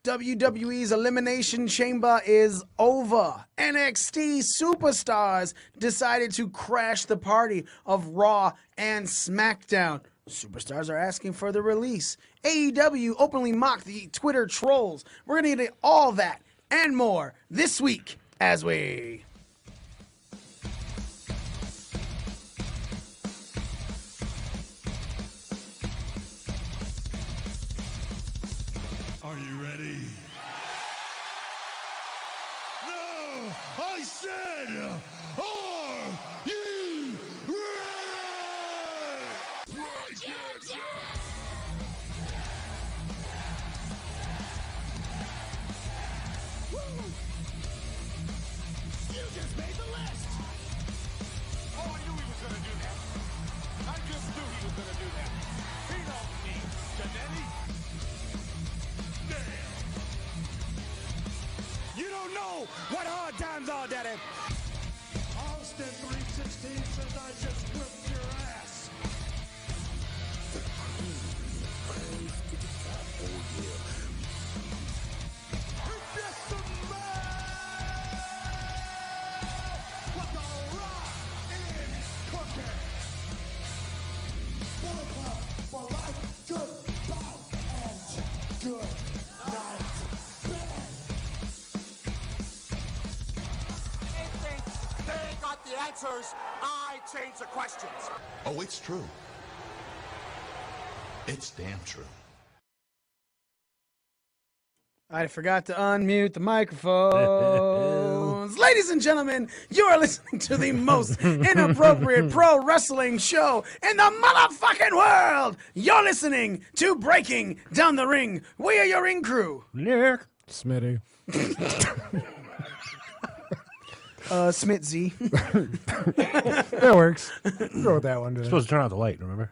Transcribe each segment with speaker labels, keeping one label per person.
Speaker 1: WWE's Elimination Chamber is over. NXT superstars decided to crash the party of Raw and SmackDown. Superstars are asking for the release. AEW openly mocked the Twitter trolls. We're going to get all that and more this week as we...
Speaker 2: Are you ready? No! I said, are you ready? You just made the list! Oh, I knew he was gonna do that. I just knew he was gonna do that. He don't need Janetti. You don't know what hard times are, Daddy. Austin 316 says I just whipped your ass. It's just a man with the rock in cooking. Bullet Club for life, good, bow, and good night. They ain't got the answers. I change the questions.
Speaker 3: Oh, it's true. It's damn true.
Speaker 1: I forgot to unmute the microphones. Ladies and gentlemen, you are listening to the most inappropriate pro wrestling show in the motherfucking world. You're listening to Breaking Down the Ring. We are your ring crew.
Speaker 4: Nick.
Speaker 5: Smitty.
Speaker 1: Smitzy.
Speaker 5: That works. Go with that one. Today.
Speaker 4: Supposed to turn out the light, remember?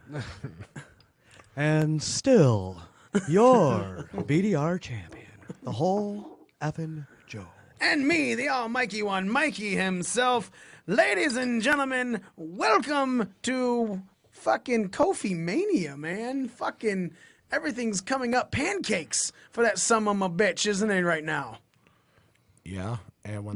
Speaker 6: And still, your BDR champion, the whole effing Joe.
Speaker 1: And me, the almighty one, Mikey himself. Ladies and gentlemen, welcome to fucking KofiMania, man. Fucking everything's coming up pancakes for that son of a bitch, isn't it, right now?
Speaker 5: Yeah, and when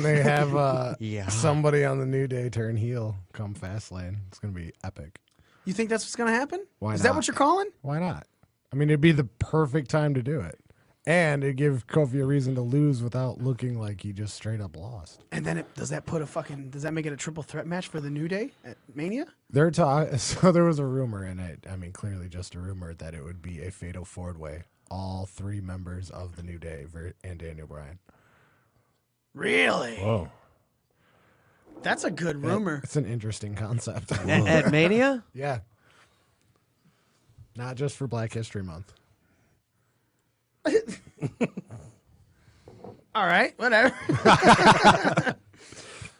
Speaker 5: they have somebody on the New Day turn heel come Fastlane, it's gonna be epic.
Speaker 1: You think that's what's going to happen?
Speaker 5: Why
Speaker 1: Is
Speaker 5: not?
Speaker 1: that what you're calling?
Speaker 5: Why not? I mean, it'd be the perfect time to do it, and it'd give Kofi a reason to lose without looking like he just straight up lost.
Speaker 1: And then does that make it a triple threat match for the New Day at Mania?
Speaker 5: So there was a rumor, and I mean clearly just a rumor, that it would be a fatal four-way, all three members of the New Day and Daniel Bryan.
Speaker 1: Really?
Speaker 4: Whoa.
Speaker 1: That's a good rumor.
Speaker 5: It's an interesting concept.
Speaker 6: At Mania?
Speaker 5: Yeah. Not just for Black History Month.
Speaker 1: All right, whatever.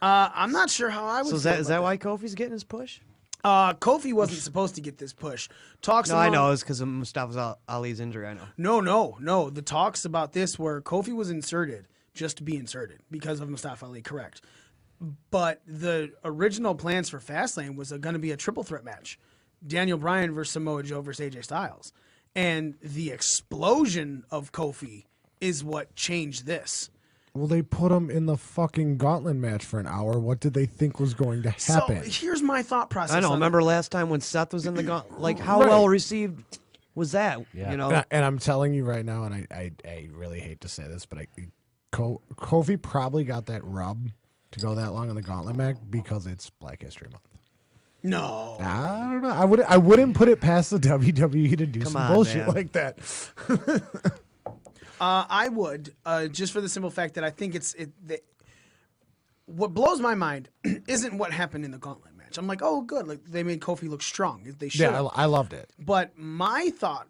Speaker 1: I'm not sure how I would.
Speaker 6: So is that why Kofi's getting his push?
Speaker 1: Kofi wasn't supposed to get this push. Talks.
Speaker 6: No, I know. It's because of Mustafa Ali's injury. I know.
Speaker 1: No. The talks about this were Kofi was inserted just to be inserted because of Mustafa Ali, correct. But the original plans for Fastlane was going to be a triple threat match. Daniel Bryan versus Samoa Joe versus AJ Styles. And the explosion of Kofi is what changed this.
Speaker 5: Well, they put him in the fucking gauntlet match for an hour. What did they think was going to happen?
Speaker 1: So here's my thought process.
Speaker 6: I know. Remember last time when Seth was in the gauntlet? Like, how well received was that?
Speaker 4: Yeah.
Speaker 6: You know?
Speaker 5: And I'm telling you right now, and I really hate to say this, but Kofi probably got that rub to go that long on the gauntlet match because it's Black History Month.
Speaker 1: No.
Speaker 5: I don't know. I wouldn't put it past the WWE to do some bullshit
Speaker 6: man.
Speaker 5: like that.
Speaker 1: I would, just for the simple fact that I think what blows my mind isn't what happened in the gauntlet match. I'm like, oh, good, like they made Kofi look strong. They should.
Speaker 5: Yeah, I loved it.
Speaker 1: But my thought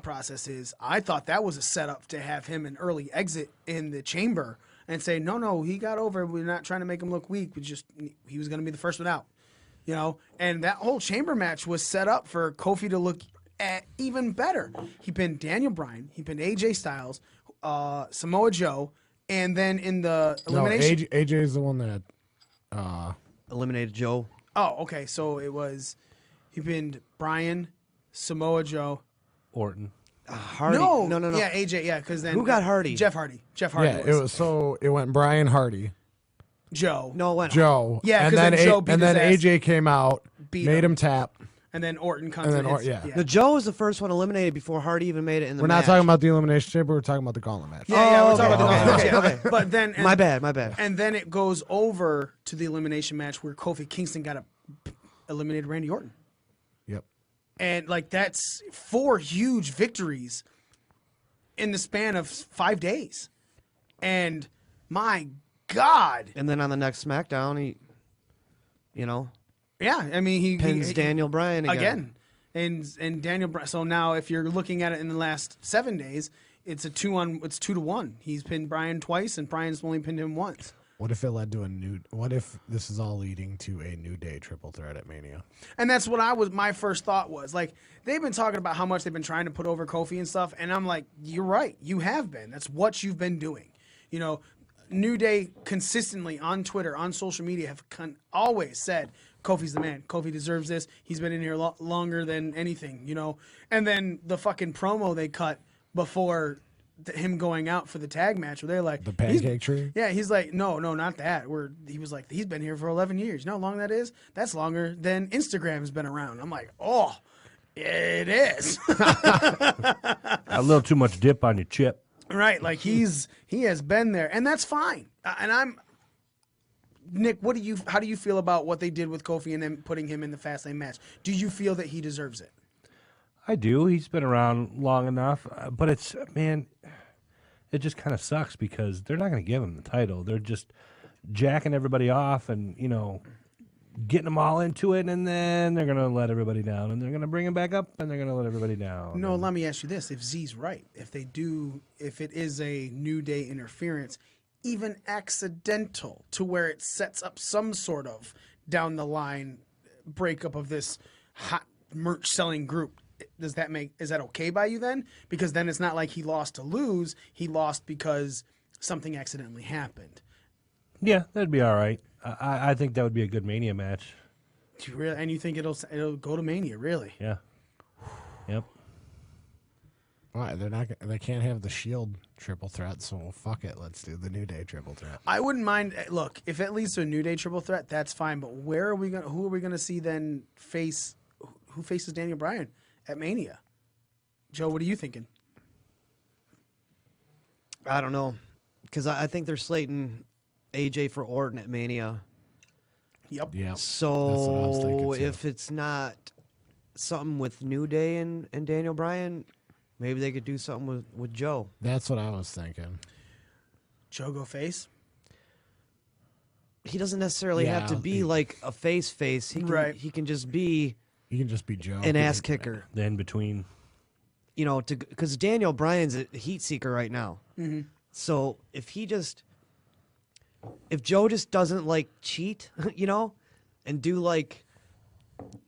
Speaker 1: process is, I thought that was a setup to have him an early exit in the chamber and say, no, he got over. We're not trying to make him look weak. He was going to be the first one out, you know. And that whole chamber match was set up for Kofi to look even better. He pinned Daniel Bryan. He pinned AJ Styles, Samoa Joe, and then in the elimination,
Speaker 5: AJ is the one that
Speaker 6: Eliminated Joe.
Speaker 1: Oh, okay. So he pinned Bryan, Samoa Joe,
Speaker 4: Orton.
Speaker 6: Hardy.
Speaker 1: No,
Speaker 6: no.
Speaker 1: Yeah, AJ. Yeah, because then
Speaker 6: Who got Hardy?
Speaker 1: Jeff Hardy. Jeff Hardy.
Speaker 5: Yeah, it went Brian Hardy,
Speaker 1: Joe.
Speaker 6: No, it went
Speaker 5: Joe.
Speaker 1: Yeah,
Speaker 5: and
Speaker 1: 'cause then Joe beat
Speaker 5: and then
Speaker 1: his ass.
Speaker 5: AJ came out,
Speaker 1: Beat
Speaker 5: made
Speaker 1: him.
Speaker 5: him tap.
Speaker 1: And then Orton comes
Speaker 5: And then
Speaker 1: and hits.
Speaker 5: yeah.
Speaker 6: No, Joe was the first one eliminated before Hardy even made it in the
Speaker 5: We're
Speaker 6: match.
Speaker 5: not talking about the Elimination Chamber. We're talking about the Gauntlet match.
Speaker 1: Yeah, we're
Speaker 6: okay,
Speaker 1: talking about the
Speaker 6: okay,
Speaker 1: match.
Speaker 6: okay.
Speaker 1: But then
Speaker 6: My bad.
Speaker 1: And then it goes over to the elimination match where Kofi Kingston eliminated Randy Orton.
Speaker 5: Yep.
Speaker 1: And like that's 4 huge victories in the span of 5 days. And my God.
Speaker 6: And then on the next SmackDown, he,
Speaker 1: Yeah, I mean he
Speaker 6: pins Daniel Bryan again.
Speaker 1: And Daniel Bryan. So now if you're looking at it in the last 7 days, it's 2-1. He's pinned Bryan twice and Bryan's only pinned him once.
Speaker 5: What if it led to what if this is all leading to a New Day triple threat at Mania?
Speaker 1: And that's what my first thought was. Like, they've been talking about how much they've been trying to put over Kofi and stuff, and I'm like, you're right. You have been. That's what you've been doing. New Day consistently on Twitter, on social media, have always said, Kofi's the man. Kofi deserves this. He's been in here longer than anything, And then the fucking promo they cut before him going out for the tag match, where they're like
Speaker 5: The pancake tree?
Speaker 1: Yeah, he's like, no, not that. He was like, he's been here for 11 years. You know how long that is? That's longer than Instagram's been around. I'm like, oh, it is.
Speaker 3: A little too much dip on your chip.
Speaker 1: Right, like he has been there, and that's fine. And Nick, how do you feel about what they did with Kofi and then putting him in the Fastlane match? Do you feel that he deserves it?
Speaker 3: I do. He's been around long enough, but it just kind of sucks because they're not going to give him the title. They're just jacking everybody off and, getting them all into it, and then they're going to let everybody down, and they're going to bring him back up, and they're going to let everybody down.
Speaker 1: No, let me ask you this. If Z's right, if it is a New Day interference, even accidental, to where it sets up some sort of down the line breakup of this hot merch selling group, is that okay by you then? Because then it's not like he lost to lose. He lost because something accidentally happened.
Speaker 3: Yeah, that'd be all right. I think that would be a good Mania match.
Speaker 1: And you think it'll go to Mania, really?
Speaker 3: Yeah. Yep.
Speaker 5: Why they can't have the Shield triple threat, so fuck it. Let's do the New Day triple threat.
Speaker 1: I wouldn't mind. Look, if it leads to a New Day triple threat, that's fine. But who are we gonna see then face? Who faces Daniel Bryan at Mania? Joe, what are you thinking?
Speaker 6: I don't know, because I think they're slating AJ for Orton at Mania.
Speaker 1: Yep.
Speaker 5: Yeah.
Speaker 6: So if it's not something with New Day and Daniel Bryan, maybe they could do something with Joe.
Speaker 5: That's what I was thinking.
Speaker 1: Joe go face?
Speaker 6: He doesn't necessarily have to be like a face. He can, he can just be
Speaker 5: Joe.
Speaker 6: an ass kicker.
Speaker 3: The in between.
Speaker 6: Because Daniel Bryan's a heat seeker right now.
Speaker 1: Mm-hmm.
Speaker 6: So if Joe just doesn't cheat, and do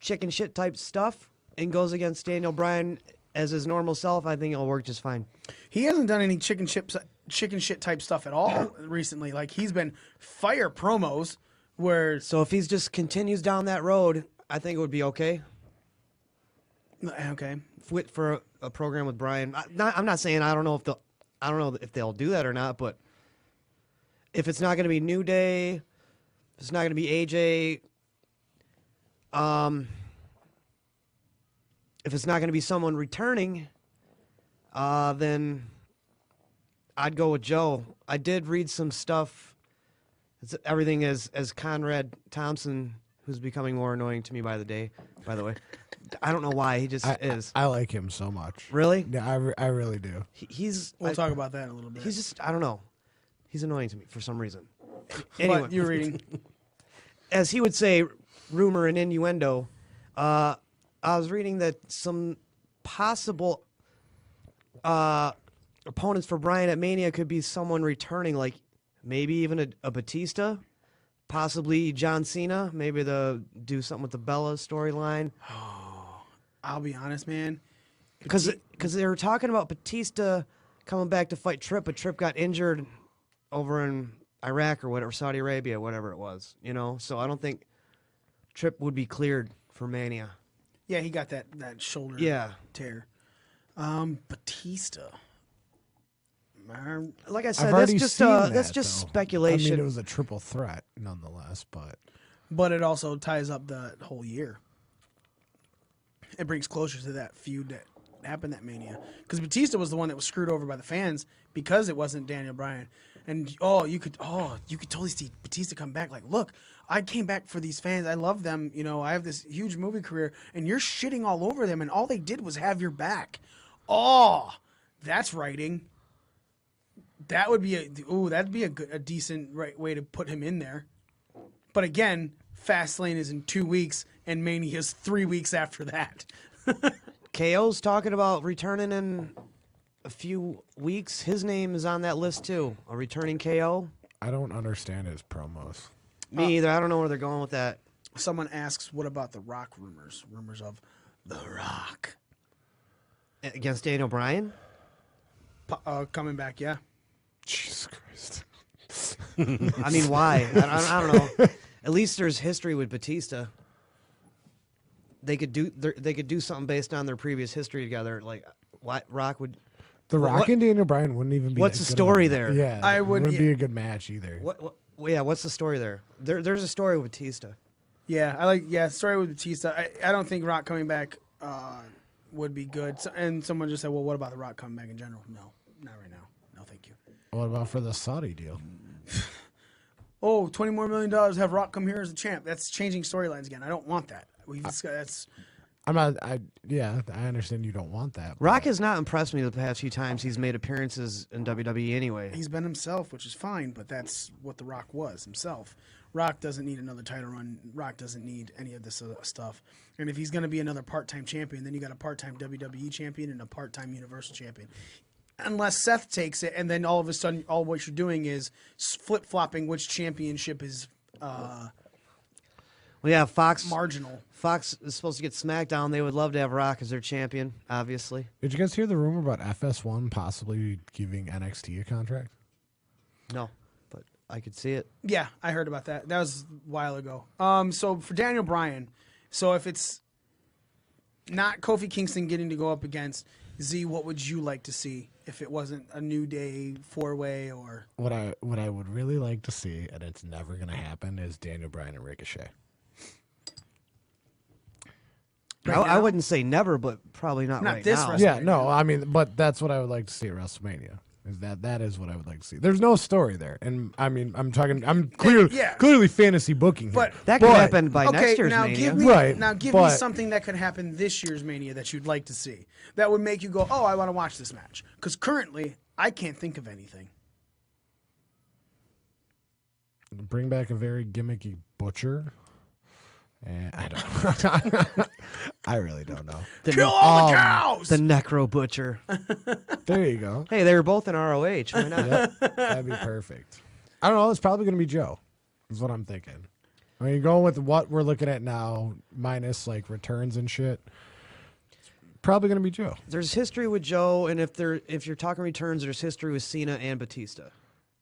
Speaker 6: chicken shit type stuff and goes against Daniel Bryan as his normal self, I think it'll work just fine.
Speaker 1: He hasn't done any chicken shit type stuff at all recently. He's been fire promos where.
Speaker 6: So if he just continues down that road, I think it would be okay.
Speaker 1: Okay.
Speaker 6: For a program with Bryan. I'm not saying I don't know if they'll do that or not, but if it's not going to be New Day, if it's not going to be AJ, if it's not going to be someone returning, then I'd go with Joe. I did read some stuff. Everything as Conrad Thompson, who's becoming more annoying to me by the way. I don't know why. He just is.
Speaker 5: I like him so much.
Speaker 6: Really?
Speaker 5: Yeah, I really do.
Speaker 1: We'll talk about that in a little bit.
Speaker 6: He's just, I don't know. He's annoying to me for some reason.
Speaker 1: Anyway, you're reading.
Speaker 6: As he would say, rumor and innuendo, I was reading that some possible opponents for Bryan at Mania could be someone returning, maybe even a Batista, possibly John Cena. Maybe they'll do something with the Bella storyline.
Speaker 1: I'll be honest, man.
Speaker 6: Because they were talking about Batista coming back to fight Tripp, but Tripp got injured over in Iraq or whatever, Saudi Arabia, whatever it was, So I don't think Tripp would be cleared for Mania.
Speaker 1: Yeah, he got that shoulder tear. Batista.
Speaker 6: Like I
Speaker 5: I've
Speaker 6: said,
Speaker 5: already
Speaker 6: that's just
Speaker 5: seen that,
Speaker 6: that's just
Speaker 5: though.
Speaker 6: speculation.
Speaker 5: I mean, it was a triple threat, nonetheless. But
Speaker 1: It also ties up the whole year. It brings closure to that feud that happened that Mania. Because Batista was the one that was screwed over by the fans because it wasn't Daniel Bryan. And you could totally see Batista come back. Like, look, I came back for these fans. I love them. You know, I have this huge movie career, and you're shitting all over them, and all they did was have your back. Oh, that's writing. That would be a decent right way to put him in there. But again, Fastlane is in 2 weeks, and Mania's 3 weeks after that.
Speaker 6: KO's talking about returning in a few weeks. His name is on that list too. A returning KO.
Speaker 5: I don't understand his promos.
Speaker 6: Me either. I don't know where they're going with that.
Speaker 1: Someone asks, what about the Rock rumors? Rumors of The Rock.
Speaker 6: Against Daniel Bryan?
Speaker 1: Coming back, yeah.
Speaker 5: Jesus Christ.
Speaker 6: I mean, why? I don't know. At least there's history with Batista. They could do something based on their previous history together. Like, what Rock would.
Speaker 5: The Rock and Daniel Bryan wouldn't even be.
Speaker 6: What's
Speaker 5: that
Speaker 6: the
Speaker 5: good of
Speaker 6: story
Speaker 5: a-
Speaker 6: there?
Speaker 5: Yeah,
Speaker 1: It wouldn't
Speaker 5: be a good match either.
Speaker 6: What's the story there? There's a story with Batista.
Speaker 1: Yeah, story with Batista. I don't think Rock coming back would be good. So, and someone just said, well, what about The Rock coming back in general? No, not right now. No, thank you.
Speaker 5: What about for the Saudi deal?
Speaker 1: Oh, $20 more million, have Rock come here as a champ. That's changing storylines again. I don't want that. That's
Speaker 5: I'm not. I understand you don't want that. but
Speaker 6: Rock has not impressed me the past few times he's made appearances in WWE anyway.
Speaker 1: he's been himself, which is fine, but that's what The Rock was, himself. Rock doesn't need another title run. Rock doesn't need any of this stuff. And if he's going to be another part-time champion, then you got a part-time WWE champion and a part-time Universal champion. Unless Seth takes it, and then all of a sudden, all what you're doing is flip-flopping which championship is
Speaker 6: Well, yeah, Fox
Speaker 1: marginal.
Speaker 6: Fox is supposed to get SmackDown. They would love to have Rock as their champion, obviously.
Speaker 5: Did you guys hear the rumor about FS1 possibly giving NXT a contract?
Speaker 6: No, but I could see it.
Speaker 1: Yeah, I heard about that. That was a while ago. So for Daniel Bryan, so if it's not Kofi Kingston getting to go up against Z, what would you like to see if it wasn't a New Day 4-way or?
Speaker 5: What I would really like to see, and it's never going to happen, is Daniel Bryan and Ricochet.
Speaker 6: I wouldn't say never, but probably not right
Speaker 1: this
Speaker 6: now.
Speaker 1: WrestleMania.
Speaker 5: Yeah, no, I mean, but that's what I would like to see at WrestleMania. That is what I would like to see. There's no story there, and I mean, I'm clearly fantasy booking here.
Speaker 1: But
Speaker 6: That could happen by
Speaker 1: Okay,
Speaker 6: next year's
Speaker 1: now
Speaker 6: Mania.
Speaker 1: give me
Speaker 5: Right,
Speaker 1: me
Speaker 5: but-
Speaker 1: something that could happen this year's Mania that you'd like to see. That would make you go, oh, I want to watch this match. Because currently, I can't think of anything.
Speaker 5: Bring back a very gimmicky Butcher. And I don't. I really don't know.
Speaker 1: Kill all the cows!
Speaker 6: The Necro Butcher.
Speaker 5: There you go.
Speaker 6: Hey, they were both in ROH. Why not?
Speaker 5: Yep, that'd be perfect. I don't know. It's probably going to be Joe. Is what I'm thinking. I mean, going with what we're looking at now, minus like returns and shit. It's probably going to be Joe.
Speaker 6: There's history with Joe, and if you're talking returns, there's history with Cena and Batista.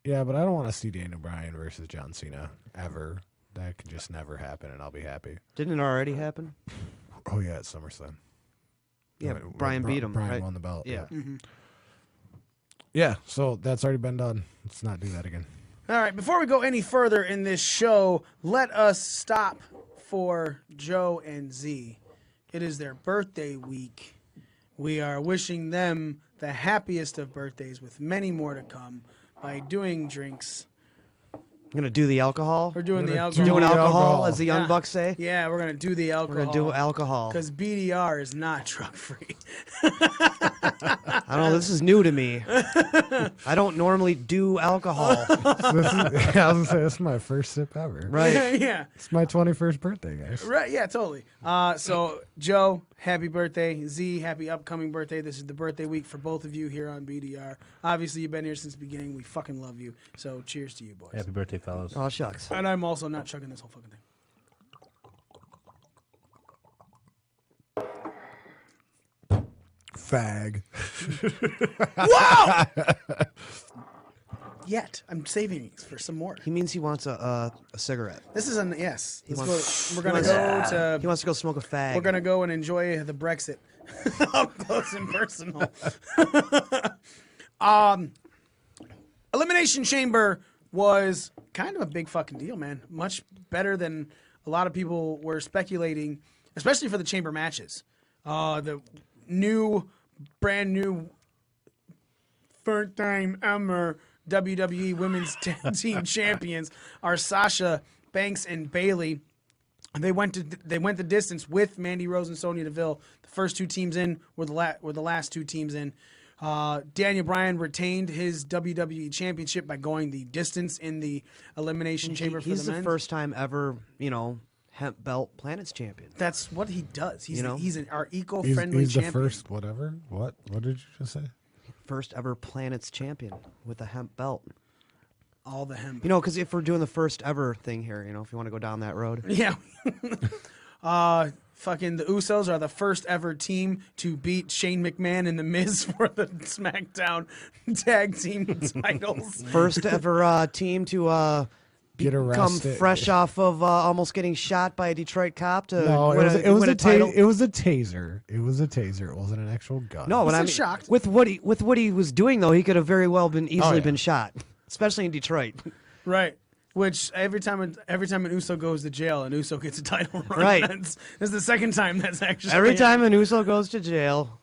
Speaker 5: Yeah, but I don't want to see Daniel Bryan versus John Cena ever. That could just never happen, and I'll be happy.
Speaker 6: Didn't it already happen?
Speaker 5: Oh yeah, at SummerSlam.
Speaker 6: Yeah,
Speaker 5: When
Speaker 6: Brian beat him.
Speaker 5: Brian
Speaker 6: right?
Speaker 5: won the belt.
Speaker 6: Yeah.
Speaker 5: Yeah, so that's already been done. Let's not do that again.
Speaker 1: All right, before we go any further in this show, let us stop for Joe and Z. It is their birthday week. We are wishing them the happiest of birthdays with many more to come by doing drinks.
Speaker 6: I'm gonna do the alcohol.
Speaker 1: We're doing the
Speaker 5: Gonna
Speaker 1: alcohol.
Speaker 6: doing
Speaker 5: the
Speaker 6: alcohol,
Speaker 5: alcohol.
Speaker 6: as the Young
Speaker 1: Yeah.
Speaker 6: Bucks say.
Speaker 1: Yeah, we're going to do the alcohol.
Speaker 6: We're gonna do alcohol.
Speaker 1: Because BDR is not drug-free.
Speaker 6: I don't know. This is new to me. I don't normally do alcohol.
Speaker 5: I was gonna say this is my first sip ever.
Speaker 6: Right.
Speaker 1: Yeah.
Speaker 5: It's my 21st birthday, guys.
Speaker 1: Right, yeah, totally. So, Joe, happy birthday. Z, happy upcoming birthday. This is the birthday week for both of you here on BDR. Obviously, you've been here since the beginning. We fucking love you. So, cheers to you, boys.
Speaker 3: Happy birthday, fellas.
Speaker 6: Oh shucks.
Speaker 1: And I'm also not chugging this whole fucking thing.
Speaker 5: Fag.
Speaker 1: Yet. I'm saving these for some more.
Speaker 6: He means he wants a cigarette.
Speaker 1: This is an yes. Let's
Speaker 6: wants-
Speaker 1: go. We're gonna go to.
Speaker 6: He wants to go smoke a fag.
Speaker 1: We're gonna go and enjoy the Brexit up close and personal. Elimination Chamber was kind of a big fucking deal, man. Much better than a lot of people were speculating, especially for the chamber matches. The brand new, first time ever WWE Women's Tag Team Champions are Sasha, Banks, and Bayley. They went the distance with Mandy Rose and Sonya Deville. The first two teams in were the last two teams in. Daniel Bryan retained his WWE Championship by going the distance in the Elimination Chamber for
Speaker 6: He's
Speaker 1: the
Speaker 6: the
Speaker 1: men.
Speaker 6: first time ever, hemp belt Planets champion.
Speaker 1: That's what he does. He's our
Speaker 5: He's,
Speaker 1: eco-friendly
Speaker 5: he's the
Speaker 1: champion.
Speaker 5: first whatever. What did you just say?
Speaker 6: First ever Planets champion with a hemp belt.
Speaker 1: All the hemp.
Speaker 6: Because if we're doing the first ever thing here, if you want to go down that road.
Speaker 1: Yeah. Fucking the Usos are the first ever team to beat Shane McMahon and The Miz for the SmackDown Tag Team titles.
Speaker 6: First ever team to
Speaker 5: Get
Speaker 6: come
Speaker 5: arrested.
Speaker 6: fresh off of almost getting shot by a Detroit cop to
Speaker 5: No,
Speaker 6: win
Speaker 5: it was
Speaker 6: win
Speaker 5: a
Speaker 6: title.
Speaker 5: it was a taser. It was a taser. It wasn't an actual gun.
Speaker 6: No, but
Speaker 1: He's
Speaker 6: I mean,
Speaker 1: shocked.
Speaker 6: with what he was doing though, he could have very well been easily
Speaker 5: yeah.
Speaker 6: been shot, especially in Detroit.
Speaker 1: Right. Which every time an Uso goes to jail, an Uso gets a title run.
Speaker 6: Right.
Speaker 1: This is the second time that's actually
Speaker 6: Every time an Uso goes to jail,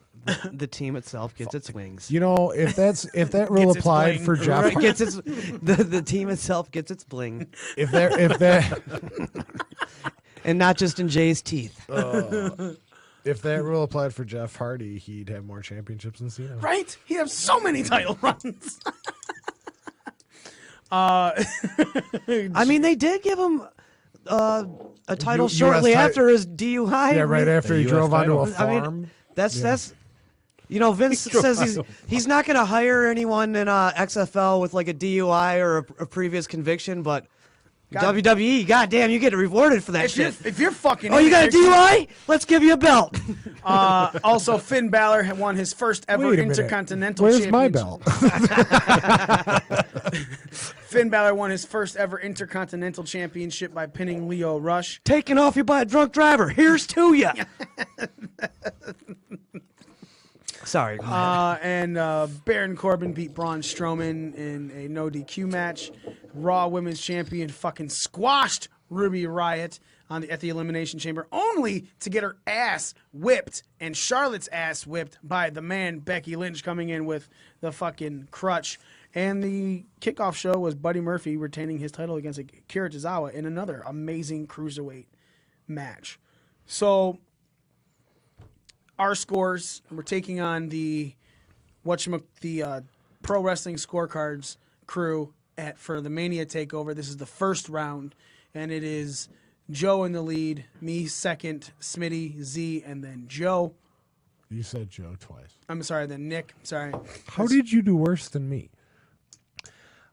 Speaker 6: the team itself gets its wings.
Speaker 5: if that rule
Speaker 1: Gets its
Speaker 5: applied
Speaker 1: bling.
Speaker 5: for Jeff,
Speaker 6: Right, gets its the team itself gets its bling,
Speaker 5: if that
Speaker 6: and not just in Jay's teeth.
Speaker 5: if that rule applied for Jeff Hardy, he'd have more championships than Cena.
Speaker 1: Right? He has so many title runs.
Speaker 6: I mean, they did give him a title
Speaker 5: US
Speaker 6: shortly
Speaker 5: ti-
Speaker 6: after his DUI.
Speaker 5: Yeah, right after
Speaker 3: The
Speaker 5: he
Speaker 3: US
Speaker 5: drove onto a
Speaker 3: title.
Speaker 6: I
Speaker 5: farm.
Speaker 6: mean, that's Vince says he's not going to hire anyone in XFL with like a DUI or a previous conviction, but WWE, goddamn, you get rewarded for that shit.
Speaker 1: If you're fucking
Speaker 6: Oh, you got a DUI? Let's give you a belt.
Speaker 1: Also, Finn Balor had won his first ever
Speaker 5: Wait a minute.
Speaker 1: Intercontinental
Speaker 5: Where's my
Speaker 1: Championship.
Speaker 5: belt?
Speaker 1: Finn Balor won his first ever Intercontinental Championship by pinning Leo Rush.
Speaker 6: Taken off you by a drunk driver. Here's to you. Sorry.
Speaker 1: And Baron Corbin beat Braun Strowman in a no DQ match. Raw Women's Champion fucking squashed Ruby Riott at the Elimination Chamber, only to get her ass whipped and Charlotte's ass whipped by the man Becky Lynch coming in with the fucking crutch. And the kickoff show was Buddy Murphy retaining his title against Akira Tozawa in another amazing cruiserweight match. So our scores, we're taking on the Pro Wrestling Scorecards crew for the Mania Takeover. This is the first round, and it is Joe in the lead, me second, Smitty, Z, and then Joe.
Speaker 5: You said Joe twice.
Speaker 1: I'm sorry, then Nick. Sorry.
Speaker 5: How did you do worse than me?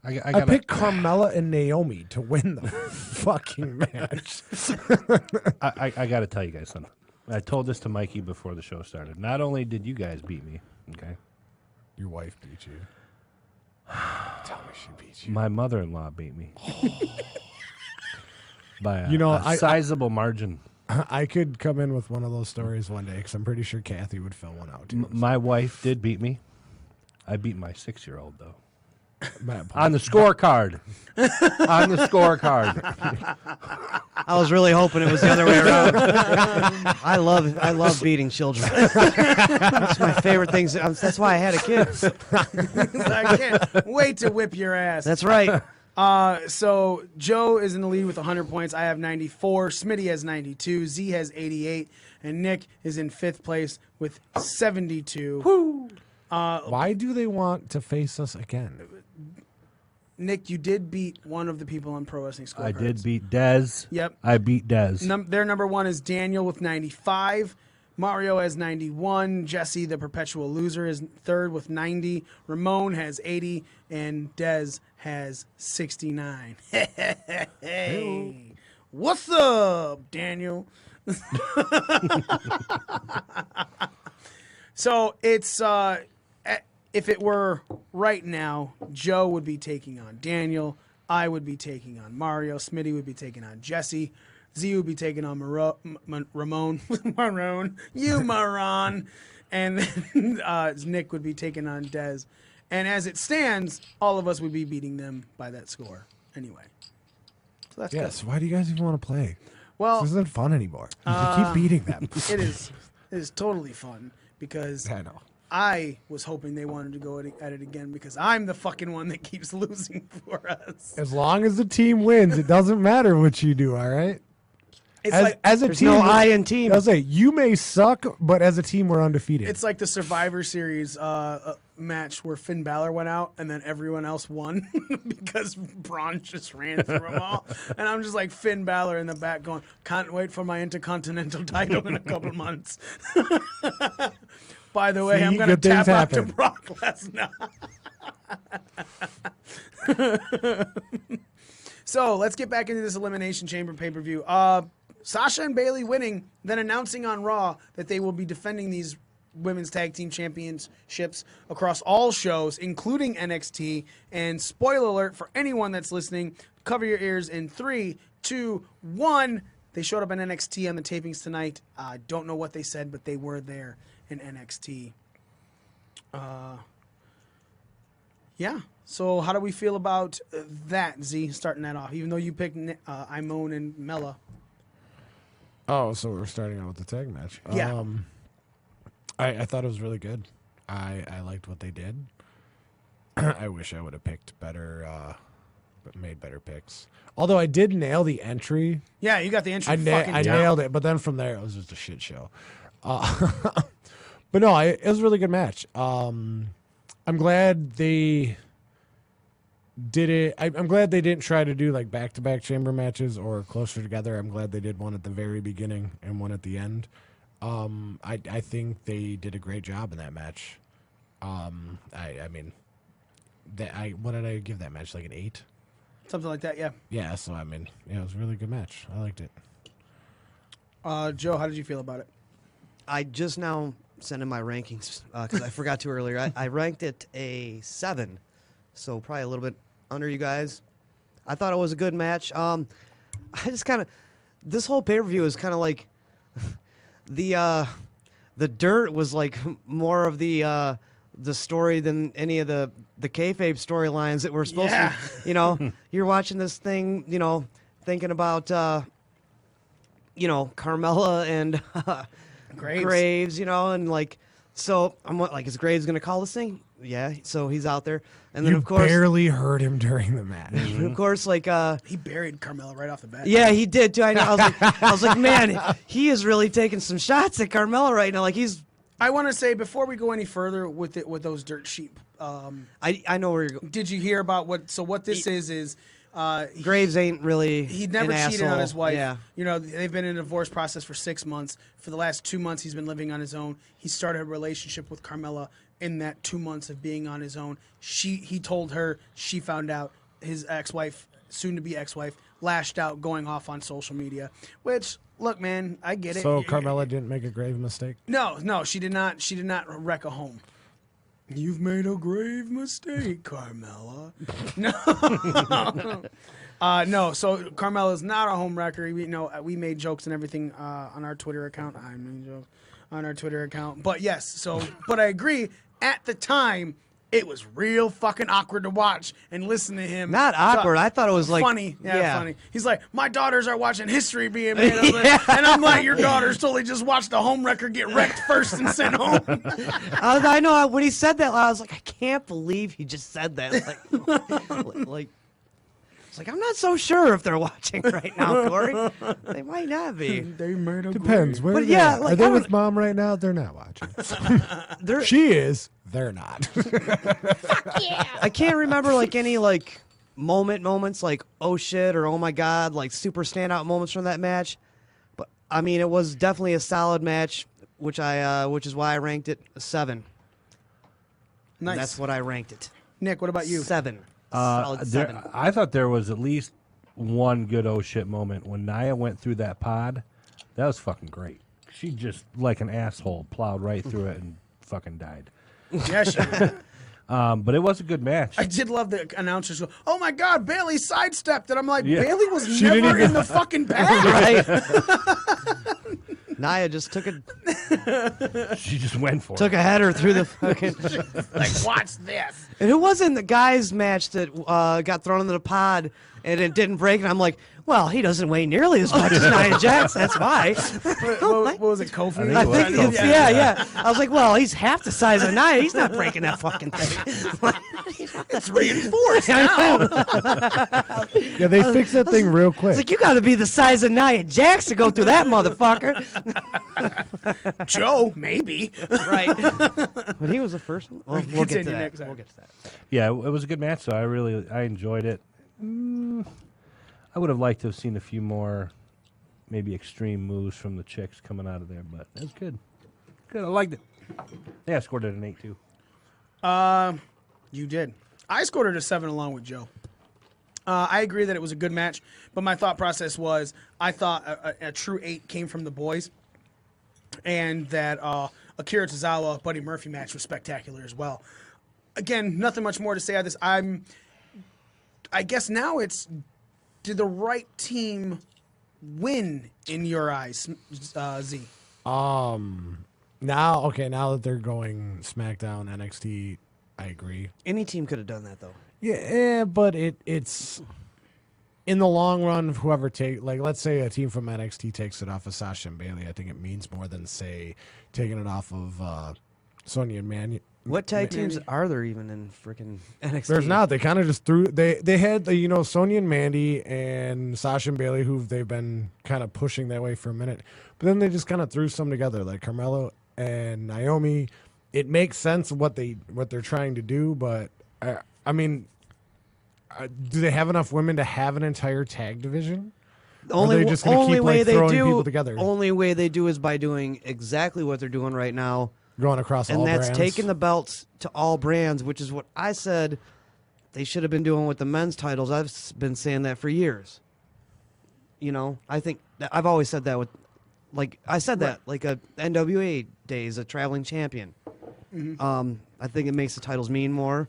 Speaker 5: I picked Carmella and Naomi to win the fucking match.
Speaker 3: I got to tell you guys something. I told this to Mikey before the show started. Not only did you guys beat me, okay?
Speaker 5: Your wife beat you. Tell me she beat you.
Speaker 3: My mother-in-law beat me. By a,
Speaker 5: I-
Speaker 3: sizable margin.
Speaker 5: I could come in with one of those stories one day because I'm pretty sure Kathy would fill one out too.
Speaker 3: My wife did beat me. I beat my 6-year-old, though.
Speaker 5: Matt,
Speaker 3: On the scorecard. On the scorecard.
Speaker 6: I was really hoping it was the other way around. I love beating children. It's my favorite things. That's why I had a kid.
Speaker 1: I can't wait to whip your ass.
Speaker 6: That's right.
Speaker 1: So Joe is in the lead with 100 points. I have 94. Smitty has 92. Z has 88. And Nick is in 5th place with 72.
Speaker 5: Woo! Why do they want to face us again?
Speaker 1: Nick, you did beat one of the people on Pro Wrestling Scorecards.
Speaker 3: I did beat Dez.
Speaker 1: Yep.
Speaker 3: I beat Dez.
Speaker 1: Their number one is Daniel with 95. Mario has 91. Jesse, the perpetual loser, is 3rd with 90. Ramon has 80. And Dez has 69. Hey. What's up, Daniel? So it's if it were right now, Joe would be taking on Daniel. I would be taking on Mario. Smitty would be taking on Jesse. Z would be taking on Ramon. Maroon. You moron. And then Nick would be taking on Dez. And as it stands, all of us would be beating them by that score anyway. So that's
Speaker 5: Yeah,
Speaker 1: good.
Speaker 5: so why do you guys even want to play?
Speaker 1: Well,
Speaker 5: This isn't fun anymore. You keep beating them.
Speaker 1: it is totally fun because
Speaker 5: I know.
Speaker 1: I was hoping they wanted to go at it again because I'm the fucking one that keeps losing for us.
Speaker 5: As long as the team wins, it doesn't matter what you do, all right?
Speaker 1: It's
Speaker 5: As a
Speaker 6: There's
Speaker 5: team,
Speaker 6: no I in team.
Speaker 5: I'll say, you may suck, but as a team, we're undefeated.
Speaker 1: It's like the Survivor Series match where Finn Balor went out and then everyone else won because Braun just ran through them all. And I'm just like Finn Balor in the back going, can't wait for my Intercontinental title in a couple months. By the way,
Speaker 5: See,
Speaker 1: I'm going to
Speaker 5: good things
Speaker 1: tap out to
Speaker 5: happen.
Speaker 1: Brock Lesnar. So let's get back into this Elimination Chamber pay-per-view. Sasha and Bayley winning, then announcing on Raw that they will be defending these women's tag team championships across all shows, including NXT. And spoiler alert for anyone that's listening, cover your ears in 3, 2, 1. They showed up in NXT on the tapings tonight. I don't know what they said, but they were there in NXT. Yeah. So how do we feel about that, Z, starting that off? Even though you picked Imone and Mella.
Speaker 5: Oh, so we're starting out with the tag match.
Speaker 1: Yeah.
Speaker 5: I thought it was really good. I liked what they did. I wish I would have picked better, made better picks. Although I did nail the entry.
Speaker 1: Yeah, you got the entry
Speaker 5: I
Speaker 1: fucking down.
Speaker 5: nailed it, but then from there it was just a shit show. But no, it was a really good match. I'm glad they did it. I'm glad they didn't try to do like back-to-back chamber matches or closer together. I'm glad they did one at the very beginning and one at the end. I think they did a great job in that match. I mean, what did I give that match? Like an 8?
Speaker 1: Something like that, yeah.
Speaker 5: Yeah. So I mean, yeah, it was a really good match. I liked it.
Speaker 1: Joe, how did you feel about it?
Speaker 6: I just now sent in my rankings because I forgot to earlier. I ranked it a 7, so probably a little bit under you guys. I thought it was a good match. I just kind of, this whole pay-per-view is kind of like the dirt was like more of the story than any of the kayfabe storylines that were supposed to. You know, you're watching this thing, you know, thinking about you know, Carmella and Graves, you know, and like, so I'm like, is Graves gonna call this thing? Yeah, so he's out there, and then
Speaker 5: You
Speaker 6: of course,
Speaker 5: barely heard him during the match.
Speaker 6: of course, like,
Speaker 1: He buried Carmella right off the bat.
Speaker 6: yeah, he did too. I know. I was like, man, he is really taking some shots at Carmella right now. Like he's,
Speaker 1: I want to say before we go any further with those dirt sheep.
Speaker 6: I know where you're going.
Speaker 1: Did you hear about what? So what this is
Speaker 6: Graves ain't really.
Speaker 1: he never
Speaker 6: an
Speaker 1: cheated on
Speaker 6: asshole.
Speaker 1: his wife.
Speaker 6: Yeah.
Speaker 1: You know, they've been in a divorce process for 6 months. For the last 2 months, he's been living on his own. He started a relationship with Carmella in that 2 months of being on his own. He told her, she found out. His ex-wife, soon-to-be ex-wife, lashed out, going off on social media. Which, look, man, I get it.
Speaker 5: So Carmella didn't make a grave mistake.
Speaker 1: No, she did not. She did not wreck a home. You've made a grave mistake, Carmella. No, so Carmella's not a home wrecker. We made jokes and everything on our Twitter account. I made jokes on our Twitter account. But yes, but I agree. At the time, it was real fucking awkward to watch and listen to him.
Speaker 6: Not awkward. I thought it was like
Speaker 1: funny. Yeah, funny. He's like, my daughters are watching history being made of it.
Speaker 6: Yeah.
Speaker 1: And I'm like, your daughters totally just watched a home wrecker get wrecked first and sent home.
Speaker 6: I know when he said that, I was like, I can't believe he just said that. Like, it's like I'm not so sure if they're watching right now, Corey. They might not be.
Speaker 1: They made a
Speaker 5: Depends. Where
Speaker 6: But
Speaker 5: are they
Speaker 6: yeah,
Speaker 5: at?
Speaker 6: like,
Speaker 5: are they
Speaker 6: I
Speaker 5: with
Speaker 6: don't-
Speaker 5: mom right now? They're not watching.
Speaker 6: They're,
Speaker 5: She is. They're not.
Speaker 6: I can't remember like any like moments like oh shit or oh my god like super standout moments from that match. But I mean, it was definitely a solid match, which is why I ranked it a 7.
Speaker 1: Nice.
Speaker 6: And that's what I ranked it.
Speaker 1: Nick, what about you?
Speaker 6: 7. Solid 7.
Speaker 3: I thought there was at least one good oh shit moment when Nia went through that pod. That was fucking great. She just like an asshole plowed right through it and fucking died.
Speaker 1: Yeah, she did.
Speaker 3: But it was a good match.
Speaker 1: I did love the announcers go, "Oh my God, Bailey sidestepped," and I'm like,
Speaker 3: Yeah.
Speaker 1: Bailey was
Speaker 5: didn't
Speaker 1: never
Speaker 5: even-
Speaker 1: in the fucking bag.
Speaker 6: Right. Nia just took
Speaker 3: She just went for
Speaker 6: a
Speaker 3: it.
Speaker 6: header through the fucking.
Speaker 1: Like, watch this.
Speaker 6: And it wasn't the guys' match that got thrown into the pod and it didn't break. And I'm like, well, he doesn't weigh nearly as much as Nia Jax. That's why.
Speaker 1: What was it, Kofi?
Speaker 3: I think it was Kofi.
Speaker 6: Yeah. I was like, well, he's half the size of Nia. He's not breaking that fucking thing.
Speaker 1: It's reinforced.
Speaker 6: I know.
Speaker 5: Yeah, they fixed that thing real quick.
Speaker 6: It's like, you got to be the size of Nia Jax to go through that motherfucker.
Speaker 1: Joe, maybe.
Speaker 6: Right. But he was the first one. Well, we'll get to
Speaker 1: Continue
Speaker 6: that.
Speaker 1: next time.
Speaker 6: We'll get to that.
Speaker 3: Yeah, it was a good match, so I enjoyed it. I would have liked to have seen a few more, maybe extreme moves from the chicks coming out of there, but it was good. Good, I liked it. Yeah, I scored it an 8 too.
Speaker 1: You did. I scored it a 7 along with Joe. I agree that it was a good match, but my thought process was I thought a true 8 came from the boys, and that Akira Tozawa Buddy Murphy match was spectacular as well. Again, nothing much more to say on this. I guess now it's, did the right team win in your eyes, Z?
Speaker 5: Now that they're going SmackDown, NXT, I agree.
Speaker 6: Any team could have done that, though.
Speaker 5: Yeah, but it's in the long run. Whoever let's say a team from NXT takes it off of Sasha and Bayley, I think it means more than say taking it off of Sonya and Manny.
Speaker 6: What tag teams are there even in freaking NXT?
Speaker 5: There's not. They kind of just threw. They had Sonya and Mandy and Sasha and Bayley, who they've been kind of pushing that way for a minute. But then they just kind of threw some together, like Carmelo and Naomi. It makes sense what they're trying to do, but I mean, do they have enough women to have an entire tag division?
Speaker 6: Only,
Speaker 5: Or are they just gonna keep, like, throwing people together?
Speaker 6: Only way they do is by doing exactly what they're doing right now.
Speaker 5: Going across
Speaker 6: And
Speaker 5: all
Speaker 6: that's
Speaker 5: brands?
Speaker 6: taking the belts to all brands, which is what I said they should have been doing with the men's titles. I've been saying that for years. You know, I think I've always said that with, like, I said that like a NWA days, a traveling champion. I think it makes the titles mean more.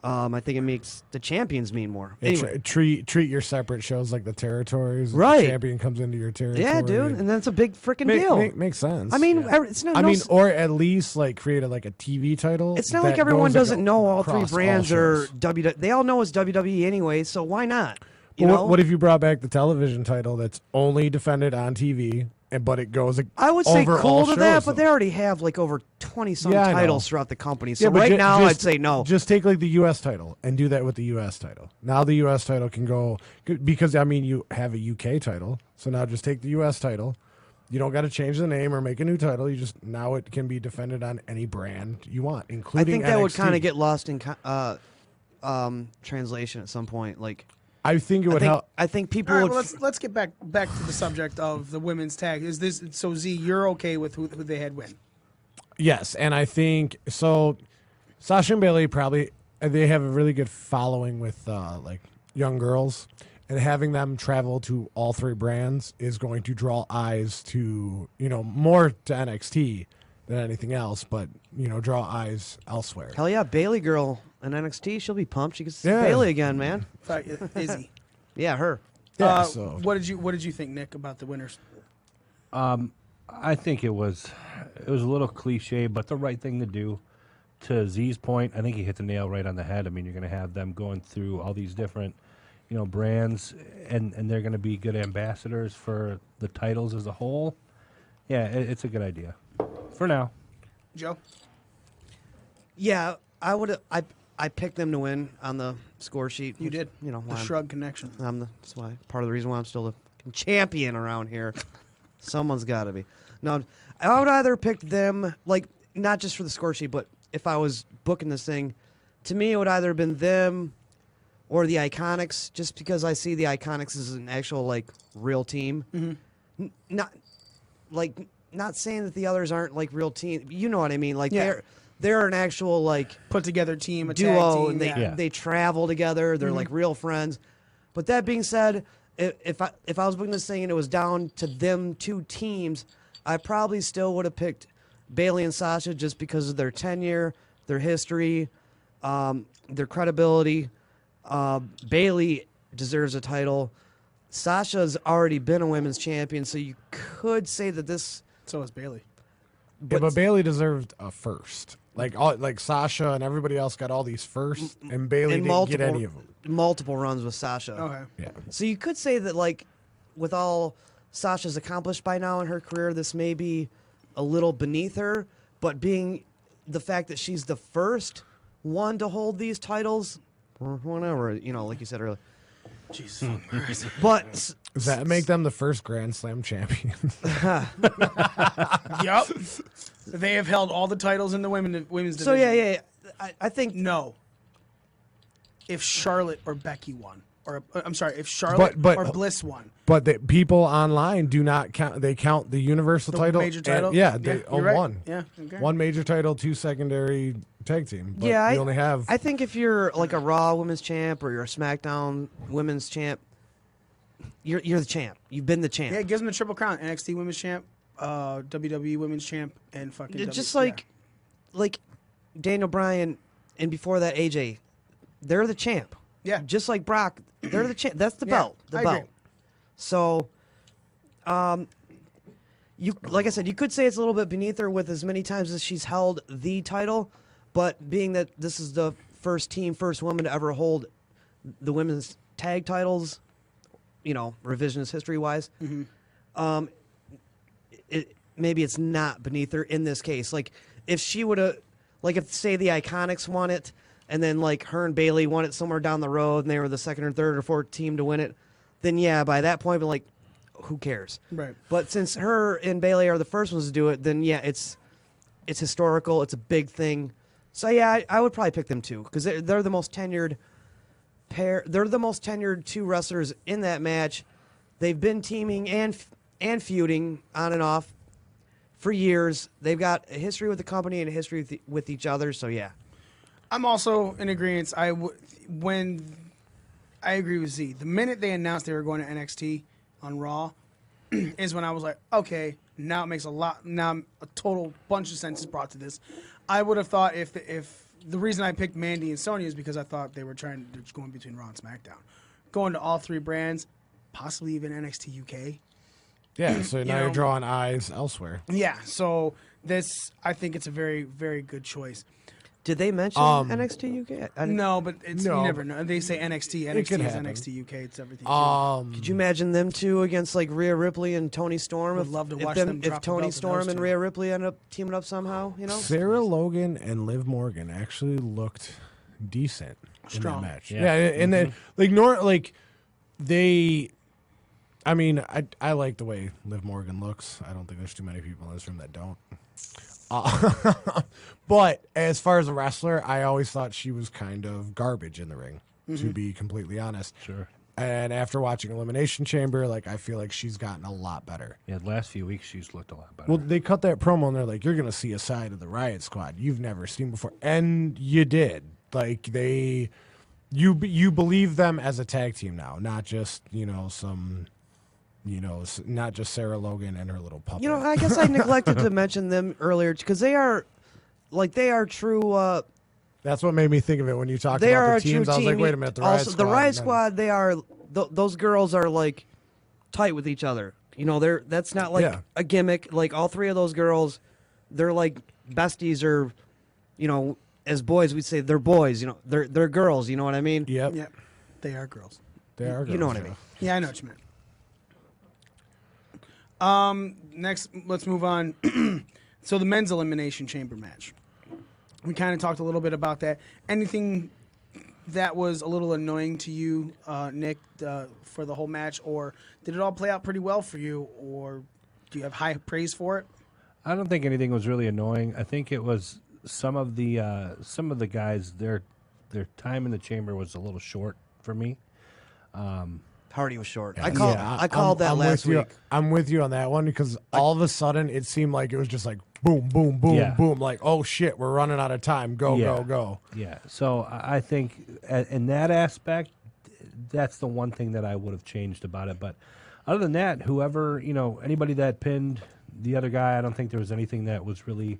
Speaker 6: I think it makes the champions mean more.
Speaker 5: Yeah,
Speaker 6: Anyway.
Speaker 5: treat your separate shows like the territories.
Speaker 6: Right.
Speaker 5: The champion comes into your territory.
Speaker 6: Yeah, dude, and that's a big freaking deal.
Speaker 5: Makes sense.
Speaker 6: I mean,
Speaker 5: Yeah.
Speaker 6: it's not.
Speaker 5: I
Speaker 6: no
Speaker 5: mean,
Speaker 6: s-
Speaker 5: or at least like create a TV title.
Speaker 6: it's not
Speaker 5: that
Speaker 6: like everyone
Speaker 5: goes,
Speaker 6: doesn't know all three
Speaker 5: across all
Speaker 6: brands are
Speaker 5: shows.
Speaker 6: WWE. They all know it's WWE anyway, so why not? You
Speaker 5: Well,
Speaker 6: know?
Speaker 5: what if you brought back the television title that's only defended on TV, but it goes
Speaker 6: I would say
Speaker 5: over
Speaker 6: cool
Speaker 5: all
Speaker 6: to that,
Speaker 5: shows,
Speaker 6: but
Speaker 5: though?
Speaker 6: they already have like over 20-some
Speaker 5: Yeah, I know.
Speaker 6: titles throughout the company. So
Speaker 5: Yeah, but
Speaker 6: right now,
Speaker 5: just-
Speaker 6: I'd say no.
Speaker 5: Just take like the U.S. title and do that with the U.S. title. Now the U.S. title can go because I mean you have a U.K. title, so now just take the U.S. title. You don't got to change the name or make a new title. You just now it can be defended on any brand you want,
Speaker 6: I
Speaker 5: including.
Speaker 6: think that would
Speaker 5: NXT.
Speaker 6: kind of get lost in translation at some point. Like,
Speaker 5: I think it would help.
Speaker 6: I think people
Speaker 1: All right,
Speaker 6: would.
Speaker 1: well, let's get back to the subject of the women's tag. Is this so? Z, you're okay with who they had win?
Speaker 5: Yes, and I think so. Sasha and Bayley probably they have a really good following with like young girls, and having them travel to all three brands is going to draw eyes to more to NXT than anything else, but draw eyes elsewhere.
Speaker 6: Hell yeah, Bailey girl in NXT, she'll be pumped. She gets to see
Speaker 5: Yeah.
Speaker 6: Bailey again, man.
Speaker 1: Izzy.
Speaker 6: Yeah, her.
Speaker 5: Yeah, so
Speaker 1: What did you think, Nick, about the winners?
Speaker 3: I think it was a little cliche, but the right thing to do. To Z's point, I think he hit the nail right on the head. I mean, you're going to have them going through all these different, brands, and they're going to be good ambassadors for the titles as a whole. Yeah, it's a good idea. For now.
Speaker 1: Joe?
Speaker 6: Yeah, I would. I picked them to win on the score sheet.
Speaker 1: You
Speaker 6: which,
Speaker 1: did.
Speaker 6: You know,
Speaker 1: The
Speaker 6: why I'm-
Speaker 1: shrug connection.
Speaker 6: That's why part of the reason why I'm still the champion around here. Someone's got to be. No, I would either pick them, like, not just for the score sheet, but if I was booking this thing, to me it would either have been them or the Iconics, just because I see the Iconics as an actual like real team. Not saying that the others aren't like real team. You know what I mean? Like
Speaker 1: Yeah.
Speaker 6: they're an actual like
Speaker 1: Put together team, a
Speaker 6: duo,
Speaker 1: tag team.
Speaker 6: and they
Speaker 1: yeah.
Speaker 6: they travel together. They're like real friends. But that being said, if I was booking this thing and it was down to them two teams, I probably still would have picked Bayley and Sasha just because of their tenure, their history, their credibility. Bayley deserves a title. Sasha's already been a women's champion, so you could say that this.
Speaker 1: So is Bayley.
Speaker 5: But Bayley deserved a first. Like Sasha and everybody else got all these firsts, and Bayley didn't get any of them.
Speaker 6: Multiple runs with Sasha.
Speaker 1: Okay.
Speaker 5: Yeah.
Speaker 6: So you could say that, like, with all Sasha's accomplished by now in her career, this may be a little beneath her, but being the fact that she's the first one to hold these titles, or whatever, like you said earlier.
Speaker 1: Jesus Christ.
Speaker 6: But
Speaker 5: Does that make them the first Grand Slam champions?
Speaker 1: Yup. They have held all the titles in the women's division.
Speaker 6: so yeah. I think
Speaker 1: No. If Charlotte or Becky won, or I'm sorry, if Charlotte
Speaker 5: But-
Speaker 1: or Bliss won,
Speaker 5: But the people online do not count. They count the Universal
Speaker 1: the
Speaker 5: title.
Speaker 1: major
Speaker 5: and-
Speaker 1: title.
Speaker 5: they
Speaker 1: you're
Speaker 5: own
Speaker 1: right.
Speaker 5: one.
Speaker 1: Yeah. Okay.
Speaker 5: One major title, 2 secondary tag team. But
Speaker 6: yeah,
Speaker 5: you only have.
Speaker 6: I think if you're like a Raw Women's Champ or you're a SmackDown Women's Champ, you're the champ. You've been the champ.
Speaker 1: Yeah, it gives them the triple crown: NXT Women's Champ, WWE Women's Champ, and fucking.
Speaker 6: It's just like Daniel Bryan, and before that AJ, they're the champ.
Speaker 1: Yeah.
Speaker 6: Just like Brock, they're the champ. That's the
Speaker 1: Yeah,
Speaker 6: belt. The
Speaker 1: I
Speaker 6: belt.
Speaker 1: agree.
Speaker 6: So, you like I said, you could say it's a little bit beneath her with as many times as she's held the title, but being that this is the first woman to ever hold the women's tag titles, revisionist history wise, maybe it's not beneath her in this case. Like if she would have, like if say the Iconics won it, and then like her and Bayley won it somewhere down the road, and they were the second or third or fourth team to win it, then yeah, by that point, like, who cares?
Speaker 1: Right.
Speaker 6: But since her and Bayley are the first ones to do it, then yeah, it's historical. It's a big thing. So yeah, I would probably pick them too because they're the most tenured pair. They're the most tenured two wrestlers in that match. They've been teaming and feuding on and off for years. They've got a history with the company and a history with each other. So yeah.
Speaker 1: I'm also in agreement. I agree with Z. The minute they announced they were going to NXT on Raw is when I was like, okay, now it makes a total bunch of sense is brought to this. I would have thought if the reason I picked Mandy and Sonya is because I thought they're going between Raw and SmackDown. Going to all three brands, possibly even NXT UK.
Speaker 5: Yeah, so now you're drawing eyes elsewhere.
Speaker 1: Yeah, so I think it's a very, very good choice.
Speaker 6: Did they mention NXT UK?
Speaker 1: No, but you
Speaker 5: No.
Speaker 1: never know. They say NXT.
Speaker 5: It could
Speaker 1: NXT is
Speaker 5: happen.
Speaker 1: NXT UK. It's everything.
Speaker 6: Could you imagine them two against like Rhea Ripley and Tony Storm?
Speaker 1: Would love to watch them drop
Speaker 6: if
Speaker 1: the
Speaker 6: Tony
Speaker 1: belt to
Speaker 6: Storm
Speaker 1: those
Speaker 6: and
Speaker 1: two.
Speaker 6: Rhea Ripley end up teaming up somehow,
Speaker 5: Sarah Logan and Liv Morgan actually looked decent
Speaker 1: Strong.
Speaker 5: in that match.
Speaker 3: Yeah.
Speaker 5: And then I mean, I like the way Liv Morgan looks. I don't think there's too many people in this room that don't. But as far as a wrestler, I always thought she was kind of garbage in the ring, to be completely honest.
Speaker 3: Sure.
Speaker 5: And after watching Elimination Chamber, I feel like she's gotten a lot better.
Speaker 3: Yeah, the last few weeks she's looked a lot better.
Speaker 5: Well, they cut that promo and they're like, you're going to see a side of the Riot Squad you've never seen before. And you did. You believe them as a tag team now, not just, not just Sarah Logan and her little puppet.
Speaker 6: I guess I neglected to mention them earlier because they are true.
Speaker 5: That's what made me think of it when you talked
Speaker 6: They are
Speaker 5: about
Speaker 6: a
Speaker 5: the
Speaker 6: true
Speaker 5: teams. I was
Speaker 6: team.
Speaker 5: like, wait a minute, the Riot
Speaker 6: Also,
Speaker 5: Squad.
Speaker 6: the Riot
Speaker 5: and then-
Speaker 6: Squad, they are those girls are like tight with each other. That's not like
Speaker 5: Yeah.
Speaker 6: a gimmick. Like all three of those girls, they're like besties, or as boys we'd say they're boys. They're girls. You know what I mean?
Speaker 5: Yep.
Speaker 1: Yeah, they are girls.
Speaker 5: They are
Speaker 6: You know
Speaker 5: girls,
Speaker 6: what I mean?
Speaker 1: Yeah, I know what you meant. Next, let's move on. So the men's elimination chamber match. We kind of talked a little bit about that. Anything that was a little annoying to you, Nick, for the whole match, or did it all play out pretty well for you, or do you have high praise for it?
Speaker 3: I don't think anything was really annoying. I think it was some of the guys, their time in the chamber was a little short for me.
Speaker 6: Hardy was short.
Speaker 5: Yeah.
Speaker 6: I called that
Speaker 5: I'm
Speaker 6: last
Speaker 5: with you.
Speaker 6: week.
Speaker 5: I'm with you on that one because all of a sudden it seemed like it was just like boom, boom, boom,
Speaker 3: Yeah.
Speaker 5: boom. Like, oh shit, we're running out of time. Go,
Speaker 3: Yeah.
Speaker 5: go, go.
Speaker 3: Yeah. So I think in that aspect, that's the one thing that I would have changed about it. But other than that, whoever, anybody that pinned the other guy, I don't think there was anything that was really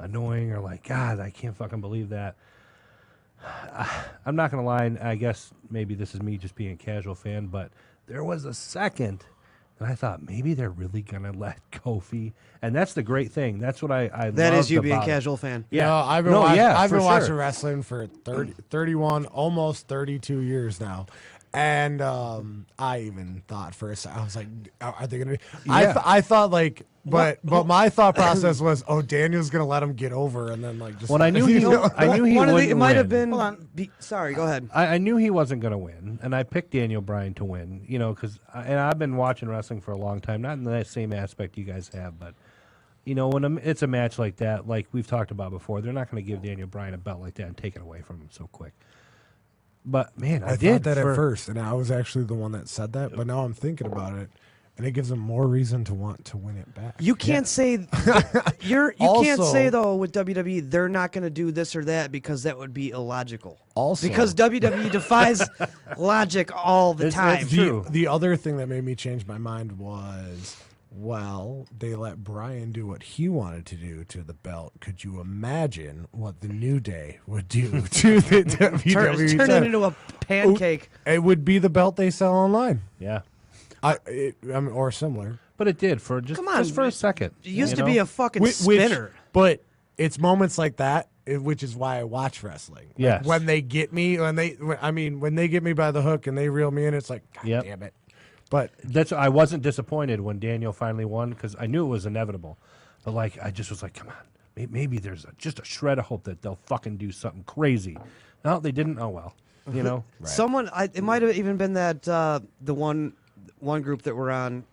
Speaker 3: annoying or like, God, I can't fucking believe that. I'm not going to lie, and I guess maybe this is me just being a casual fan, but there was a second that I thought maybe they're really going to let Kofi, and that's the great thing. That's what I
Speaker 6: That is you being a
Speaker 3: about it.
Speaker 6: casual fan.
Speaker 3: Yeah.
Speaker 5: No, I've been,
Speaker 3: No, yeah,
Speaker 5: I've
Speaker 3: for
Speaker 5: been watching
Speaker 3: sure.
Speaker 5: wrestling for 31, almost 32 years now. And I even thought for a second, I was like, are they going to be?
Speaker 3: Yeah.
Speaker 5: I thought like, but my thought process was, oh, Daniel's going to let him get over. And then like, just.
Speaker 3: Well, I knew he
Speaker 6: One of the,
Speaker 3: wouldn't
Speaker 6: it might have
Speaker 3: win.
Speaker 6: been.
Speaker 1: Hold on.
Speaker 6: Sorry, go ahead.
Speaker 3: I knew he wasn't going to win, and I picked Daniel Bryan to win, you know, because I've been watching wrestling for a long time, not in that same aspect you guys have, but, you know, when it's a match like that, like we've talked about before, they're not going to give Daniel Bryan a belt like that and take it away from him so quick. But, man, I did
Speaker 5: thought that at first, and I was actually the one that said that, but now I'm thinking about it, and it gives them more reason to want to win it back.
Speaker 6: You can't say you can't
Speaker 5: Also-
Speaker 6: say though with WWE they're not going to do this or that because that would be illogical.
Speaker 5: Also-
Speaker 6: because WWE defies logic all the
Speaker 3: It's
Speaker 6: time.
Speaker 3: true.
Speaker 5: The other thing that made me change my mind was, well, they let Bryan do what he wanted to do to the belt. Could you imagine what the New Day would do to the WWE?
Speaker 6: Turn it into a pancake.
Speaker 5: It would be the belt they sell online.
Speaker 3: Yeah.
Speaker 5: I mean, or similar.
Speaker 3: But it did for just,
Speaker 6: Come on,
Speaker 3: just for a second.
Speaker 6: It used
Speaker 3: you
Speaker 6: to
Speaker 3: know?
Speaker 6: be a fucking
Speaker 5: Which-
Speaker 6: spinner.
Speaker 5: but it's moments like that, which is why I watch wrestling. Like,
Speaker 3: Yes.
Speaker 5: when they get me, when they get me by the hook and they reel me in, it's like, God
Speaker 3: Yep.
Speaker 5: damn it. But
Speaker 3: I wasn't disappointed when Daniel finally won because I knew it was inevitable. But, like, I just was like, come on. Maybe there's just a shred of hope that they'll fucking do something crazy. No, they didn't. Oh, well. You know?
Speaker 6: Someone, it might have even been that the one group that we're on.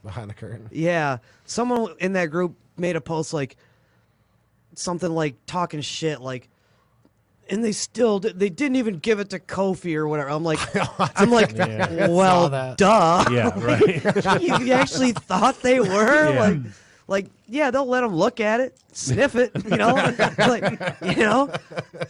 Speaker 5: behind the curtain.
Speaker 6: Yeah, someone in that group made a post like something like talking shit, like, and they didn't even give it to Kofi or whatever. I'm like,
Speaker 3: Yeah.
Speaker 6: well,
Speaker 5: that.
Speaker 6: duh.
Speaker 3: Yeah, right.
Speaker 6: You actually thought they were
Speaker 3: Yeah.
Speaker 6: like, yeah, they'll let them look at it, sniff it,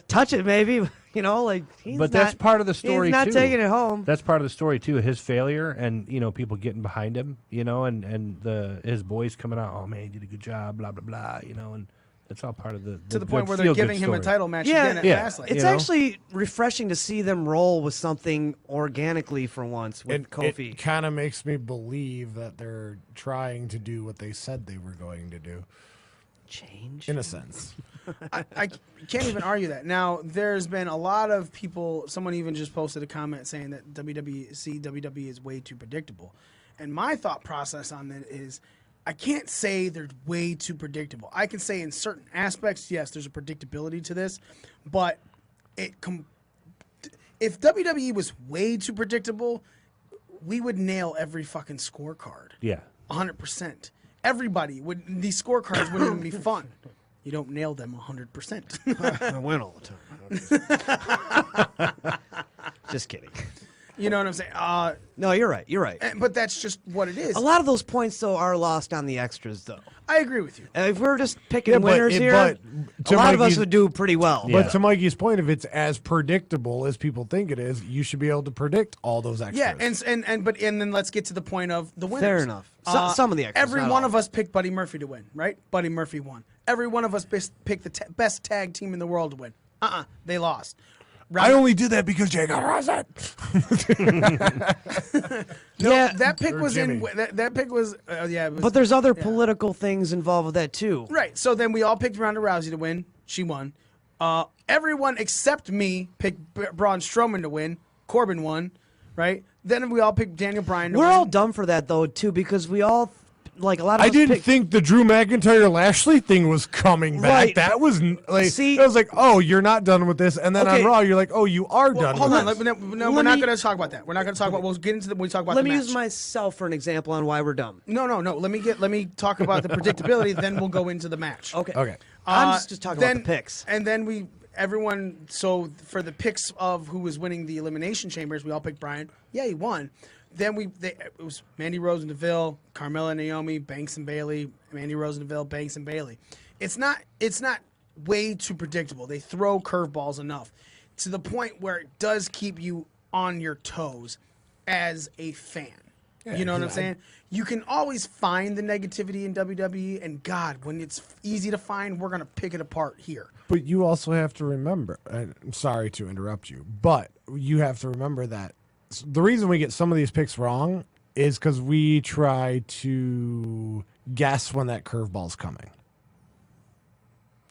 Speaker 6: touch it maybe, like.
Speaker 3: But that's part of the story,
Speaker 6: He's not
Speaker 3: too.
Speaker 6: taking it home.
Speaker 3: That's part of the story too. His failure, and people getting behind him, and his boys coming out. Oh man, he did a good job. Blah blah blah. And that's all part of the
Speaker 1: To the point
Speaker 3: good
Speaker 1: where they're
Speaker 3: feel-good
Speaker 1: giving him a
Speaker 3: story.
Speaker 1: title match
Speaker 6: Yeah,
Speaker 1: again at
Speaker 3: yeah.
Speaker 1: Fastlane.
Speaker 6: It's
Speaker 3: you know?
Speaker 6: actually refreshing to see them roll with something organically for once with Kofi.
Speaker 5: It kind of makes me believe that they're trying to do what they said they were going to do,
Speaker 6: Change.
Speaker 5: in a sense.
Speaker 1: I can't even argue that. Now, there's been a lot of people, someone even just posted a comment saying that WWE is way too predictable. And my thought process on that is, I can't say they're way too predictable. I can say in certain aspects, yes, there's a predictability to this, but if WWE was way too predictable, we would nail every fucking scorecard.
Speaker 3: Yeah.
Speaker 1: 100%. Everybody would. These scorecards wouldn't even be fun. You don't nail them 100%.
Speaker 6: I win all the time. Just kidding.
Speaker 1: You know what I'm saying?
Speaker 6: No, you're right. You're right.
Speaker 1: But that's just what it is.
Speaker 6: A lot of those points, though, are lost on the extras, though.
Speaker 1: I agree with you.
Speaker 6: If we're just picking
Speaker 5: Yeah, but
Speaker 6: winners
Speaker 5: it-
Speaker 6: here,
Speaker 5: but
Speaker 6: a
Speaker 5: to
Speaker 6: lot of us
Speaker 5: Mikey's-
Speaker 6: would do pretty well.
Speaker 3: Yeah.
Speaker 5: But to Mikey's point, if it's as predictable as people think it is, you should be able to predict all those extras.
Speaker 1: Yeah, and then let's get to the point of the winners.
Speaker 6: Fair enough. Some of the extras,
Speaker 1: Every
Speaker 6: not
Speaker 1: one
Speaker 6: all.
Speaker 1: of us picked Buddy Murphy to win, right? Buddy Murphy won. Every one of us picked the best tag team in the world to win. They lost.
Speaker 5: I only did that because Jay got arrested.
Speaker 6: Yeah,
Speaker 1: that pick
Speaker 5: Or
Speaker 1: was
Speaker 5: Jimmy.
Speaker 1: in. That pick was. It was
Speaker 6: but there's other political things involved with that, too.
Speaker 1: right. So then we all picked Ronda Rousey to win. She won. Everyone except me picked Braun Strowman to win. Corbin won. Right. Then we all picked Daniel Bryan to
Speaker 6: We're
Speaker 1: win.
Speaker 6: all dumb for that, though, too, because we all, like, a lot of
Speaker 5: I
Speaker 6: us
Speaker 5: didn't
Speaker 6: picked-
Speaker 5: think the Drew McIntyre Lashley thing was coming back.
Speaker 6: Right.
Speaker 5: That was like,
Speaker 6: See-
Speaker 5: I was like, oh, you're not done with this, and then
Speaker 6: Okay.
Speaker 5: on Raw, you're like, oh, you are done.
Speaker 1: Hold
Speaker 5: with
Speaker 1: on.
Speaker 5: this.
Speaker 1: No,
Speaker 6: Let
Speaker 1: we're not
Speaker 6: me-
Speaker 1: going to talk about that. We're not going to talk about. We'll get into the when we talk about
Speaker 6: Let
Speaker 1: the
Speaker 6: me
Speaker 1: match.
Speaker 6: use myself for an example on why we're dumb.
Speaker 1: No. Let me talk about the predictability. Then we'll go into the match.
Speaker 6: Okay.
Speaker 5: Okay.
Speaker 6: I'm just talking about the picks.
Speaker 1: And then everyone. So for the picks of who was winning the elimination chambers, we all picked Bryan. Yeah, he won. Then it was Mandy Rose and Deville, Carmella, Naomi, Banks and Bayley, Mandy Rose and Deville, Banks and Bayley. It's not way too predictable. They throw curveballs enough to the point where it does keep you on your toes as a fan. You know what I'm saying? You can always find the negativity in WWE, and God, when it's easy to find, we're gonna pick it apart here.
Speaker 5: But you also have to remember, and I'm sorry to interrupt you, but you have to remember that the reason we get some of these picks wrong is because we try to guess when that curveball's coming.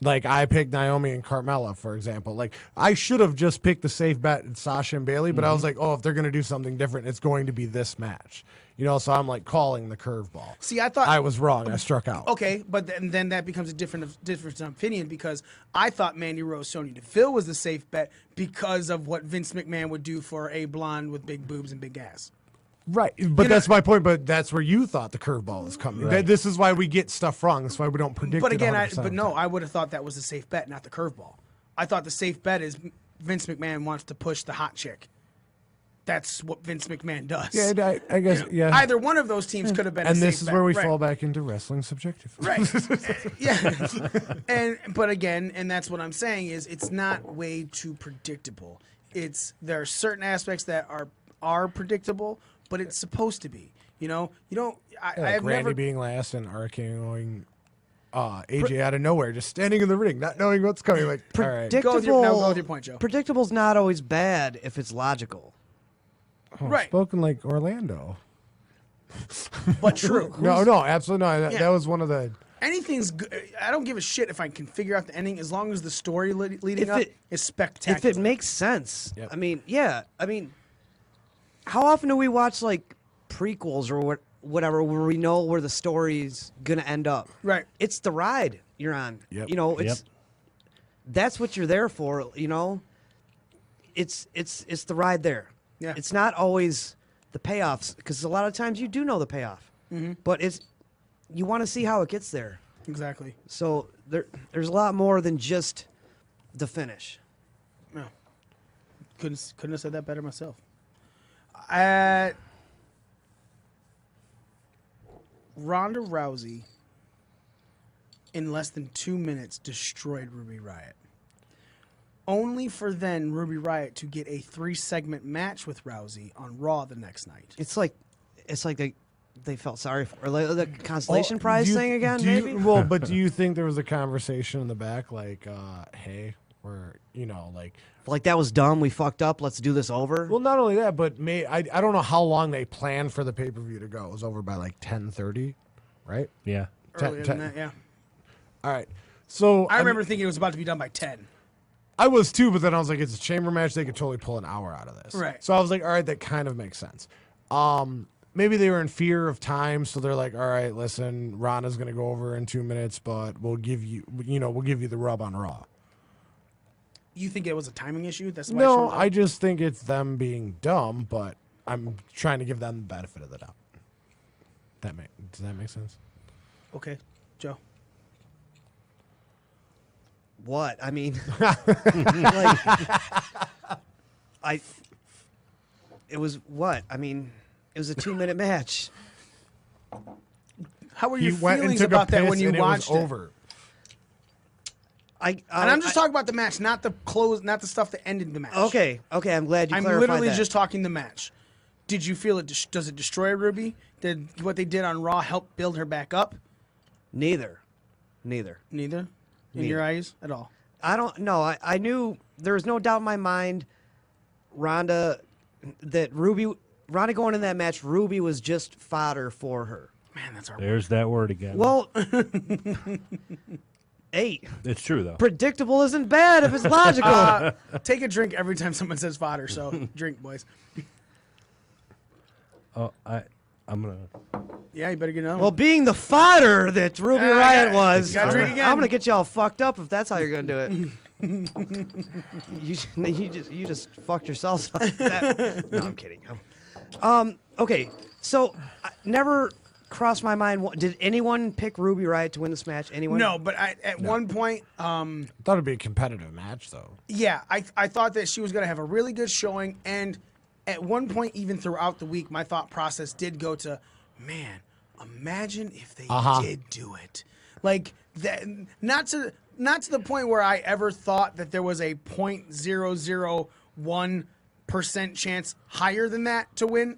Speaker 5: Like, I picked Naomi and Carmella, for example. Like, I should have just picked the safe bet in Sasha and Bayley, but I was like, oh, if they're going to do something different, it's going to be this match. You know, so I'm like calling the curveball.
Speaker 1: See, I thought
Speaker 5: I was wrong. I struck out.
Speaker 1: Okay, but then that becomes a different opinion because I thought Mandy Rose, Sonya Deville was the safe bet because of what Vince McMahon would do for a blonde with big boobs and big ass.
Speaker 5: Right, but that's my point. But that's where you thought the curveball was coming.
Speaker 3: Right.
Speaker 5: This is why we get stuff wrong. That's why we don't predict.
Speaker 1: But again,
Speaker 5: it 100%
Speaker 1: I would have thought that was the safe bet, not the curveball. I thought the safe bet is Vince McMahon wants to push the hot chick. That's what Vince McMahon does.
Speaker 5: Yeah, I guess. Yeah.
Speaker 1: Either one of those teams could have been.
Speaker 5: And
Speaker 1: a
Speaker 5: this
Speaker 1: safe
Speaker 5: is
Speaker 1: bet.
Speaker 5: where we
Speaker 1: Right.
Speaker 5: fall back into wrestling subjective.
Speaker 1: Right. Yeah. But again, and that's what I'm saying is it's not way too predictable. There are certain aspects that are predictable, but it's supposed to be. You know, you don't. I have
Speaker 5: Randy
Speaker 1: never.
Speaker 5: being last and RKOing AJ out of nowhere, just standing in the ring, not knowing what's coming. Like, all right.
Speaker 1: Go with your point, Joe.
Speaker 6: Predictable's not always bad if it's logical.
Speaker 5: Oh,
Speaker 1: Right.
Speaker 5: Spoken like Orlando.
Speaker 1: But true.
Speaker 5: No, absolutely not. That was one of the.
Speaker 1: Anything's good. I don't give a shit if I can figure out the ending as long as the story leading
Speaker 6: If
Speaker 1: up
Speaker 6: it-
Speaker 1: is spectacular.
Speaker 6: If it makes sense.
Speaker 5: Yep.
Speaker 6: I mean, yeah. I mean, how often do we watch like prequels or whatever where we know where the story's gonna end up?
Speaker 1: Right.
Speaker 6: It's the ride you're on.
Speaker 5: Yep.
Speaker 6: You know, it's that's what you're there for. You know, it's the ride there.
Speaker 1: Yeah.
Speaker 6: It's not always the payoffs because a lot of times you do know the payoff, but you want to see how it gets there.
Speaker 1: Exactly.
Speaker 6: So there's a lot more than just the finish.
Speaker 1: No. Couldn't have said that better myself. Ronda Rousey, in less than 2 minutes, destroyed Ruby Riott. Only for then Ruby Riott to get a 3-segment match with Rousey on Raw the next night.
Speaker 6: It's like they felt sorry for, or like the consolation prize
Speaker 5: Do you-
Speaker 6: thing again.
Speaker 5: do you-
Speaker 6: Maybe.
Speaker 5: Well, but do you think there was a conversation in the back, like, hey, we're,
Speaker 6: Like that was dumb. We fucked up. Let's do this over.
Speaker 5: Well, not only that, but I don't know how long they planned for the pay per view to go. It was over by like 10:30, right?
Speaker 3: Yeah.
Speaker 1: Earlier than that, yeah.
Speaker 5: All right. So
Speaker 1: I remember thinking it was about to be done by 10.
Speaker 5: I was too, but then I was like, it's a chamber match. They could totally pull an hour out of this.
Speaker 1: Right.
Speaker 5: So I was like, all right, that kind of makes sense. Maybe they were in fear of time, so they're like, all right, listen, Ronda's going to go over in 2 minutes, but we'll give you the rub on Raw.
Speaker 1: You think it was a timing issue? That's why
Speaker 5: No,
Speaker 1: it
Speaker 5: I just think it's them being dumb, but I'm trying to give them the benefit of the doubt. Does that make sense?
Speaker 1: Okay, Joe.
Speaker 6: What? I mean, it was what? I mean, it was a 2-minute match.
Speaker 1: How were
Speaker 5: He
Speaker 1: your
Speaker 5: went and
Speaker 1: feelings
Speaker 5: took
Speaker 1: about
Speaker 5: a
Speaker 1: that
Speaker 5: piss
Speaker 1: when you
Speaker 5: and
Speaker 1: watched
Speaker 5: it was over.
Speaker 1: And I'm just talking about the match, not the close, not the stuff that ended the match.
Speaker 6: Okay, I'm glad you
Speaker 1: I'm
Speaker 6: clarified
Speaker 1: literally
Speaker 6: that.
Speaker 1: just talking the match. Did you feel it? Does it destroy Ruby? Did what they did on Raw help build her back up?
Speaker 6: Neither.
Speaker 1: Neither. In
Speaker 6: Neither.
Speaker 1: your eyes, at all.
Speaker 6: I don't know. I knew there was no doubt in my mind, Ronda going in that match, Ruby was just fodder for her.
Speaker 1: Man, that's our.
Speaker 3: There's that word again.
Speaker 6: Well, hey,
Speaker 3: it's true though.
Speaker 6: predictable isn't bad if it's logical.
Speaker 1: Take a drink every time someone says fodder. So drink, boys.
Speaker 3: Oh, I'm gonna.
Speaker 1: Yeah, you better get another
Speaker 6: Well,
Speaker 1: one.
Speaker 6: being the fodder that Ruby Riott was,
Speaker 1: gotta drink again.
Speaker 6: I'm gonna get you all fucked up if that's how you're gonna do it. you just fucked yourselves up. No, I'm kidding. Okay, so never crossed my mind. Did anyone pick Ruby Riott to win this match? Anyone?
Speaker 1: No, but at one point,
Speaker 5: I thought it'd be a competitive match, though.
Speaker 1: yeah, I thought that she was going to have a really good showing, and at one point, even throughout the week, my thought process did go to, man, imagine if they did do it. Like that, not to the point where I ever thought that there was a 0.001% chance higher than that to win,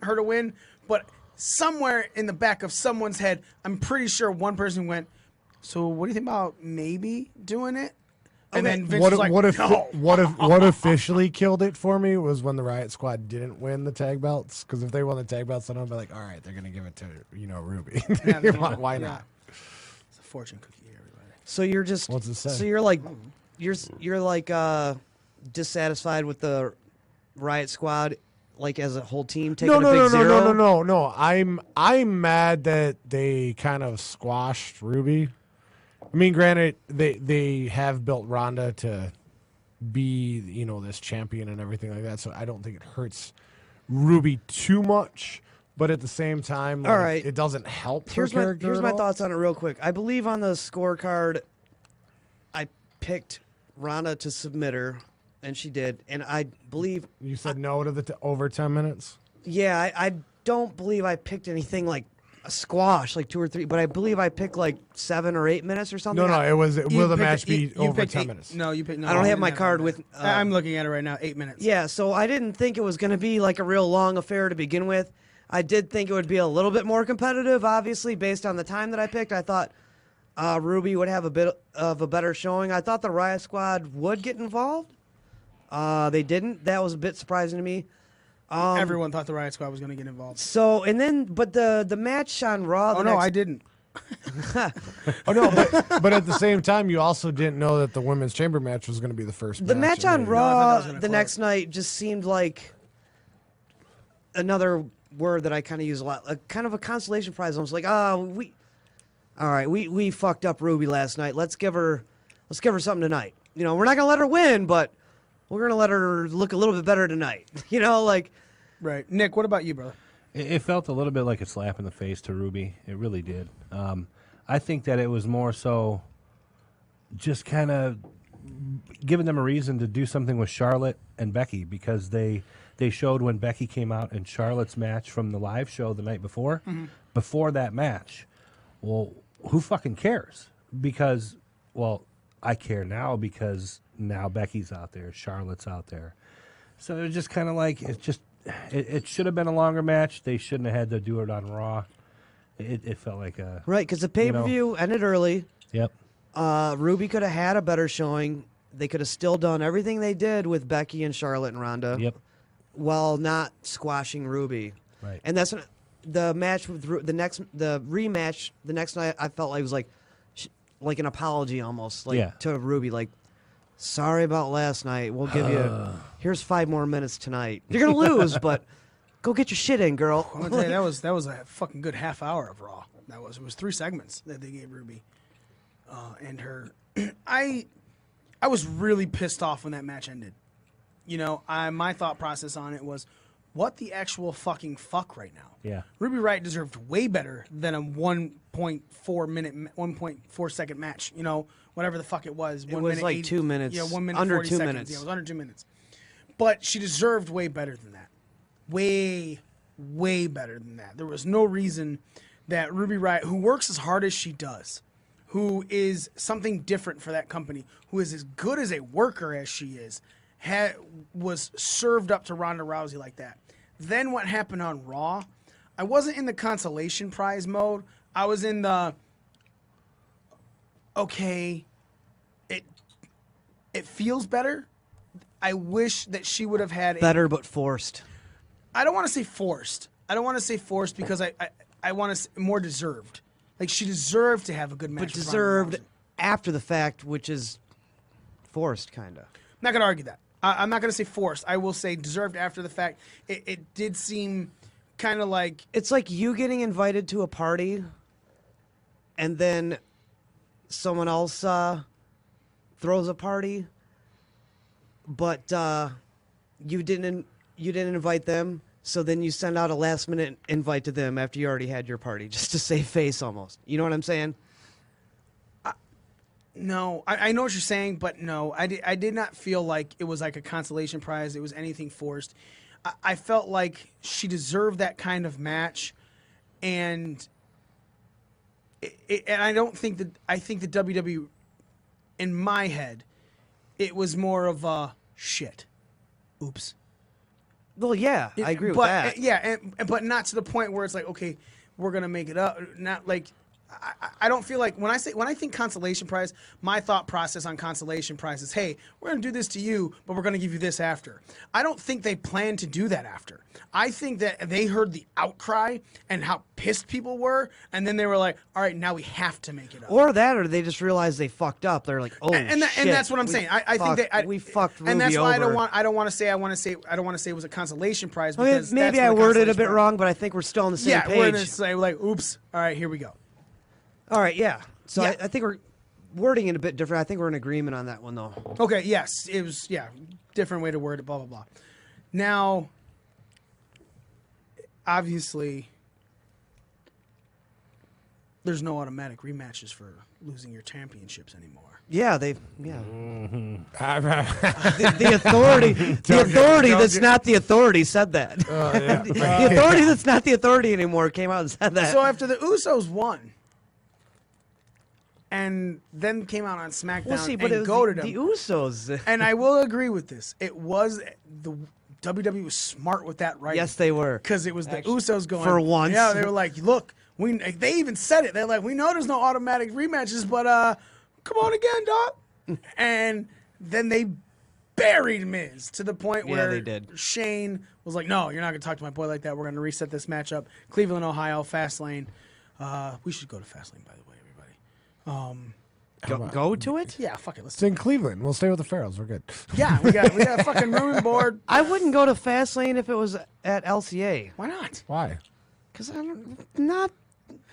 Speaker 1: but somewhere in the back of someone's head, I'm pretty sure one person went, so what do you think about maybe doing it? And then Vince was like, no.
Speaker 5: What officially killed it for me was when the Riot Squad didn't win the tag belts. Because if they won the tag belts, then I'd be like, all right, they're gonna give it to Ruby. Why not?
Speaker 1: It's a fortune cookie here, everybody.
Speaker 6: So you're just
Speaker 5: What's it say?
Speaker 6: So you're like you're like dissatisfied with the Riot Squad, like as a whole team taking a big zero?
Speaker 5: No. I'm mad that they kind of squashed Ruby. I mean, granted, they have built Ronda to be, this champion and everything like that, so I don't think it hurts Ruby too much. But at the same time,
Speaker 6: all right,
Speaker 5: it doesn't help her
Speaker 6: here's
Speaker 5: character.
Speaker 6: Here's
Speaker 5: at
Speaker 6: my
Speaker 5: all.
Speaker 6: thoughts on it real quick. I believe on the scorecard, I picked Ronda to submit her, and she did. And I believe
Speaker 5: You said no to the over 10 minutes?
Speaker 6: yeah, I don't believe I picked anything like a squash, like 2 or 3, but I believe I picked like 7 or 8 minutes or something.
Speaker 5: No, it was.
Speaker 1: You
Speaker 5: Will the
Speaker 1: picked-
Speaker 5: match be
Speaker 1: you
Speaker 5: over
Speaker 1: picked
Speaker 5: 10
Speaker 1: eight-
Speaker 5: minutes?
Speaker 1: No, you picked. No,
Speaker 6: I don't
Speaker 1: you
Speaker 6: have
Speaker 1: didn't
Speaker 6: my
Speaker 1: it
Speaker 6: card
Speaker 1: right
Speaker 6: with,
Speaker 1: now. I'm looking at it right now. 8 minutes.
Speaker 6: Yeah, so I didn't think it was going to be like a real long affair to begin with. I did think it would be a little bit more competitive, obviously, based on the time that I picked. I thought Ruby would have a bit of a better showing. I thought the Riot Squad would get involved. They didn't. That was a bit surprising to me.
Speaker 1: Everyone thought the Riot Squad was going to get involved.
Speaker 6: So, and then, but the match on Raw.
Speaker 1: Oh no, I didn't.
Speaker 5: Oh no, but at the same time, you also didn't know that the women's chamber match was going to be the first.
Speaker 6: The match on
Speaker 1: I thought that
Speaker 6: Raw
Speaker 1: was gonna
Speaker 6: the
Speaker 1: close.
Speaker 6: next night just seemed like another word that I kind of use a lot, a kind of a consolation prize. I was like, we fucked up Ruby last night. Let's give her something tonight. We're not gonna let her win, but we're gonna let her look a little bit better tonight. Like
Speaker 1: Right, Nick. What about you, brother?
Speaker 3: It felt a little bit like a slap in the face to Ruby. It really did. I think that it was more so just kind of giving them a reason to do something with Charlotte and Becky, because they showed when Becky came out in Charlotte's match from the live show the night before, before that match. Well, who fucking cares? Because, well, I care now because now Becky's out there, Charlotte's out there. So it was just kind of like, it should have been a longer match. They shouldn't have had to do it on Raw. It felt like a...
Speaker 6: right, because the pay-per-view ended early.
Speaker 3: Yep.
Speaker 6: Ruby could have had a better showing. They could have still done everything they did with Becky and Charlotte and Ronda.
Speaker 3: Yep.
Speaker 6: While not squashing Ruby.
Speaker 3: Right.
Speaker 6: And that's when the match with the rematch the next night. I felt like it was like an apology almost, like to Ruby, like, sorry about last night. We'll give you here's 5 more minutes tonight. You're gonna lose, but go get your shit in, girl.
Speaker 1: I'm gonna tell you, that was a fucking good half hour of Raw. It was 3 segments that they gave Ruby and her. I was really pissed off when that match ended. My thought process on it was, what the actual fucking fuck right now?
Speaker 3: Yeah.
Speaker 1: Ruby Riott deserved way better than a 1.4 second match. Whatever the fuck it was.
Speaker 6: It was like 2 minutes.
Speaker 1: Yeah, 1 minute
Speaker 6: Under
Speaker 1: 40
Speaker 6: 2
Speaker 1: seconds.
Speaker 6: minutes.
Speaker 1: Yeah, it was under 2 minutes. But she deserved way better than that. Way better than that. There was no reason that Ruby Riott, who works as hard as she does, who is something different for that company, who is as good as a worker as she is, was served up to Ronda Rousey like that. Then what happened on Raw, I wasn't in the consolation prize mode. I was in the, okay, it feels better. I wish that she would have had
Speaker 6: Better but forced.
Speaker 1: I don't want to say forced. Because I want to more deserved. Like, she deserved to have a good match.
Speaker 6: But
Speaker 1: with Ronda
Speaker 6: deserved
Speaker 1: Rousey.
Speaker 6: after the fact, which is forced, kind of.
Speaker 1: I'm not going to argue that. I'm not going to say forced. I will say deserved after the fact. It did seem kind of like...
Speaker 6: It's like you getting invited to a party, and then someone else throws a party, but you didn't invite them. So then you send out a last-minute invite to them after you already had your party, just to save face almost. You know what I'm saying?
Speaker 1: No, I know what you're saying, but no, I did not feel like it was like a consolation prize. It was anything forced. I felt like she deserved that kind of match, and and I don't think that I think the WWE, in my head, it was more of a shit. Oops.
Speaker 6: Well, yeah, I agree with
Speaker 1: but,
Speaker 6: that.
Speaker 1: Yeah, but not to the point where it's like, okay, we're gonna make it up. Not like I don't feel like when I think consolation prize, my thought process on consolation prize is, hey, we're gonna do this to you, but we're gonna give you this after. I don't think they plan to do that after. I think that they heard the outcry and how pissed people were, and then they were like, all right, now we have to make it up.
Speaker 6: Or they just realized they fucked up. They're like, oh,
Speaker 1: and that's what I'm saying. I think that
Speaker 6: we fucked Ruby
Speaker 1: and that's why
Speaker 6: over.
Speaker 1: I don't want to say it was a consolation prize
Speaker 6: I mean,
Speaker 1: because
Speaker 6: maybe I worded it a bit wrong, but I think we're still on the same
Speaker 1: Yeah,
Speaker 6: page.
Speaker 1: we're gonna say like, oops, all right, here we go.
Speaker 6: All right, yeah. So
Speaker 1: Yeah.
Speaker 6: I think we're wording it a bit different. I think we're in agreement on that one, though.
Speaker 1: Okay, yes, it was different way to word it. Blah blah blah. Now, obviously, there's no automatic rematches for losing your championships anymore.
Speaker 6: Yeah, the
Speaker 5: the
Speaker 6: authority that's not the authority said that. The authority that's not the authority anymore came out and said that.
Speaker 1: So after the Usos won, and then came out on SmackDown
Speaker 6: Well, see, but
Speaker 1: and
Speaker 6: it was
Speaker 1: goaded
Speaker 6: the
Speaker 1: them.
Speaker 6: Usos.
Speaker 1: And I will agree with this. It was the WWE was smart with that, right?
Speaker 6: Yes, they were.
Speaker 1: Because it was the Usos going
Speaker 6: For once.
Speaker 1: Yeah, they were like, look, they even said it. They're like, we know there's no automatic rematches, but come on again, dog. And then they buried Miz to the point
Speaker 6: Yeah,
Speaker 1: where
Speaker 6: they did.
Speaker 1: Shane was like, no, you're not gonna talk to my boy like that. We're gonna reset this matchup. Cleveland, Ohio, Fastlane. We should go to Fastlane, by the way, everybody.
Speaker 6: Go to it?
Speaker 1: Yeah, fuck it. Let's
Speaker 5: It's in Cleveland. We'll stay with the Pharaohs. We're good.
Speaker 1: Yeah, we got a fucking room and board.
Speaker 6: I wouldn't go to Fastlane if it was at LCA.
Speaker 1: Why not?
Speaker 5: Why?
Speaker 6: Because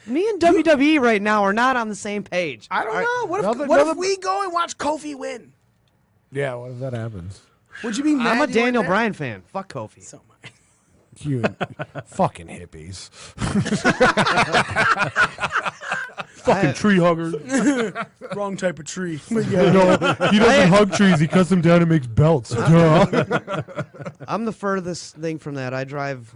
Speaker 6: me and WWE right now are not on the same page.
Speaker 1: I don't know. What if
Speaker 5: Another-
Speaker 1: we go and watch Kofi win?
Speaker 5: Yeah, what if that happens?
Speaker 1: Would you be mad?
Speaker 6: I'm a
Speaker 1: you went
Speaker 6: Daniel
Speaker 1: there?
Speaker 6: Bryan fan. Fuck Kofi.
Speaker 1: So am I.
Speaker 5: You fucking hippies.
Speaker 3: Fucking tree huggers.
Speaker 1: Wrong type of tree.
Speaker 3: He doesn't hug trees. He cuts them down and makes belts. Duh.
Speaker 6: I'm the furthest thing from that. I drive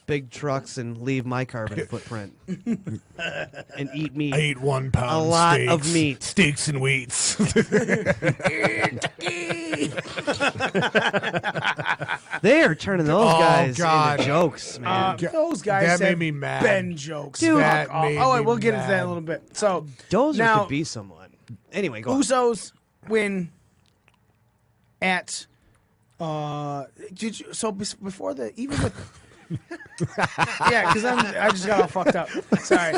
Speaker 6: big trucks and leave my carbon footprint and eat meat.
Speaker 5: I eat 1 pound
Speaker 6: A lot
Speaker 5: steaks,
Speaker 6: of meat.
Speaker 5: Steaks and wheats.
Speaker 6: They are turning those
Speaker 5: Oh,
Speaker 6: guys
Speaker 5: God.
Speaker 6: into jokes, man.
Speaker 1: Those guys
Speaker 5: That
Speaker 1: said
Speaker 5: made me mad.
Speaker 1: Ben jokes.
Speaker 6: Dude.
Speaker 5: That
Speaker 1: Fuck off.
Speaker 5: made
Speaker 1: Oh, wait,
Speaker 5: me
Speaker 1: we'll get into that in
Speaker 5: mad.
Speaker 1: a little bit. So
Speaker 6: Dozer
Speaker 1: now
Speaker 6: could be someone. Anyway, go on.
Speaker 1: Usos win at before the even with yeah, because I just got all fucked up. Sorry.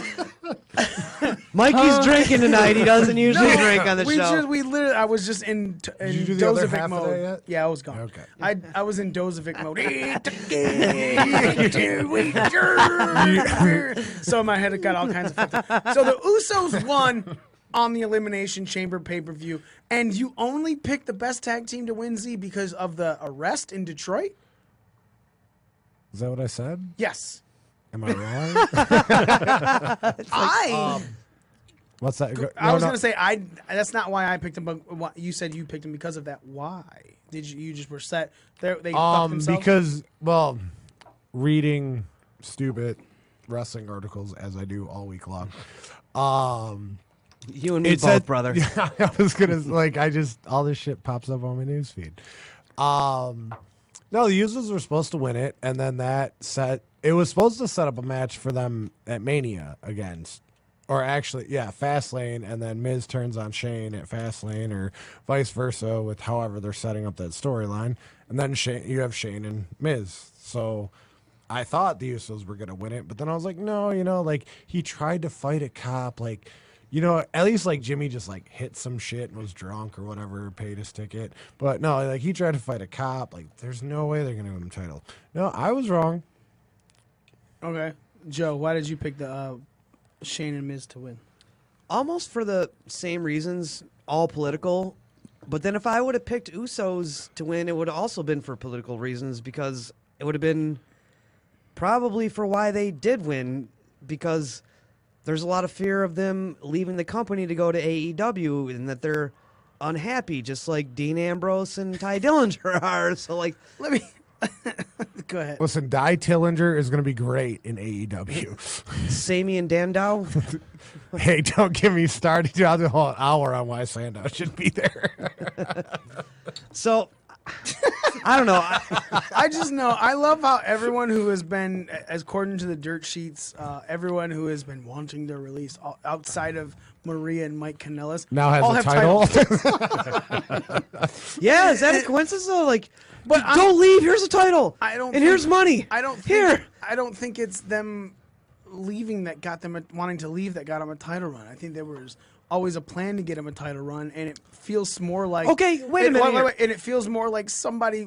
Speaker 6: Mikey's drinking tonight. He doesn't usually drink on the show.
Speaker 1: We literally, I was just in
Speaker 5: you do the other
Speaker 1: Dozovic
Speaker 5: half of that
Speaker 1: mode.
Speaker 5: yet?
Speaker 1: Yeah, I was gone.
Speaker 5: Okay.
Speaker 1: I was in Dozovic mode. So my head got all kinds of fucked up. So the Usos won on the Elimination Chamber pay-per-view, and you only picked the best tag team to win, Z, because of the arrest in Detroit?
Speaker 5: Is that what I said?
Speaker 1: Yes.
Speaker 5: Am I wrong? What's that?
Speaker 1: I was going to say, that's not why I picked him, but you said you picked him because of that. Why? Did you just were set? They fucked themselves?
Speaker 5: Because, well, reading stupid wrestling articles as I do all week long.
Speaker 6: You and me
Speaker 5: It
Speaker 6: both,
Speaker 5: said-
Speaker 6: brother.
Speaker 5: Yeah, I was gonna all this shit pops up on my newsfeed. No, the Usos were supposed to win it, and then it was supposed to set up a match for them at Mania against, or actually, yeah, Fastlane, and then Miz turns on Shane at Fastlane, or vice versa, with however they're setting up that storyline, and then you have Shane and Miz. So I thought the Usos were gonna win it, but then I was like, no, he tried to fight a cop, at least Jimmy just hit some shit and was drunk or whatever, paid his ticket. But no, he tried to fight a cop. There's no way they're gonna win the title. No, I was wrong.
Speaker 1: Okay. Joe, why did you pick the Shane and Miz to win?
Speaker 6: Almost for the same reasons, all political. But then if I would have picked Usos to win, it would have also been for political reasons, because it would have been probably for why they did win, because there's a lot of fear of them leaving the company to go to AEW, and that they're unhappy, just like Dean Ambrose and Tye Dillinger are. So,
Speaker 1: Let me go ahead.
Speaker 5: Listen, Tye Dillinger is gonna be great in AEW.
Speaker 6: Sammy and Dandow.
Speaker 5: Hey, don't get me started. I'll do a whole hour on why Sandow should be there.
Speaker 6: So I don't know.
Speaker 1: I just know I love how everyone who has been, as according to the dirt sheets, everyone who has been wanting their release outside of Maria and Mike Kanellis
Speaker 5: Now has
Speaker 1: all
Speaker 5: a
Speaker 1: have
Speaker 5: title.
Speaker 6: Yeah, is that a coincidence though? Like,
Speaker 1: But
Speaker 6: don't leave. Here's a title.
Speaker 1: I don't.
Speaker 6: And here's money.
Speaker 1: I don't think,
Speaker 6: Here.
Speaker 1: I don't think it's them leaving that got them wanting to leave that got them a title run. I think there was always a plan to get him a title run, and it feels more like
Speaker 6: Okay, wait a minute here.
Speaker 1: and it feels more like somebody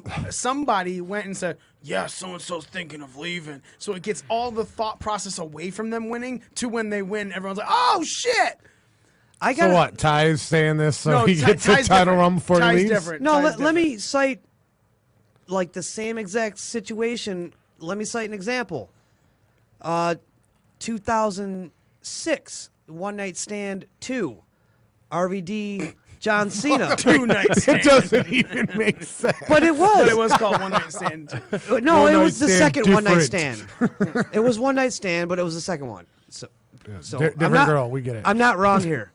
Speaker 1: went and said, yeah, so and so's thinking of leaving, so it gets all the thought process away from them winning to when they win, everyone's like, oh shit.
Speaker 6: I
Speaker 5: So
Speaker 6: got
Speaker 5: what? Ty's saying this so
Speaker 1: No,
Speaker 5: he gets a
Speaker 1: Ty's
Speaker 5: title
Speaker 1: different.
Speaker 5: run before
Speaker 1: Ty's
Speaker 5: he leaves?
Speaker 1: different.
Speaker 6: No,
Speaker 1: Ty's
Speaker 6: let me
Speaker 1: different.
Speaker 6: cite like the same exact situation. Let me cite an example. 2006, One Night Stand 2, RVD, John Cena.
Speaker 1: 2 night stand.
Speaker 5: It doesn't even make sense.
Speaker 6: But it was.
Speaker 1: But it was called One Night Stand.
Speaker 6: No,
Speaker 5: One
Speaker 6: it
Speaker 5: Night
Speaker 6: was the
Speaker 5: Stand
Speaker 6: second One Night
Speaker 5: different.
Speaker 6: Stand. It was One Night Stand, but it was the second one. So
Speaker 5: Different
Speaker 6: I'm not,
Speaker 5: girl, we get it.
Speaker 6: I'm not wrong here.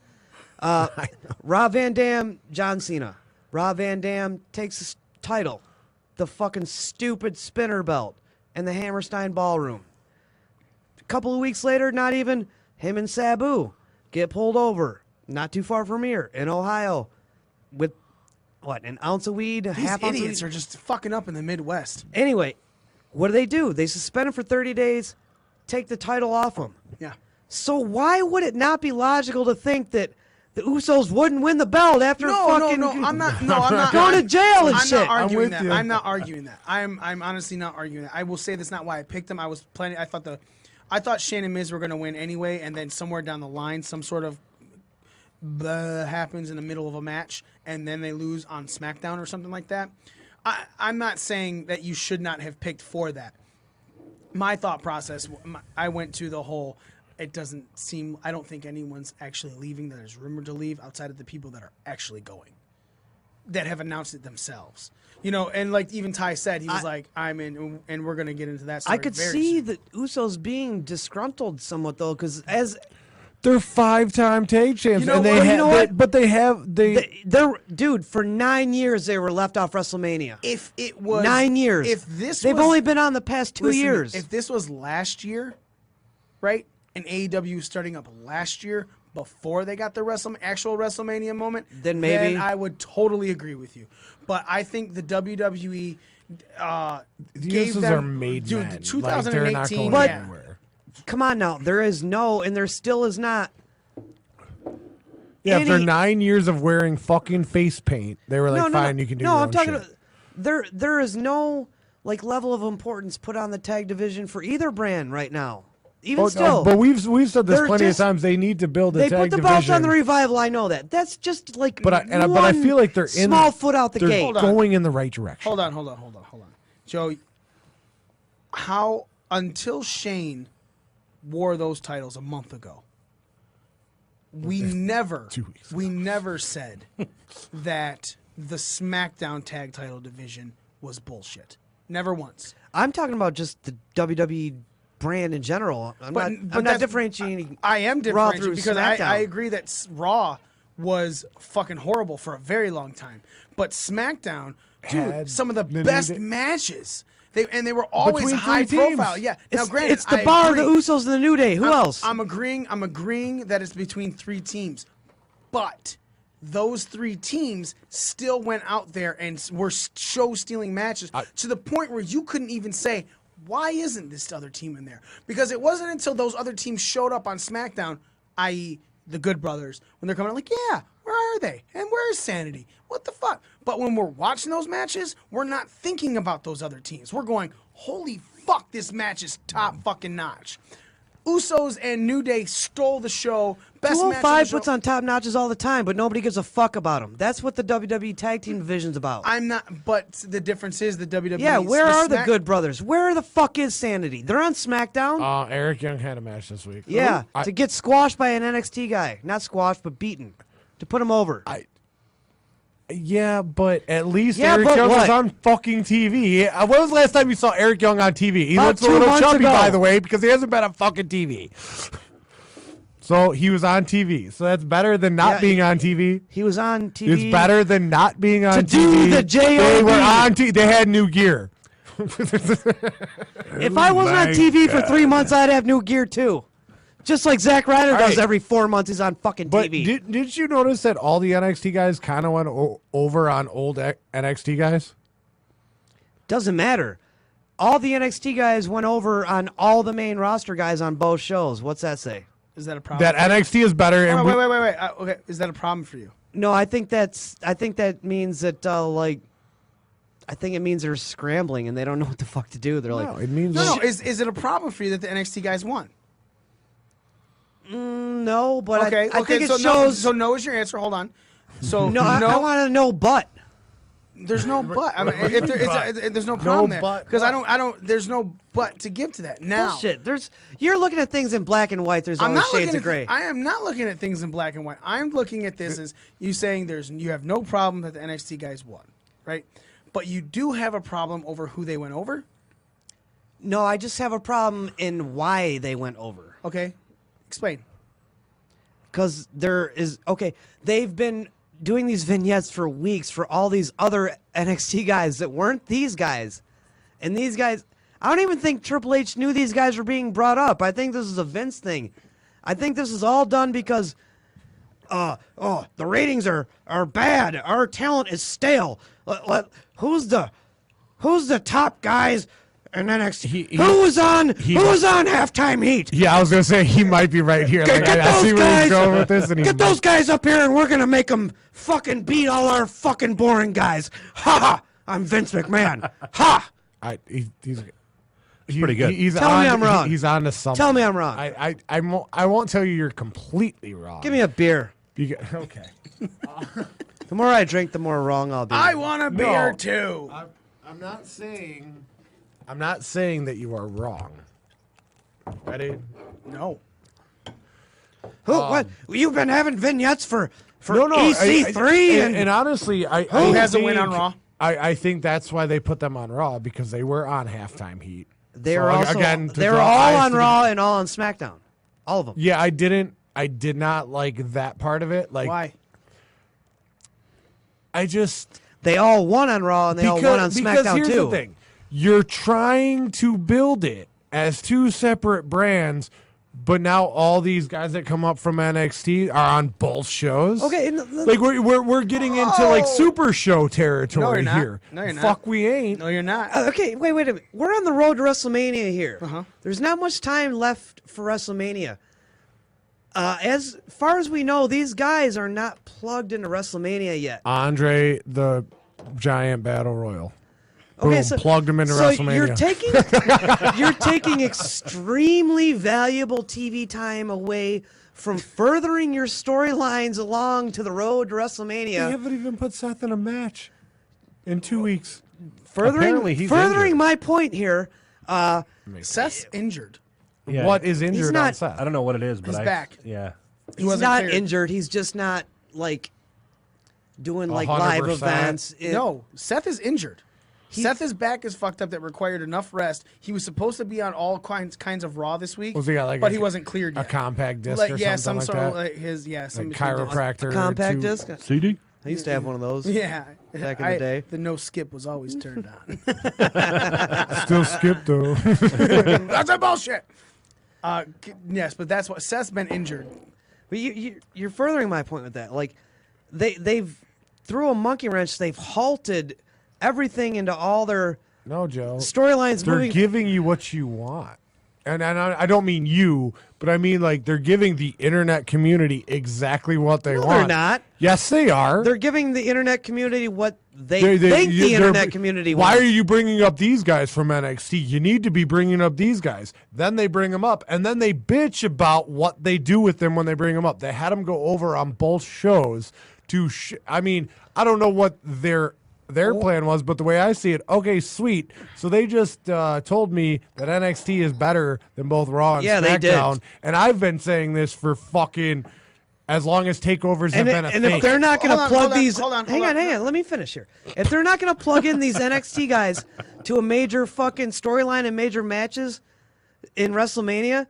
Speaker 6: Rob Van Dam, John Cena. Rob Van Dam takes his title, the fucking stupid spinner belt, in the Hammerstein Ballroom. A couple of weeks later, not even, him and Sabu get pulled over, not too far from here, in Ohio, with, what, an ounce of weed, a
Speaker 1: These
Speaker 6: half ounce of
Speaker 1: idiots
Speaker 6: weed?
Speaker 1: are just fucking up in the Midwest.
Speaker 6: Anyway, what do? They suspend him for 30 days, take the title off him.
Speaker 1: Yeah.
Speaker 6: So why would it not be logical to think that the Usos wouldn't win the belt after fucking
Speaker 1: I'm not
Speaker 6: going to jail and
Speaker 1: I'm
Speaker 6: shit?
Speaker 1: not arguing
Speaker 5: with
Speaker 1: that.
Speaker 5: you.
Speaker 1: I'm not arguing that. I'm honestly not arguing that. I will say that's not why I picked them. I was planning. I thought Shane and Miz were going to win anyway, and then somewhere down the line, some sort of happens in the middle of a match, and then they lose on SmackDown or something like that. I'm not saying that you should not have picked for that. My thought process, I went to the whole. It doesn't seem. I don't think anyone's actually leaving that is rumored to leave outside of the people that are actually going, that have announced it themselves. You know, and like even Ty said, he was like, "I'm in," and we're gonna get into that. Story
Speaker 6: I could
Speaker 1: very
Speaker 6: see
Speaker 1: soon.
Speaker 6: the Usos being disgruntled somewhat though, because as
Speaker 5: They're 5-time tag champs,
Speaker 1: You know
Speaker 5: and they
Speaker 1: what?
Speaker 5: have,
Speaker 6: You know what?
Speaker 5: but they have
Speaker 6: they're dude for 9 years they were left off WrestleMania.
Speaker 1: If it was
Speaker 6: 9 years.
Speaker 1: if this
Speaker 6: they've
Speaker 1: was,
Speaker 6: only been on the past 2
Speaker 1: listen,
Speaker 6: years.
Speaker 1: If this was last year, right, and AEW starting up last year before they got their actual WrestleMania moment,
Speaker 6: Then maybe-
Speaker 1: I would totally agree with you. But I think the WWE
Speaker 5: the
Speaker 1: gave
Speaker 5: Usos
Speaker 1: them,
Speaker 5: are made
Speaker 1: dude,
Speaker 5: men.
Speaker 1: the
Speaker 5: Like, they're not
Speaker 1: 2018,
Speaker 5: going
Speaker 1: yeah.
Speaker 5: anywhere.
Speaker 6: Come on now, there is no, and there still is not.
Speaker 5: Yeah, after
Speaker 6: any-
Speaker 5: 9 years of wearing fucking face paint, they were like, "Fine, you can do
Speaker 6: no,
Speaker 5: your
Speaker 6: I'm
Speaker 5: own
Speaker 6: talking
Speaker 5: shit."
Speaker 6: about, there is no like level of importance put on the tag division for either brand right now. Even still,
Speaker 5: but we've said this
Speaker 6: they're
Speaker 5: plenty
Speaker 6: just-
Speaker 5: of times. They need to build a
Speaker 6: they
Speaker 5: tag
Speaker 6: put the
Speaker 5: division.
Speaker 6: belts on the Revival. I know that. That's just like
Speaker 5: but I feel like they're in
Speaker 6: small foot out the
Speaker 5: they're
Speaker 6: gate.
Speaker 1: Hold on.
Speaker 5: going in the right direction.
Speaker 1: Hold on. Joe, how until Shane wore those titles a month ago, we never
Speaker 5: 2 weeks
Speaker 1: we never said that the SmackDown tag title division was bullshit. Never once.
Speaker 6: I'm talking about just the WWE brand in general. I'm
Speaker 1: But
Speaker 6: not
Speaker 1: that's-
Speaker 6: differentiating.
Speaker 1: I am
Speaker 6: Raw
Speaker 1: differentiating
Speaker 6: through
Speaker 1: because
Speaker 6: SmackDown.
Speaker 1: I agree that Raw was fucking horrible for a very long time. But SmackDown, dude,
Speaker 5: Had
Speaker 1: some of the
Speaker 5: the
Speaker 1: best
Speaker 5: New Day-
Speaker 1: matches. They were always
Speaker 5: Between
Speaker 1: high
Speaker 5: three teams.
Speaker 1: profile. Yeah. Now,
Speaker 6: It's,
Speaker 1: granted,
Speaker 6: it's the
Speaker 1: I
Speaker 6: Bar,
Speaker 1: agree.
Speaker 6: the Usos, and the New Day. Who else?
Speaker 1: I'm agreeing that it's between 3 teams. But those 3 teams still went out there and were show-stealing matches to the point where you couldn't even say, why isn't this other team in there? Because it wasn't until those other teams showed up on SmackDown, i.e. the Good Brothers, when they're coming out like, yeah, where are they? And where's Sanity? What the fuck? But when we're watching those matches, we're not thinking about those other teams. We're going, holy fuck, this match is top fucking notch. Usos and New Day stole the show. Best match of the
Speaker 6: 205
Speaker 1: show.
Speaker 6: puts on top notches all the time, but nobody gives a fuck about them. That's what the WWE Tag Team Division's about.
Speaker 1: I'm not, but the difference is the WWE.
Speaker 6: yeah, where are the
Speaker 1: Smack-
Speaker 6: Good Brothers? Where the fuck is Sanity? They're on SmackDown.
Speaker 5: Eric Young had a match this week.
Speaker 6: yeah,
Speaker 5: I-
Speaker 6: to get squashed by an NXT guy. Not squashed, but beaten. To put him over.
Speaker 5: Yeah, but at least
Speaker 6: Yeah,
Speaker 5: Eric
Speaker 6: but
Speaker 5: Young was
Speaker 6: what?
Speaker 5: on fucking TV. When was the last time you saw Eric Young on TV? He
Speaker 6: About
Speaker 5: looks a
Speaker 6: 2
Speaker 5: little
Speaker 6: months
Speaker 5: chubby,
Speaker 6: ago.
Speaker 5: by the way, because he hasn't been on fucking TV. So he was on TV. So that's better than not being on TV.
Speaker 6: He was on TV.
Speaker 5: It's better than not being on TV.
Speaker 6: do the J.O.B.
Speaker 5: They were on TV. They had new gear.
Speaker 6: If I wasn't on TV for 3 months, I'd have new gear too. Just like Zack Ryder does
Speaker 5: right.
Speaker 6: every 4 months. He's on fucking
Speaker 5: But
Speaker 6: TV.
Speaker 5: did you notice that all the NXT guys kind of went over on old NXT guys?
Speaker 6: Doesn't matter. All the NXT guys went over on all the main roster guys on both shows. What's that say?
Speaker 1: Is that a problem?
Speaker 5: That NXT is better.
Speaker 1: Oh,
Speaker 5: And
Speaker 1: wait. Okay, is that a problem for you?
Speaker 6: No, I think that means that I think it means they're scrambling and they don't know what the fuck to do. They're
Speaker 5: no,
Speaker 6: like,
Speaker 5: it means
Speaker 1: No. Is it a problem for you that the NXT guys won?
Speaker 6: no, but
Speaker 1: Okay.
Speaker 6: I think it
Speaker 1: so
Speaker 6: shows.
Speaker 1: no is your answer. Hold on. So
Speaker 6: no, I want to know, but.
Speaker 1: There's no but. I mean, there's no problem there
Speaker 5: but.
Speaker 1: because I don't. There's no but to give to that. Now,
Speaker 6: Bullshit. You're looking at things in black and white. There's
Speaker 1: I'm
Speaker 6: always
Speaker 1: not
Speaker 6: shades
Speaker 1: looking
Speaker 6: of gray.
Speaker 1: I am not looking at things in black and white. I'm looking at this as you saying you have no problem that the NXT guys won, right? But you do have a problem over who they went over.
Speaker 6: No, I just have a problem in why they went over.
Speaker 1: Okay, explain.
Speaker 6: Because they've been doing these vignettes for weeks for all these other NXT guys that weren't these guys. And these guys, I don't even think Triple H knew these guys were being brought up. I think this is a Vince thing. I think this is all done because, the ratings are bad. Our talent is stale. Who's the top guys in NXT? Who was on halftime heat?
Speaker 5: Yeah, I was gonna say he might be right here. Like, I see where he's going with this. And
Speaker 6: Get those guys up here, and we're gonna make them fucking beat all our fucking boring guys. Ha ha! I'm Vince McMahon. Ha!
Speaker 5: He's
Speaker 3: pretty good.
Speaker 6: Tell me I'm wrong.
Speaker 5: He's on to something.
Speaker 6: Tell me I'm wrong.
Speaker 5: I won't tell you you're completely wrong.
Speaker 6: Give me a beer.
Speaker 5: Okay.
Speaker 6: The more I drink, the more wrong I'll be.
Speaker 1: I want a beer too.
Speaker 5: I'm not saying that you are wrong. Ready?
Speaker 1: No.
Speaker 6: What? You've been having vignettes for
Speaker 5: No,
Speaker 6: EC3
Speaker 5: and honestly,
Speaker 1: Who has a win on Raw?
Speaker 5: I think that's why they put them on Raw, because they were on halftime heat.
Speaker 6: they were
Speaker 5: So,
Speaker 6: also
Speaker 5: again, to
Speaker 6: they were
Speaker 5: draw
Speaker 6: all
Speaker 5: eyes
Speaker 6: on
Speaker 5: to the-
Speaker 6: Raw and all on SmackDown. All of them.
Speaker 5: Yeah, I did not like that part of it. Like,
Speaker 1: Why?
Speaker 6: They all won on Raw and they all won on
Speaker 5: because
Speaker 6: SmackDown
Speaker 5: here's
Speaker 6: too.
Speaker 5: the thing. You're trying to build it as two separate brands, but now all these guys that come up from NXT are on both shows.
Speaker 6: Okay,
Speaker 5: Like we're getting into like super show territory
Speaker 1: No, you're not.
Speaker 5: here.
Speaker 1: No, you're not.
Speaker 5: Fuck, we ain't.
Speaker 1: No, you're not.
Speaker 6: okay, wait a minute. We're on the road to WrestleMania here.
Speaker 1: Uh-huh.
Speaker 6: There's not much time left for WrestleMania. As far as we know, these guys are not plugged into WrestleMania yet.
Speaker 5: Andre the Giant Battle Royal.
Speaker 6: Okay,
Speaker 5: Boom, plugged him into
Speaker 6: so
Speaker 5: WrestleMania.
Speaker 6: you're taking extremely valuable TV time away from furthering your storylines along to the road to
Speaker 5: They
Speaker 6: WrestleMania.
Speaker 5: haven't even put Seth in a match in 2 weeks.
Speaker 3: Apparently he's
Speaker 6: Furthering
Speaker 3: injured.
Speaker 6: my point here.
Speaker 1: Seth's injured.
Speaker 3: Yeah.
Speaker 5: What is injured on
Speaker 6: not-
Speaker 5: Seth?
Speaker 3: I don't know what it is, but
Speaker 1: His back.
Speaker 3: Yeah.
Speaker 1: He
Speaker 6: He's
Speaker 1: wasn't
Speaker 6: not
Speaker 1: cleared.
Speaker 6: injured. He's just not like doing like
Speaker 5: 100%.
Speaker 6: live events.
Speaker 1: No, Seth is injured. Seth's back is fucked up that required enough rest. He was supposed to be on all kinds of Raw this week,
Speaker 5: Was he got like
Speaker 1: but
Speaker 5: a-
Speaker 1: he wasn't cleared
Speaker 5: a
Speaker 1: yet.
Speaker 5: compact disc
Speaker 1: Like,
Speaker 5: or
Speaker 1: yeah,
Speaker 5: something
Speaker 1: some
Speaker 5: like
Speaker 1: sort
Speaker 5: that?
Speaker 1: of like his some
Speaker 5: Like
Speaker 1: between those.
Speaker 5: chiropractor.
Speaker 6: compact
Speaker 5: to-
Speaker 6: disc.
Speaker 3: CD?
Speaker 6: I used to have one of those.
Speaker 1: Yeah,
Speaker 6: Back in the day.
Speaker 1: the no skip was always turned on.
Speaker 5: Still skip though.
Speaker 1: That's a bullshit. Yes, but that's what Seth's been injured.
Speaker 6: But you're furthering my point with that. Like, they've through a monkey wrench. They've halted everything into all their
Speaker 5: No, Joe.
Speaker 6: storylines
Speaker 5: They're
Speaker 6: moving.
Speaker 5: giving you what you want. And I don't mean you, but I mean like they're giving the internet community exactly what they
Speaker 6: No,
Speaker 5: want.
Speaker 6: they're not.
Speaker 5: Yes, they are.
Speaker 6: They're giving the internet community what they
Speaker 5: They-
Speaker 6: think the
Speaker 5: they're-
Speaker 6: internet community
Speaker 5: Why
Speaker 6: wants.
Speaker 5: are you bringing up these guys from NXT? You need to be bringing up these guys. Then they bring them up, and then they bitch about what they do with them when they bring them up. They had them go over on both shows to. I mean, I don't know what their plan was, but the way I see it, okay, sweet. So they just told me that NXT is better than both Raw and
Speaker 6: Yeah, they did.
Speaker 5: SmackDown, and I've been saying this for fucking as long as takeovers have been a
Speaker 6: And
Speaker 5: thing.
Speaker 6: if they're not going
Speaker 1: Hold
Speaker 6: to
Speaker 1: on,
Speaker 6: plug
Speaker 1: hold on,
Speaker 6: these,
Speaker 1: hold on,
Speaker 6: hang
Speaker 1: hold
Speaker 6: on,
Speaker 1: on.
Speaker 6: let me finish here. If they're not going to plug in these NXT guys to a major fucking storyline and major matches in WrestleMania,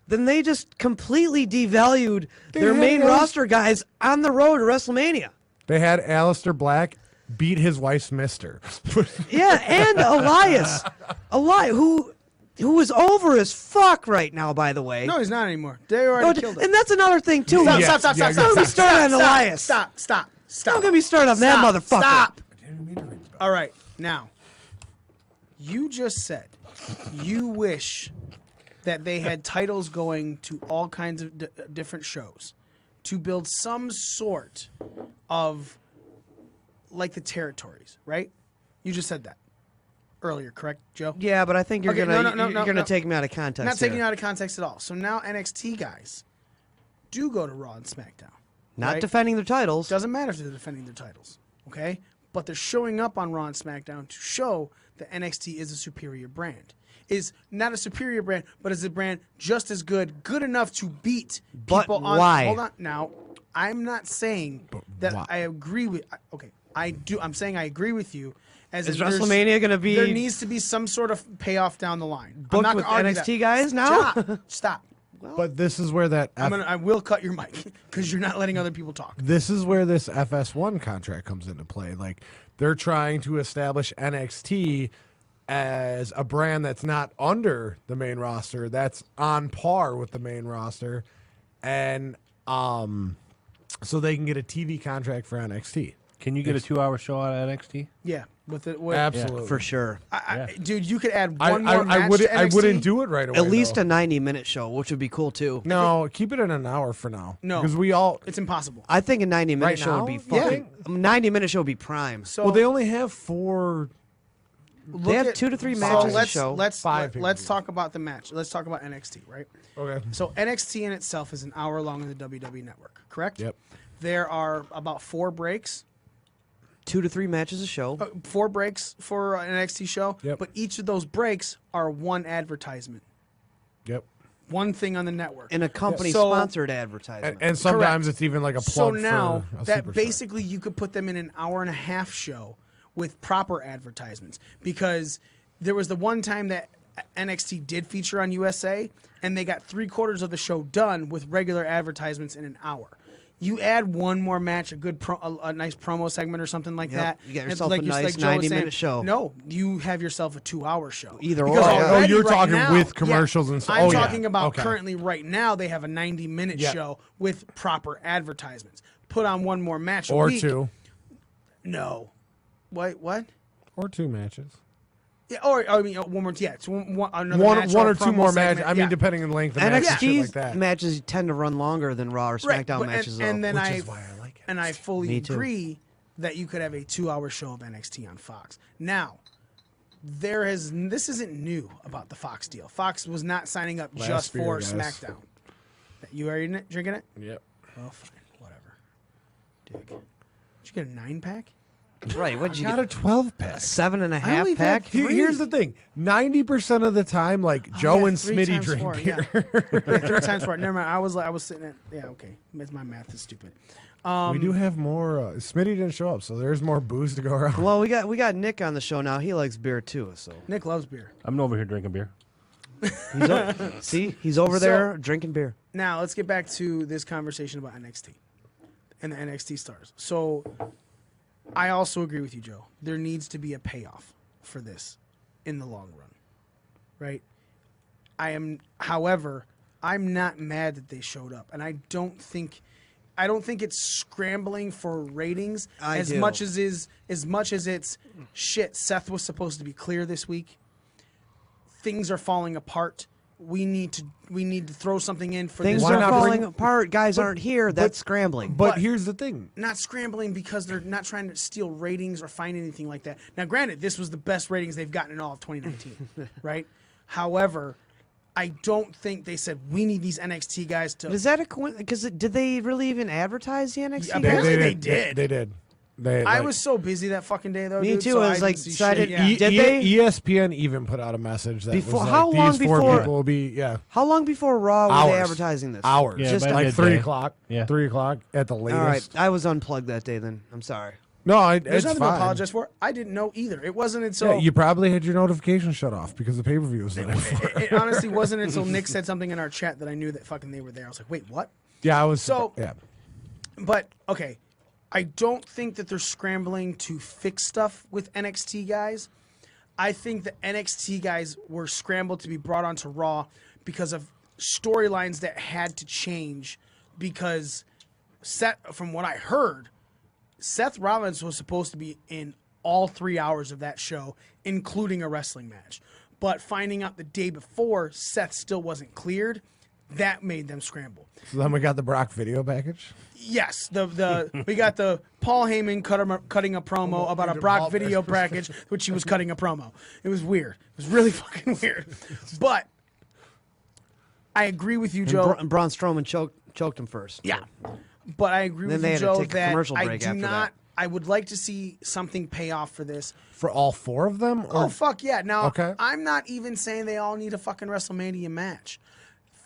Speaker 6: then they just completely devalued their main roster guys on the road to WrestleMania.
Speaker 5: They had Aleister Black beat his wife's mister.
Speaker 6: Yeah, and Elias, who is over as fuck right now, by the way.
Speaker 1: No, he's not anymore. They already killed him.
Speaker 6: And that's another thing too.
Speaker 1: Stop,
Speaker 5: Yeah,
Speaker 1: stop,
Speaker 5: yeah,
Speaker 1: stop,
Speaker 5: yeah.
Speaker 6: Don't get me started on Elias.
Speaker 1: Stop.
Speaker 6: Don't get me started on that motherfucker.
Speaker 1: Stop. All right, now, you just said you wish that they had titles going to all kinds of different shows to build some sort of, like, the territories, right? You just said that earlier, correct, Joe?
Speaker 6: Yeah, but I think you're
Speaker 1: Okay,
Speaker 6: gonna
Speaker 1: no.
Speaker 6: take me out of context.
Speaker 1: Not taking
Speaker 6: here.
Speaker 1: you out of context at all. So now NXT guys do go to Raw and SmackDown.
Speaker 6: Not
Speaker 1: right?
Speaker 6: defending their titles.
Speaker 1: Doesn't matter if they're defending their titles, okay? But they're showing up on Raw and SmackDown to show that NXT is a superior brand. Is not a superior brand, but is a brand just as good enough to beat
Speaker 6: But
Speaker 1: people on.
Speaker 6: why?
Speaker 1: Hold on. Now, I'm not saying that
Speaker 5: why?
Speaker 1: I agree with. Okay, I do. I'm saying I agree with you. As
Speaker 6: Is
Speaker 1: in there's-
Speaker 6: WrestleMania gonna be
Speaker 1: There needs to be some sort of payoff down the line. I'm
Speaker 6: booked
Speaker 1: not
Speaker 6: with
Speaker 1: gonna argue
Speaker 6: NXT
Speaker 1: that.
Speaker 6: guys now?
Speaker 1: Stop.
Speaker 5: But this is where that
Speaker 1: I will cut your mic because you're not letting other people talk.
Speaker 5: this is where this FS1 contract comes into play. Like, they're trying to establish NXT as a brand that's not under the main roster, that's on par with the main roster, and so they can get a TV contract for NXT.
Speaker 3: Can you get a 2-hour show out of NXT?
Speaker 1: Yeah, with it.
Speaker 5: Absolutely.
Speaker 6: For sure.
Speaker 1: Dude, you could add
Speaker 5: I,
Speaker 1: one more match
Speaker 5: I, would,
Speaker 1: to
Speaker 5: I
Speaker 1: NXT.
Speaker 5: wouldn't do it right away.
Speaker 6: At least
Speaker 5: though.
Speaker 6: a 90-minute show, which would be cool too.
Speaker 5: No, keep it in an hour for now.
Speaker 1: No.
Speaker 5: Because we all.
Speaker 1: It's impossible.
Speaker 6: I think a 90-minute
Speaker 5: Right
Speaker 6: show
Speaker 5: now?
Speaker 6: would be
Speaker 5: Yeah.
Speaker 6: fucking. A 90-minute show would be prime.
Speaker 1: So
Speaker 5: Well, they only have 4.
Speaker 6: They have 2 to 3 matches a show.
Speaker 1: Let's
Speaker 5: Five
Speaker 1: let's
Speaker 5: pay-per-views.
Speaker 1: talk about the match. Let's talk about NXT, right?
Speaker 5: Okay.
Speaker 1: So NXT in itself is an hour long on the WWE Network, correct?
Speaker 5: Yep.
Speaker 1: There are about 4 breaks.
Speaker 6: 2 to 3 matches a show.
Speaker 1: 4 breaks for an NXT show.
Speaker 5: Yep.
Speaker 1: But each of those breaks are one advertisement,
Speaker 5: Yep.
Speaker 1: one thing on the network.
Speaker 6: In a company
Speaker 1: So-
Speaker 6: sponsored advertisement.
Speaker 5: And sometimes
Speaker 1: Correct.
Speaker 5: it's even like a
Speaker 1: So
Speaker 5: plug
Speaker 1: now
Speaker 5: for a
Speaker 1: that
Speaker 5: superstar.
Speaker 1: basically you could put them in an hour and a half show with proper advertisements, because there was the one time that NXT did feature on USA and they got 3/4 of the show done with regular advertisements in an hour. You add one more match, a nice promo segment or something like
Speaker 6: Yep,
Speaker 1: that.
Speaker 6: you get
Speaker 1: and
Speaker 6: yourself a nice
Speaker 1: Joe was
Speaker 6: 90-minute
Speaker 1: saying,
Speaker 6: show.
Speaker 1: No, you have yourself a 2-hour show.
Speaker 6: Either
Speaker 1: Because
Speaker 6: or, yeah.
Speaker 1: already
Speaker 5: Oh, you're
Speaker 1: right
Speaker 5: talking
Speaker 1: now-
Speaker 5: with commercials and stuff.
Speaker 1: I'm
Speaker 5: Oh, yeah.
Speaker 1: talking about
Speaker 5: Okay.
Speaker 1: currently right now they have a 90-minute
Speaker 5: Yeah.
Speaker 1: show with proper advertisements. Put on one more match a
Speaker 5: Or
Speaker 1: week.
Speaker 5: 2.
Speaker 1: No. What?
Speaker 5: Or 2 matches.
Speaker 1: Yeah, or I mean, one more. Yeah, it's another
Speaker 5: One
Speaker 1: match
Speaker 5: or
Speaker 1: a
Speaker 5: 2
Speaker 1: promo
Speaker 5: more
Speaker 1: segment,
Speaker 5: matches. I mean,
Speaker 1: yeah.
Speaker 5: depending on the length of match and shit
Speaker 6: NXT's
Speaker 5: like that.
Speaker 6: matches tend to run longer than Raw or
Speaker 1: Right,
Speaker 6: SmackDown
Speaker 1: but-
Speaker 6: matches.
Speaker 1: and
Speaker 6: though.
Speaker 1: then
Speaker 5: Which is why I like it.
Speaker 1: And I fully
Speaker 6: Me too.
Speaker 1: agree that you could have a 2-hour show of NXT on Fox. Now, this isn't new about the Fox deal. Fox was not signing up
Speaker 5: Last
Speaker 1: just
Speaker 5: year,
Speaker 1: for
Speaker 5: guys.
Speaker 1: SmackDown. You are eating it, drinking it?
Speaker 5: Yep.
Speaker 1: Well, fine, whatever. Dig. Did you get a 9-pack?
Speaker 6: Right, what'd you
Speaker 5: Got
Speaker 6: get?
Speaker 5: a 12-pack.
Speaker 6: 7.5
Speaker 1: only
Speaker 6: pack?
Speaker 1: had 3.
Speaker 5: Here's the thing. 90% of of time, like, Joe and
Speaker 1: 3
Speaker 5: Smitty
Speaker 1: times
Speaker 5: drink
Speaker 1: 4,
Speaker 5: beer.
Speaker 1: Yeah. 3 times 4. Never mind. I was sitting at. Yeah, okay. My math is stupid.
Speaker 5: We do have more. Smitty didn't show up, so there's more booze to go around.
Speaker 6: Well, we got Nick on the show now. He likes beer too. So
Speaker 1: Nick loves beer.
Speaker 3: I'm over here drinking beer.
Speaker 6: see, he's over there drinking beer.
Speaker 1: Now let's get back to this conversation about NXT and the NXT stars. So I also agree with you, Joe. There needs to be a payoff for this in the long run, right? However, I'm not mad that they showed up, and I don't think it's scrambling for ratings
Speaker 6: I
Speaker 1: as
Speaker 6: do.
Speaker 1: much as it's shit. Seth was supposed to be clear this week. Things are falling apart. We need to throw something in for
Speaker 6: Things
Speaker 1: this.
Speaker 5: Why
Speaker 6: are
Speaker 5: not
Speaker 6: falling
Speaker 5: bring-
Speaker 6: apart. Guys aren't here. That's scrambling.
Speaker 5: But here's the thing.
Speaker 1: Not scrambling because they're not trying to steal ratings or find anything like that. Now, granted, this was the best ratings they've gotten in all of 2019, right? However, I don't think they said we need these NXT guys to.
Speaker 6: Is that a coincidence? Because did they really even advertise the NXT?
Speaker 1: Yeah,
Speaker 6: guys?
Speaker 1: apparently they did.
Speaker 5: They did.
Speaker 1: I was so busy that fucking day, though.
Speaker 6: Me
Speaker 1: dude,
Speaker 6: too.
Speaker 1: so
Speaker 6: I was like,
Speaker 1: didn't see
Speaker 6: decided-
Speaker 1: shit. Yeah.
Speaker 6: Did they?
Speaker 5: ESPN even put out a message that
Speaker 6: Before-
Speaker 5: was like,
Speaker 6: how long
Speaker 5: these 4
Speaker 6: before-
Speaker 5: people will be,
Speaker 6: How long before Raw were they
Speaker 5: Hours.
Speaker 6: advertising this?
Speaker 5: hours.
Speaker 3: Yeah,
Speaker 6: Just
Speaker 3: by
Speaker 5: like
Speaker 3: midday.
Speaker 5: 3 o'clock.
Speaker 3: Yeah.
Speaker 5: 3 o'clock at the latest.
Speaker 6: All right, I was unplugged that day. Then I'm sorry.
Speaker 5: No,
Speaker 1: There's
Speaker 5: it's
Speaker 1: nothing
Speaker 5: fine.
Speaker 1: to apologize for. I didn't know either. It wasn't until
Speaker 5: Yeah, you probably had your notification shut off because the pay-per-view was the night before.
Speaker 1: it honestly wasn't until Nick said something in our chat that I knew that fucking they were there. I was like, wait, what?
Speaker 5: Yeah, I was.
Speaker 1: So-
Speaker 5: yeah.
Speaker 1: But okay, I don't think that they're scrambling to fix stuff with NXT guys. I think the NXT guys were scrambled to be brought onto Raw because of storylines that had to change. Because from what I heard, Seth Rollins was supposed to be in all 3 hours of that show, including a wrestling match. But finding out the day before Seth still wasn't cleared, that made them scramble.
Speaker 5: So then we got the Brock video package.
Speaker 1: Yes, we got the Paul Heyman cutting a promo about a Brock video package, which he was cutting a promo. It was weird. It was really fucking weird. But I agree with you, Joe.
Speaker 6: And Braun Strowman choked him first.
Speaker 1: Yeah, but I agree
Speaker 6: Then
Speaker 1: with
Speaker 6: they
Speaker 1: you,
Speaker 6: had to
Speaker 1: Joe,
Speaker 6: take a
Speaker 1: that
Speaker 6: commercial
Speaker 1: I
Speaker 6: break
Speaker 1: do
Speaker 6: after
Speaker 1: not.
Speaker 6: that.
Speaker 1: I would like to see something pay off for this.
Speaker 5: For all 4 of them? Or,
Speaker 1: Oh fuck yeah! Now
Speaker 5: Okay.
Speaker 1: I'm not even saying they all need a fucking WrestleMania match.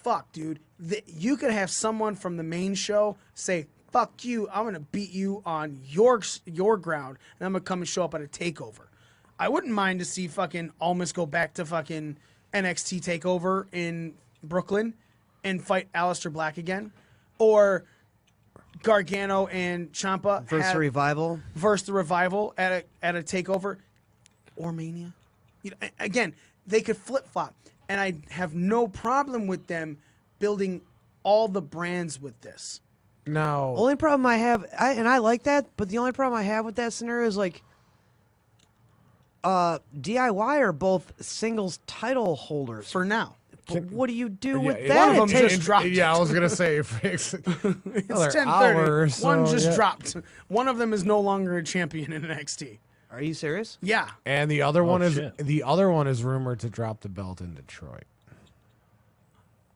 Speaker 1: Fuck, dude. You could have someone from the main show say, "Fuck you! I'm gonna beat you on your ground, and I'm gonna come and show up at a takeover." I wouldn't mind to see fucking Almas go back to fucking NXT takeover in Brooklyn and fight Aleister Black again, or Gargano and Ciampa
Speaker 6: Versus Revival.
Speaker 1: versus the Revival at a takeover or Mania. Again, they could flip flop, and I have no problem with them building all the brands with this.
Speaker 5: now,
Speaker 6: Only problem I have, I like that, but the only problem I have with that scenario is like, DIY are both singles title holders.
Speaker 1: For now,
Speaker 6: But what do you do with
Speaker 5: yeah,
Speaker 6: that?
Speaker 1: one of
Speaker 6: It
Speaker 1: them
Speaker 6: takes-
Speaker 1: just dropped.
Speaker 5: Yeah, I was gonna say it's
Speaker 1: it's
Speaker 5: another
Speaker 1: 10:30.
Speaker 5: hour. So,
Speaker 1: One just
Speaker 5: yeah.
Speaker 1: dropped. One of them is no longer a champion in NXT.
Speaker 6: Are you serious?
Speaker 1: Yeah,
Speaker 5: And the other one is
Speaker 3: shit.
Speaker 5: rumored to drop the belt in Detroit.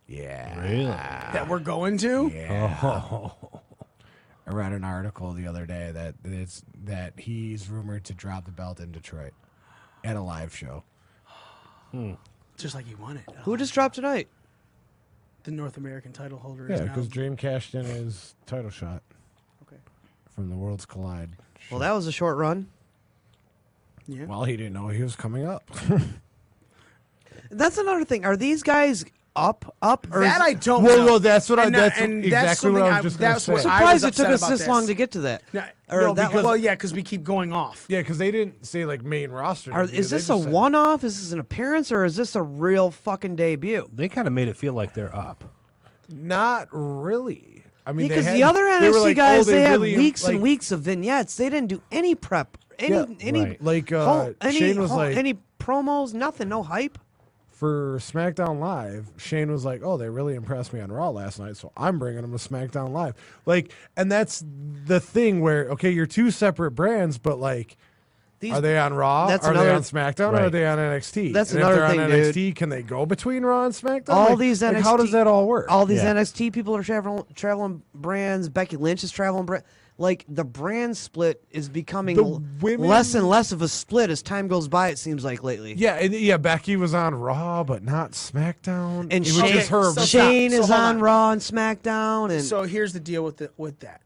Speaker 5: Yeah.
Speaker 3: Really?
Speaker 1: that we're going to.
Speaker 5: Yeah.
Speaker 3: Oh.
Speaker 5: I read an article the other day that he's rumored to drop the belt in Detroit at a live show.
Speaker 1: Just like you wanted.
Speaker 6: Who just dropped tonight?
Speaker 1: The North American title holder
Speaker 5: Yeah,
Speaker 1: is now.
Speaker 5: because Dream cashed in his title shot
Speaker 1: Okay.
Speaker 5: from the Worlds Collide.
Speaker 6: Well, that was a short run.
Speaker 1: Yeah.
Speaker 5: Well, he didn't know he was coming up.
Speaker 6: That's another thing. Are these guys up? Or
Speaker 1: That I don't
Speaker 5: Well,
Speaker 1: know.
Speaker 5: well, that's what I-
Speaker 1: And
Speaker 5: that's
Speaker 1: and
Speaker 5: exactly what
Speaker 1: something
Speaker 5: I was just gonna
Speaker 1: that's
Speaker 5: say.
Speaker 1: what
Speaker 5: I'm
Speaker 1: I was
Speaker 6: surprised it took
Speaker 1: upset
Speaker 6: us
Speaker 1: about
Speaker 6: this long to get to that.
Speaker 1: No,
Speaker 6: Or
Speaker 1: no,
Speaker 6: that
Speaker 1: because,
Speaker 6: was-
Speaker 1: well, yeah, because we keep going off.
Speaker 5: Yeah, because they didn't say like main roster. debut.
Speaker 6: Is
Speaker 5: They
Speaker 6: this a
Speaker 5: just said-
Speaker 6: one-off? Is this an appearance, or is this a real fucking debut?
Speaker 3: They kind of made it feel like they're up.
Speaker 5: Not really. I mean,
Speaker 6: Because
Speaker 5: they
Speaker 6: the
Speaker 5: had-
Speaker 6: other
Speaker 5: they were
Speaker 6: NXT
Speaker 5: like,
Speaker 6: guys,
Speaker 5: oh,
Speaker 6: they had
Speaker 5: really,
Speaker 6: weeks
Speaker 5: like,
Speaker 6: and weeks of vignettes. They didn't do any prep, any
Speaker 3: Right.
Speaker 5: Like
Speaker 6: any
Speaker 5: Shane was like
Speaker 6: any promos, nothing, no hype.
Speaker 5: for SmackDown Live. Shane was like, "Oh, they really impressed me on Raw last night, so I'm bringing them to SmackDown Live." Like, and that's the thing where okay, you're two separate brands, but like.
Speaker 6: These,
Speaker 5: Are they on Raw?
Speaker 6: that's
Speaker 5: Are they
Speaker 6: another-
Speaker 5: on SmackDown? Or are
Speaker 3: Right.
Speaker 5: they on NXT?
Speaker 6: That's
Speaker 5: and
Speaker 6: another
Speaker 5: if
Speaker 6: thing,
Speaker 5: they're on
Speaker 6: dude.
Speaker 5: NXT, can they go between Raw and SmackDown?
Speaker 6: all
Speaker 5: Like-
Speaker 6: these
Speaker 5: like,
Speaker 6: NXT,
Speaker 5: how does that all work?
Speaker 6: All these
Speaker 3: Yeah.
Speaker 6: NXT people are traveling brands. Becky Lynch is traveling brand. Like the brand split is becoming
Speaker 5: The women-
Speaker 6: less and less of a split as time goes by. It seems like lately.
Speaker 5: Yeah, Becky was on Raw, but not SmackDown.
Speaker 6: And
Speaker 5: it was
Speaker 6: Shane,
Speaker 5: just her.
Speaker 1: so
Speaker 6: Shane
Speaker 1: stop.
Speaker 6: is
Speaker 1: So hold
Speaker 6: on
Speaker 1: on.
Speaker 6: Raw and SmackDown, and
Speaker 1: So here's the deal with that.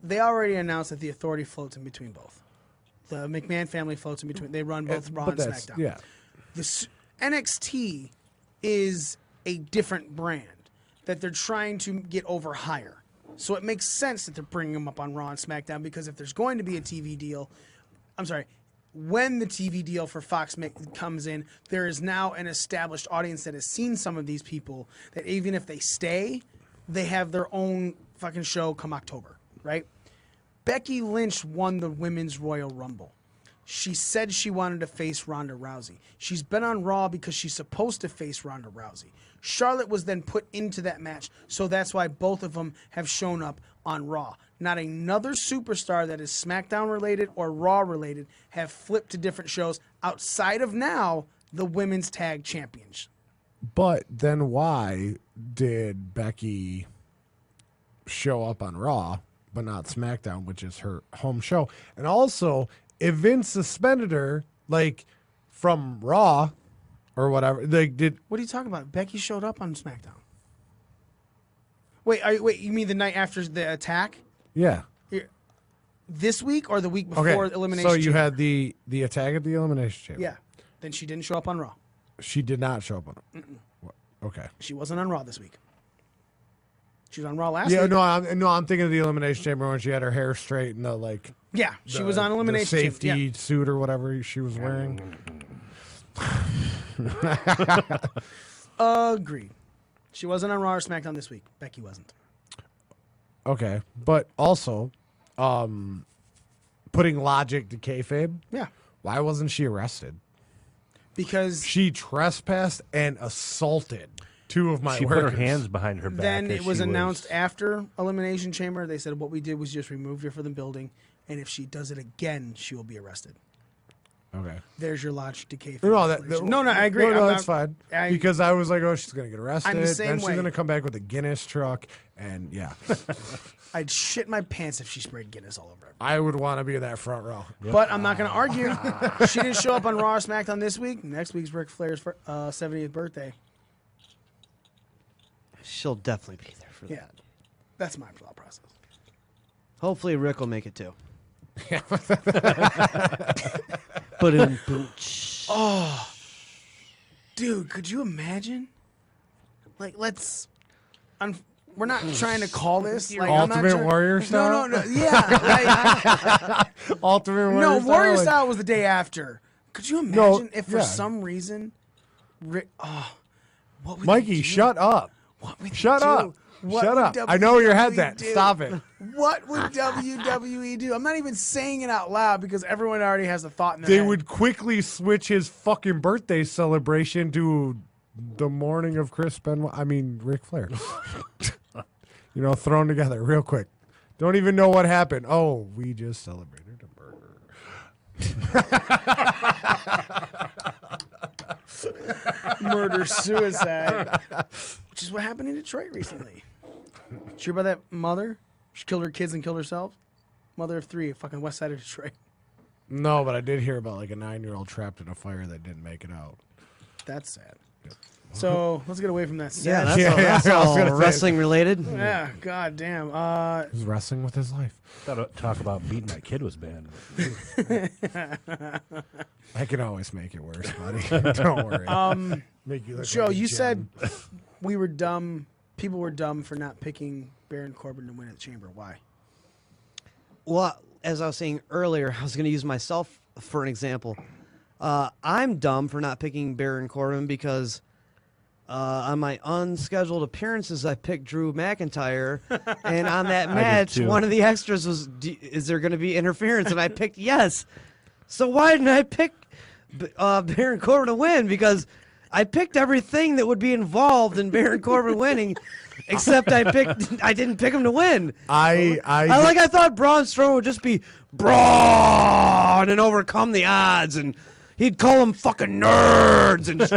Speaker 1: They already announced that the Authority floats in between both. The McMahon family floats in between. They run both Raw
Speaker 5: but
Speaker 1: and
Speaker 5: that's
Speaker 1: SmackDown.
Speaker 5: yeah.
Speaker 1: NXT is a different brand that they're trying to get over higher. So it makes sense that they're bringing them up on Raw and SmackDown because if there's going to be a TV deal, when the TV deal for Fox comes in, there is now an established audience that has seen some of these people that even if they stay, they have their own fucking show come October, right? Becky Lynch won the Women's Royal Rumble. She said she wanted to face Ronda Rousey. She's been on Raw because she's supposed to face Ronda Rousey. Charlotte was then put into that match, so that's why both of them have shown up on Raw. Not another superstar that is SmackDown related or Raw related have flipped to different shows outside of now the Women's Tag Champions.
Speaker 5: But then why did Becky show up on Raw but not SmackDown, which is her home show? And also, if Vince suspended her, like from Raw or whatever, like did
Speaker 1: What are you talking about? Becky showed up on SmackDown. Wait, you mean the night after the attack?
Speaker 5: yeah.
Speaker 1: Here. this week or the week before Elimination
Speaker 5: So you
Speaker 1: Chamber?
Speaker 5: had the attack at the Elimination Chamber.
Speaker 1: Yeah. Then she didn't show up on Raw.
Speaker 5: She did not show up on it. Okay.
Speaker 1: She wasn't on Raw this week. She was on Raw last
Speaker 5: Yeah,
Speaker 1: week.
Speaker 5: I'm thinking of the Elimination Chamber when she had her hair straight and the
Speaker 1: Yeah, she
Speaker 5: the-
Speaker 1: was on
Speaker 5: the
Speaker 1: Elimination
Speaker 5: safety
Speaker 1: Chamber. Yeah.
Speaker 5: suit or whatever she was wearing.
Speaker 1: Agreed. She wasn't on Raw or SmackDown this week. Becky wasn't.
Speaker 5: Okay, but also, putting logic to kayfabe.
Speaker 1: Yeah.
Speaker 5: Why wasn't she arrested?
Speaker 1: Because
Speaker 5: She trespassed and assaulted two of my
Speaker 3: She put her
Speaker 5: workers.
Speaker 3: hands behind her back.
Speaker 1: then
Speaker 3: as
Speaker 1: it was
Speaker 3: she
Speaker 1: announced after Elimination Chamber. They said what we did was just remove her from the building, and if she does it again, she will be arrested.
Speaker 5: Okay.
Speaker 1: There's your logic to kayfabe.
Speaker 5: No,
Speaker 1: no, I agree.
Speaker 5: No,
Speaker 1: I'm
Speaker 5: that's
Speaker 1: not-
Speaker 5: fine.
Speaker 1: I-
Speaker 5: Because I was like, oh, she's gonna get arrested.
Speaker 1: I'm the same
Speaker 5: then she's
Speaker 1: way.
Speaker 5: gonna come back with a Guinness truck, and yeah,
Speaker 1: I'd shit my pants if she sprayed Guinness all over it.
Speaker 5: I would want to be in that front row.
Speaker 1: But I'm not going to argue. She didn't show up on Raw or SmackDown this week. Next week's Ric Flair's 70th birthday.
Speaker 6: She'll definitely be there for
Speaker 1: Yeah.
Speaker 6: that.
Speaker 1: That's my thought process.
Speaker 6: Hopefully Rick will make it too. Ba-dum-booch.
Speaker 1: Dude, could you imagine? Like, we're not trying to call this like I'm not
Speaker 5: Ultimate
Speaker 1: trying-
Speaker 5: Warrior style?
Speaker 1: No. Yeah.
Speaker 5: Ultimate Warrior.
Speaker 1: No, Warrior
Speaker 5: like-
Speaker 1: Style was the day after. Could you
Speaker 5: No,
Speaker 1: imagine if for
Speaker 5: yeah.
Speaker 1: some reason, what would they
Speaker 5: Mikey,
Speaker 1: do?
Speaker 5: shut up.
Speaker 1: What would they
Speaker 5: Shut
Speaker 1: do?
Speaker 5: up.
Speaker 1: What
Speaker 5: Shut
Speaker 1: would
Speaker 5: up. I know your head
Speaker 1: WWE
Speaker 5: that.
Speaker 1: do?
Speaker 5: Stop it.
Speaker 1: What would WWE do? I'm not even saying it out loud because everyone already has a thought in their
Speaker 5: They
Speaker 1: head.
Speaker 5: would quickly switch his fucking birthday celebration to the morning of Ric Flair. Thrown together real quick. Don't even know what happened. Oh, we just celebrated a murder.
Speaker 1: murder suicide, which is what happened in Detroit recently. Did you hear about that mother? She killed her kids and killed herself. Mother of 3, fucking west side of Detroit.
Speaker 5: No, but I did hear about like a 9-year-old trapped in a fire that didn't make it out.
Speaker 1: That's sad. So let's get away from that.
Speaker 6: Yeah,
Speaker 1: Sad.
Speaker 6: that's
Speaker 5: I was
Speaker 6: all
Speaker 5: gonna say-
Speaker 6: wrestling related.
Speaker 1: Yeah, god damn.
Speaker 5: He's wrestling with his life.
Speaker 3: Thought talk about beating my kid was banned.
Speaker 5: I can always make it worse, buddy. Don't worry. Make you look
Speaker 1: Joe,
Speaker 5: like a
Speaker 1: you
Speaker 5: gem.
Speaker 1: said we were dumb. People were dumb for not picking Baron Corbin to win at the Chamber. Why?
Speaker 6: Well, as I was saying earlier, I was going to use myself for an example. I'm dumb for not picking Baron Corbin because on my unscheduled appearances, I picked Drew McIntyre, and on that match,
Speaker 3: too.
Speaker 6: one of the extras was, "Is there going to be interference?" And I picked yes. So why didn't I pick Baron Corbin to win? Because I picked everything that would be involved in Baron Corbin winning, except I didn't pick him to win. I thought Braun Strowman would just be Braun and overcome the odds, and he'd call them fucking nerds and just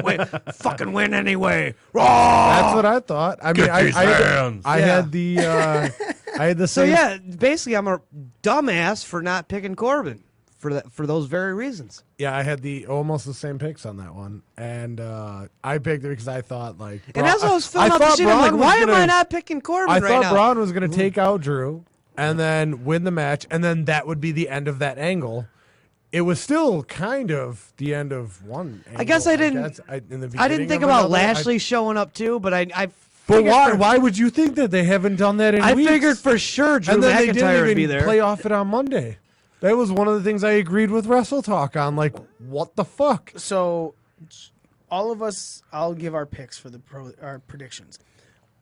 Speaker 6: fucking win anyway.
Speaker 5: That's what I thought. I mean, I had the
Speaker 6: So
Speaker 5: same.
Speaker 6: yeah, basically I'm a dumbass for not picking Corbin for those very reasons.
Speaker 5: Yeah, I had almost the same picks on that one, and I picked it because I thought like.
Speaker 6: And as I was filling out the sheet, I'm like, why am I not picking Corbin
Speaker 5: I
Speaker 6: right
Speaker 5: thought
Speaker 6: now?
Speaker 5: Braun was going to take out Drew and then win the match, and then that would be the end of that angle. It was still kind of the end of one angle.
Speaker 6: I guess I didn't.
Speaker 5: In the
Speaker 6: I didn't
Speaker 5: beginning
Speaker 6: think
Speaker 5: of
Speaker 6: about
Speaker 5: another.
Speaker 6: Lashley showing up too, but I
Speaker 5: But
Speaker 6: figured
Speaker 5: why?
Speaker 6: for-
Speaker 5: Why would you think that they haven't done that in
Speaker 6: I
Speaker 5: weeks?
Speaker 6: figured for sure Drew
Speaker 5: and then they
Speaker 6: McIntyre
Speaker 5: didn't
Speaker 6: would be
Speaker 5: even
Speaker 6: there.
Speaker 5: play off it on Monday. That was one of the things I agreed with Wrestle Talk on. Like, what the fuck?
Speaker 1: So, all of us, I'll give our picks for our predictions.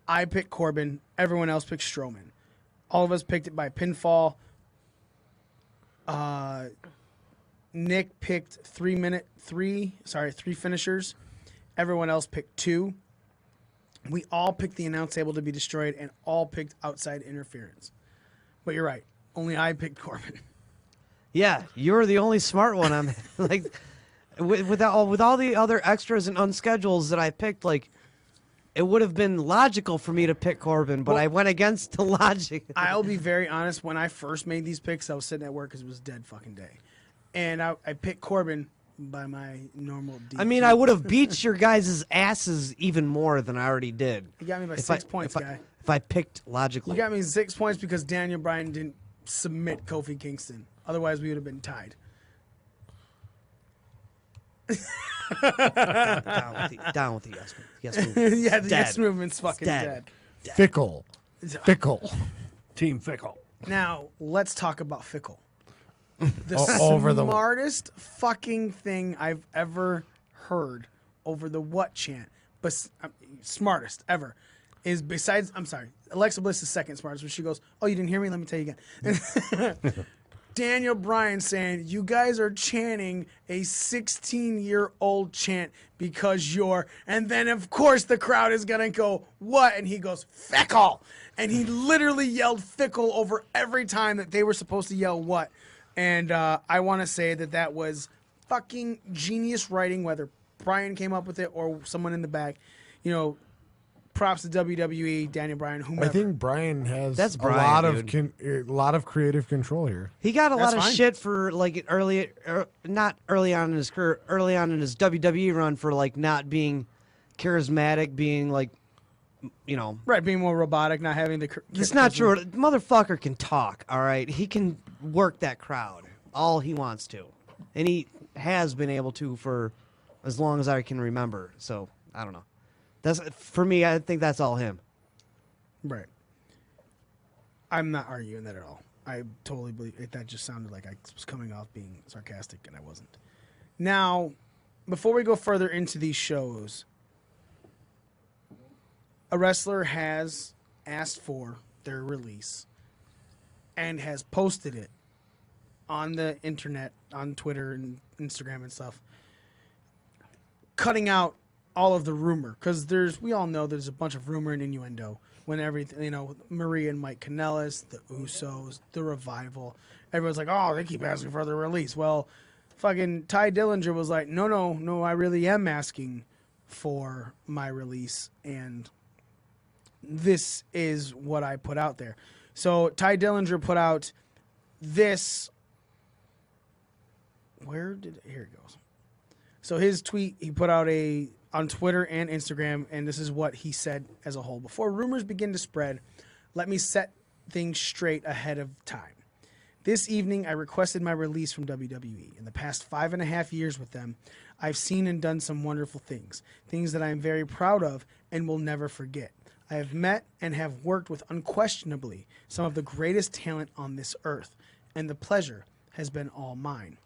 Speaker 1: I picked Corbin. Everyone else picked Strowman. All of us picked it by pinfall. Nick picked 3 finishers. Everyone else picked 2. We all picked the announce table to be destroyed and all picked outside interference. But you're right. Only I picked Corbin.
Speaker 6: Yeah, you're the only smart one. I'm like, with all the other extras and unschedules that I picked, like, it would have been logical for me to pick Corbin, but I went against the logic.
Speaker 1: I'll be very honest. When I first made these picks, I was sitting at work because it was dead fucking day. And I picked Corbin by my normal DQ.
Speaker 6: I mean, I would have beat your guys' asses even more than I already did.
Speaker 1: You got me by
Speaker 6: If
Speaker 1: 6 points, guy.
Speaker 6: If I picked logically.
Speaker 1: You got me 6 points because Daniel Bryan didn't submit Kofi Kingston. Otherwise, we would have been tied.
Speaker 6: Down with the yes movement. Yes movement.
Speaker 1: Yeah, the
Speaker 6: Dead.
Speaker 1: yes movement's fucking
Speaker 6: dead.
Speaker 1: dead.
Speaker 5: Fickle. Fickle.
Speaker 3: Team Fickle.
Speaker 1: Now, let's talk about Fickle. The
Speaker 5: Over the-
Speaker 1: smartest fucking thing I've ever heard over the what chant, but smartest ever, is besides, I'm sorry, Alexa Bliss is second smartest, when she goes, oh, you didn't hear me? Let me tell you again. Daniel Bryan saying, you guys are chanting a 16-year-old chant because you're, and then of course the crowd is going to go, what? And he goes, Fickle. And he literally yelled Fickle over every time that they were supposed to yell what. And I want to say that that was fucking genius writing, whether Bryan came up with it or someone in the back. You know, props to WWE, Daniel Bryan, whomever.
Speaker 5: I think Bryan has
Speaker 6: That's
Speaker 5: a
Speaker 6: Bryan,
Speaker 5: lot of creative control here.
Speaker 6: He got a lot of
Speaker 1: fine.
Speaker 6: shit for like not early on in his career, early on in his WWE run for like not being charismatic, being like, you know.
Speaker 1: Right, being more robotic, not having the...
Speaker 6: It's not true. The motherfucker can talk, all right? He can work that crowd all he wants to. And he has been able to for as long as I can remember. So, I don't know. That's for me, I think that's all him.
Speaker 1: Right. I'm not arguing that at all. I totally believe it. That just sounded like I was coming off being sarcastic, and I wasn't. Now, before we go further into these shows, a wrestler has asked for their release and has posted it on the internet, on Twitter and Instagram and stuff, cutting out all of the rumor, because we all know there's a bunch of rumor and innuendo when everything, you know, Maria and Mike Kanellis, the Usos, the Revival, everyone's like, oh, they keep asking for their release. Well, fucking Tye Dillinger was like, no, I really am asking for my release, and this is what I put out there. So Tye Dillinger put out this. Here it goes. So his tweet, he put out on Twitter and Instagram, and this is what he said as a whole. Before rumors begin to spread, let me set things straight ahead of time. This evening, I requested my release from WWE. In the past 5.5 years with them, I've seen and done some wonderful things that I am very proud of and will never forget. I have met and have worked with unquestionably some of the greatest talent on this earth, and the pleasure has been all mine.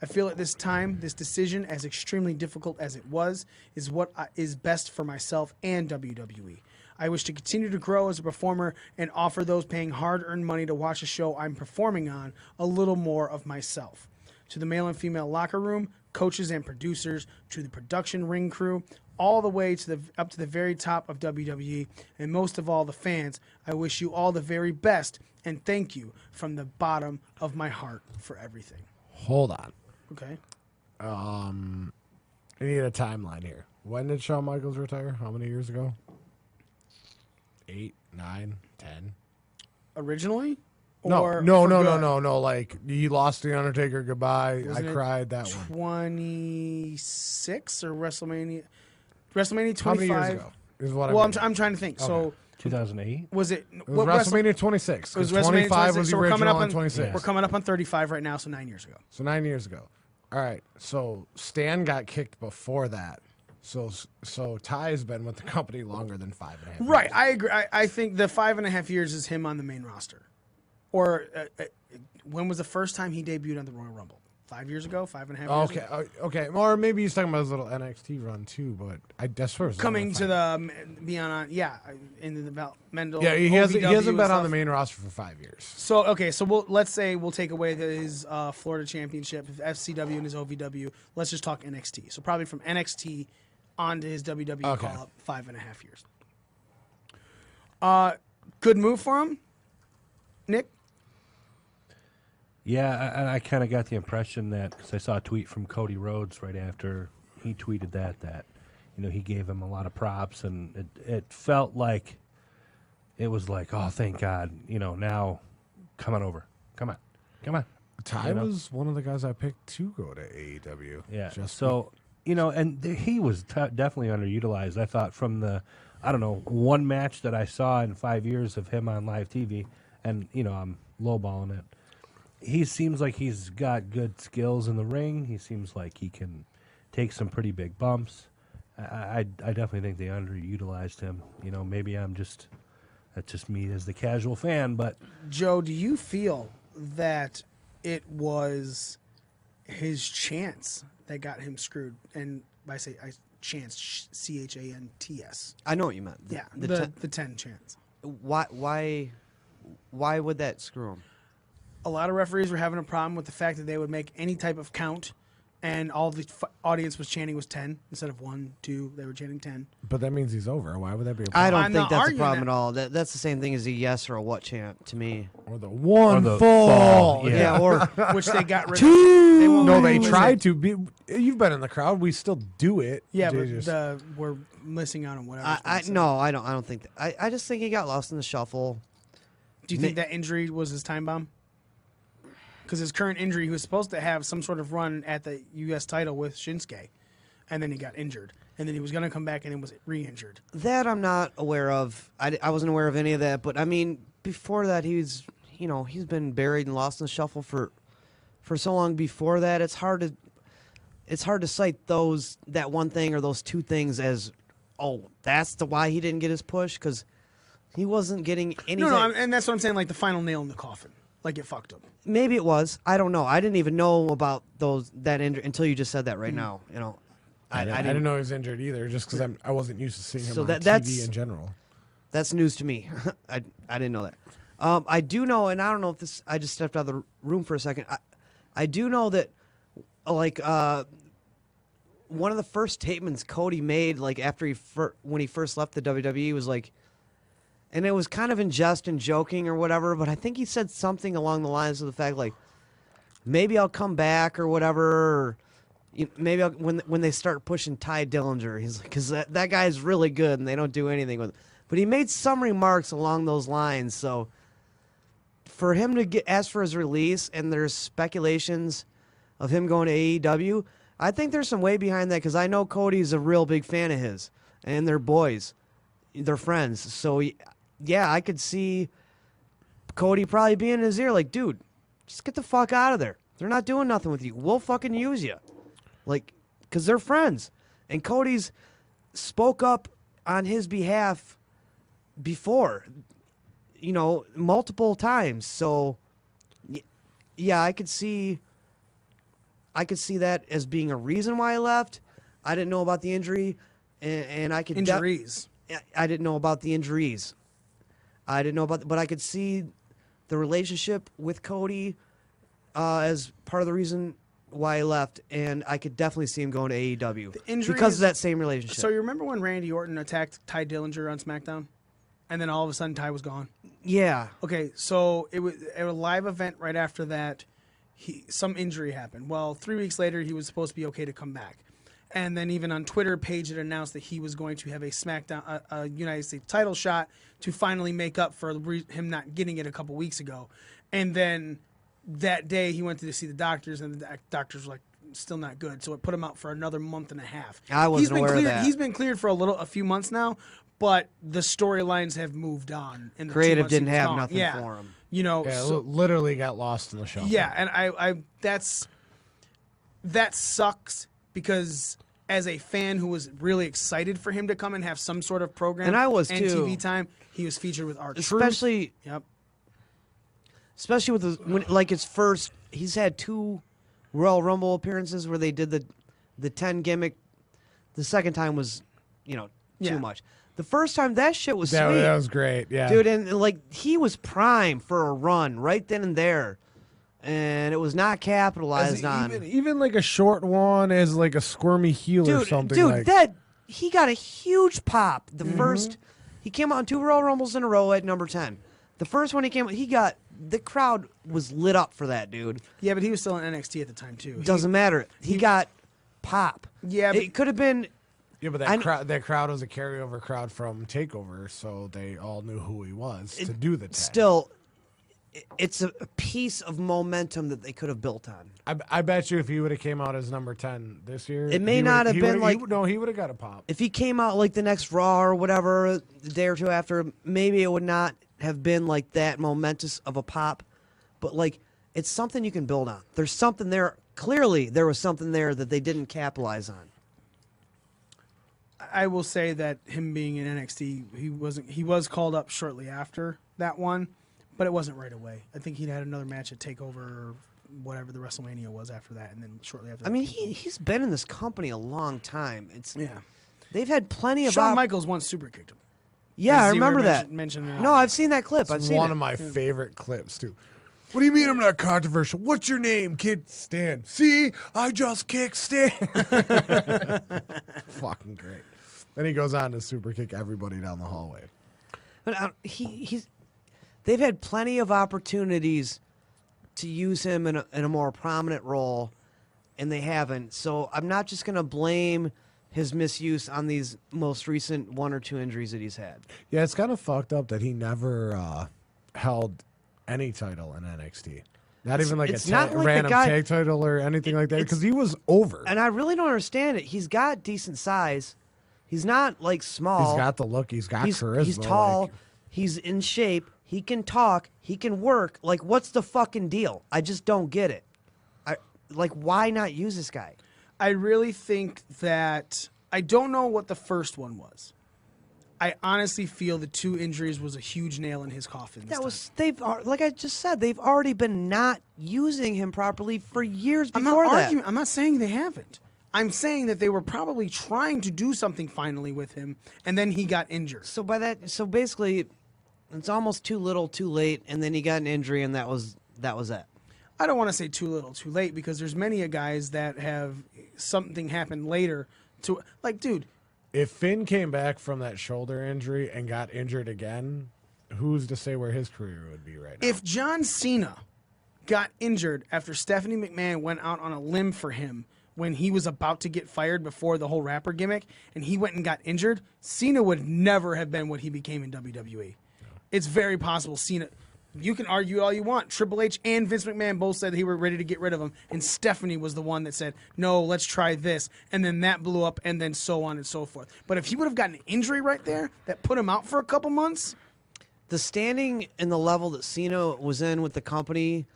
Speaker 1: I feel at this time, this decision, as extremely difficult as it was, is what is best for myself and WWE. I wish to continue to grow as a performer and offer those paying hard-earned money to watch a show I'm performing on a little more of myself. To the male and female locker room, coaches and producers, to the production ring crew, all the way to up to the very top of WWE, and most of all the fans, I wish you all the very best and thank you from the bottom of my heart for everything.
Speaker 5: Hold on.
Speaker 1: Okay.
Speaker 5: I need a timeline here. When did Shawn Michaels retire? How many years ago? 8, 9, 10?
Speaker 1: Originally?
Speaker 5: No,
Speaker 1: Or
Speaker 5: no,
Speaker 1: for
Speaker 5: no,
Speaker 1: good?
Speaker 5: no, no, no. Like, he lost The Undertaker goodbye.
Speaker 1: Wasn't
Speaker 5: I
Speaker 1: it
Speaker 5: cried that one.
Speaker 1: 26 or WrestleMania? WrestleMania 25.
Speaker 5: How many years ago? Is what
Speaker 1: Well,
Speaker 5: I mean.
Speaker 1: I'm trying to think. So
Speaker 3: 2008.
Speaker 1: was it?
Speaker 5: It was WrestleMania 26.
Speaker 1: It was
Speaker 5: 'cause
Speaker 1: WrestleMania
Speaker 5: 25 was26. the
Speaker 1: So we're coming up
Speaker 5: original
Speaker 1: on
Speaker 5: and 26.
Speaker 1: We're coming up on 35 right now, so 9 years ago.
Speaker 5: So 9 years ago. All right. So Stan got kicked before that. So Ty has been with the company longer than 5.5 years.
Speaker 1: Right, I agree. I think the 5.5 years is him on the main roster. Or when was the first time he debuted on the Royal Rumble? 5 years ago? 5.5 years
Speaker 5: Okay.
Speaker 1: ago?
Speaker 5: Okay. Or maybe he's talking about his little NXT run too. But that's first
Speaker 1: Coming to the beyond, in the developmental.
Speaker 5: Yeah, he hasn't
Speaker 1: OVW
Speaker 5: been
Speaker 1: and
Speaker 5: on the
Speaker 1: stuff.
Speaker 5: main roster for 5 years.
Speaker 1: So okay, so let's say we'll take away his Florida Championship, his FCW and his OVW. Let's just talk NXT. So probably from NXT on to his WWE
Speaker 5: Okay.
Speaker 1: call up, 5.5 years. Good move for him, Nick.
Speaker 3: Yeah, I kind of got the impression that, because I saw a tweet from Cody Rhodes right after he tweeted that he gave him a lot of props, and it felt like it was like, oh, thank God, now come on over, come on.
Speaker 5: Ty was one of the guys I picked to go to AEW.
Speaker 3: Yeah.
Speaker 5: So
Speaker 3: and he was definitely underutilized. I thought from the, one match that I saw in 5 years of him on live TV, and I'm lowballing it. He seems like he's got good skills in the ring. He seems like he can take some pretty big bumps. I definitely think they underutilized him. You know, maybe that's just me as the casual fan, but
Speaker 1: Joe, do you feel that it was his chance that got him screwed? And I chance, CHANTS.
Speaker 6: I know what you meant.
Speaker 1: The 10 chance.
Speaker 6: Why would that screw him?
Speaker 1: A lot of referees were having a problem with the fact that they would make any type of count, and all the audience was chanting was 10 instead of 1, 2. They were chanting 10.
Speaker 5: But that means he's over. Why would that be a
Speaker 6: I
Speaker 5: problem?
Speaker 6: don't
Speaker 1: I'm
Speaker 6: think
Speaker 1: not
Speaker 6: that's a
Speaker 1: arguing
Speaker 6: problem
Speaker 1: that.
Speaker 6: at all. That's the same thing as a yes or a what chant to me.
Speaker 5: Or the one
Speaker 3: Or the
Speaker 5: fall.
Speaker 3: fall,
Speaker 6: Yeah, or
Speaker 1: Which they got rid of.
Speaker 5: Two.
Speaker 1: They won't
Speaker 5: No,
Speaker 1: let
Speaker 5: they
Speaker 1: you listen.
Speaker 5: tried to. You've been in the crowd. We still do it.
Speaker 1: Yeah,
Speaker 5: They
Speaker 1: but
Speaker 5: just-
Speaker 1: we're missing out on whatever.
Speaker 6: I don't think that. I just think he got lost in the shuffle.
Speaker 1: Do you think that injury was his time bomb? Because his current injury, he was supposed to have some sort of run at the U.S. title with Shinsuke, and then he got injured, and then he was going to come back and then was re-injured.
Speaker 6: That I'm not aware of. I wasn't aware of any of that. But I mean, before that, he's been buried and lost in the shuffle for so long. Before that, it's hard to cite that one thing or those two things as, oh, that's why he didn't get his push, because he wasn't getting anything.
Speaker 1: And that's what I'm saying. Like the final nail in the coffin, like it fucked him.
Speaker 6: Maybe it was. I don't know. I didn't even know about that injury until you just said that right now. You know,
Speaker 5: I didn't know he was injured either, just because I wasn't used to seeing him
Speaker 6: So
Speaker 5: on
Speaker 6: that's-
Speaker 5: TV in general.
Speaker 6: That's news to me. I didn't know that. I do know, and I don't know if this. I just stepped out of the room for a second. I do know that, like, one of the first statements Cody made, like after when he first left the WWE, was like, and it was kind of in jest and joking or whatever, but I think he said something along the lines of the fact, like, maybe I'll come back or whatever. Or, maybe when they start pushing Tye Dillinger, he's like, because that guy's really good and they don't do anything with it. But he made some remarks along those lines. So for him to ask for his release, and there's speculations of him going to AEW, I think there's some weight behind that, because I know Cody's a real big fan of his, and they're boys, they're friends. So yeah, I could see Cody probably being in his ear like, dude, just get the fuck out of there. They're not doing nothing with you. We'll fucking use you. Like, because they're friends. And Cody's spoke up on his behalf before, multiple times. So, yeah, I could see that as being a reason why I left. I didn't know about the injury, and I could
Speaker 1: Injuries.
Speaker 6: I didn't know about the injuries. I didn't know about, but I could see the relationship with Cody as part of the reason why I left, and I could definitely see him going to AEW because of that same relationship.
Speaker 1: So you remember when Randy Orton attacked Tye Dillinger on SmackDown, and then all of a sudden Tye was gone?
Speaker 6: Yeah.
Speaker 1: Okay, so it was a live event right after that. Some injury happened. Well, 3 weeks later, he was supposed to be okay to come back. And then even on Twitter, Paige had announced that he was going to have a SmackDown, a United States title shot to finally make up for him not getting it a couple weeks ago. And then that day, he went to see the doctors, and the doctors were like, still not good. So it put him out for another month and a half.
Speaker 6: I wasn't aware of that.
Speaker 1: He's been cleared for a few months now, but the storylines have moved on. In the 2
Speaker 6: Creative
Speaker 1: months he
Speaker 6: didn't
Speaker 1: was
Speaker 6: have
Speaker 1: gone.
Speaker 6: nothing
Speaker 1: Yeah.
Speaker 6: for him.
Speaker 5: Literally got lost in the shuffle.
Speaker 1: Yeah, and that sucks, because as a fan who was really excited for him to come and have some sort of program
Speaker 6: And I was
Speaker 1: and
Speaker 6: too.
Speaker 1: TV time, he was featured with R-Truth.
Speaker 6: Especially
Speaker 1: Yep.
Speaker 6: with his first, he's had 2 Royal Rumble appearances where they did the 10 gimmick. The second time was, too
Speaker 1: Yeah.
Speaker 6: much. The first time, that shit was sweet.
Speaker 5: That was great. Yeah,
Speaker 6: Dude, and he was prime for a run right then and there, and it was not capitalized on.
Speaker 5: Even like a short one as like a squirmy heel or something.
Speaker 6: Dude, he got a huge pop. The first, he came out in 2 Royal Rumbles in a row at number 10. The first one the crowd was lit up for that, dude.
Speaker 1: Yeah, but he was still in NXT at the time too.
Speaker 6: Doesn't matter. He got pop.
Speaker 1: Yeah, but
Speaker 6: it could have been.
Speaker 5: Yeah, but that crowd was a carryover crowd from TakeOver, so they all knew who he was to do the tag.
Speaker 6: Still, it's a piece of momentum that they could have built on.
Speaker 5: I bet you if he would have came out as number 10 this year,
Speaker 6: It may
Speaker 5: he
Speaker 6: not
Speaker 5: would've-
Speaker 6: have
Speaker 5: he
Speaker 6: been
Speaker 5: would've-
Speaker 6: like-
Speaker 5: no, he would have got a pop.
Speaker 6: If he came out like the next Raw or whatever, the day or two after, maybe it would not have been like that momentous of a pop. but like it's something you can build on. There's something there. Clearly, there was something there that they didn't capitalize on.
Speaker 1: I will say that him being in NXT, he was called up shortly after that one, but it wasn't right away. I think he'd had another match at TakeOver or whatever the WrestleMania was after that, and then shortly after that.
Speaker 6: I mean, he's been in this company a long time.
Speaker 1: Yeah.
Speaker 6: They've had plenty of
Speaker 1: Shawn Michaels once super kicked him.
Speaker 6: Yeah, I
Speaker 1: As you were
Speaker 6: remember that.
Speaker 1: mentioning
Speaker 6: No, I've seen that clip. I've
Speaker 5: It's
Speaker 6: seen
Speaker 5: one
Speaker 6: it.
Speaker 5: of my favorite clips too. What do you mean I'm not controversial? What's your name, kid? Stan. See, I just kicked Stan. Fucking great. Then he goes on to super kick everybody down the hallway.
Speaker 6: But they've had plenty of opportunities to use him in a more prominent role, and they haven't. So I'm not just going to blame his misuse on these most recent 1 or 2 injuries that he's had.
Speaker 5: Yeah, it's kind of fucked up that he never held any title in NXT. Not even like
Speaker 6: it's
Speaker 5: a
Speaker 6: not like the
Speaker 5: random
Speaker 6: guy-
Speaker 5: tag title or anything like that, because he was over.
Speaker 6: And I really don't understand it. He's got decent size. He's not like small.
Speaker 5: He's got the look. He's got charisma.
Speaker 6: He's tall.
Speaker 5: like-
Speaker 6: He's in shape. He can talk. He can work. Like, what's the fucking deal? I just don't get it. Why not use this guy?
Speaker 1: I really think that I don't know what the first one was. I honestly feel the 2 injuries was a huge nail in his coffin.
Speaker 6: Like I just said, they've already been not using him properly for years
Speaker 1: I'm
Speaker 6: before
Speaker 1: not
Speaker 6: that.
Speaker 1: arguing. I'm not saying they haven't. I'm saying that they were probably trying to do something finally with him, and then he got injured.
Speaker 6: So basically, it's almost too little, too late, and then he got an injury, and that was it.
Speaker 1: I don't want to say too little, too late, because there's many guys that have something happen later to dude.
Speaker 5: If Finn came back from that shoulder injury and got injured again, who's to say where his career would be right now?
Speaker 1: If John Cena got injured after Stephanie McMahon went out on a limb for him when he was about to get fired before the whole rapper gimmick, and he went and got injured, Cena would never have been what he became in WWE. It's very possible Cena... You can argue all you want. Triple H and Vince McMahon both said he were ready to get rid of him, and Stephanie was the one that said, no, let's try this, and then that blew up, and then so on and so forth. But if he would have gotten an injury right there that put him out for a couple months...
Speaker 6: The standing and the level that Cena was in with the company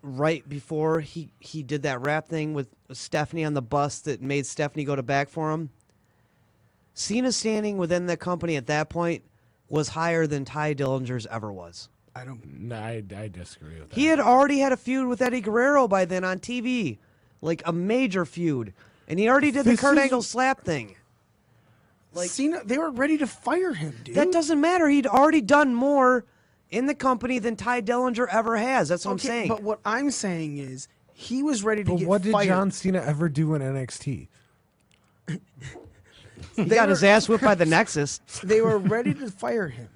Speaker 6: right before he did that rap thing with Stephanie on the bus that made Stephanie go to bat for him, Cena's standing within the company at that point was higher than Tye Dillinger's ever was.
Speaker 5: No, I disagree with that.
Speaker 6: He had already had a feud with Eddie Guerrero by then on TV, like a major feud, and he already did the Kurt Angle slap thing.
Speaker 1: Cena, they were ready to fire him, dude.
Speaker 6: That doesn't matter. He'd already done more in the company than Tye Dillinger ever has. That's what I'm saying.
Speaker 1: But what I'm saying is he was ready to
Speaker 5: But
Speaker 1: get
Speaker 5: what did
Speaker 1: fired.
Speaker 5: John Cena ever do in NXT?
Speaker 6: He got his ass whipped by the Nexus.
Speaker 1: They were ready to fire him.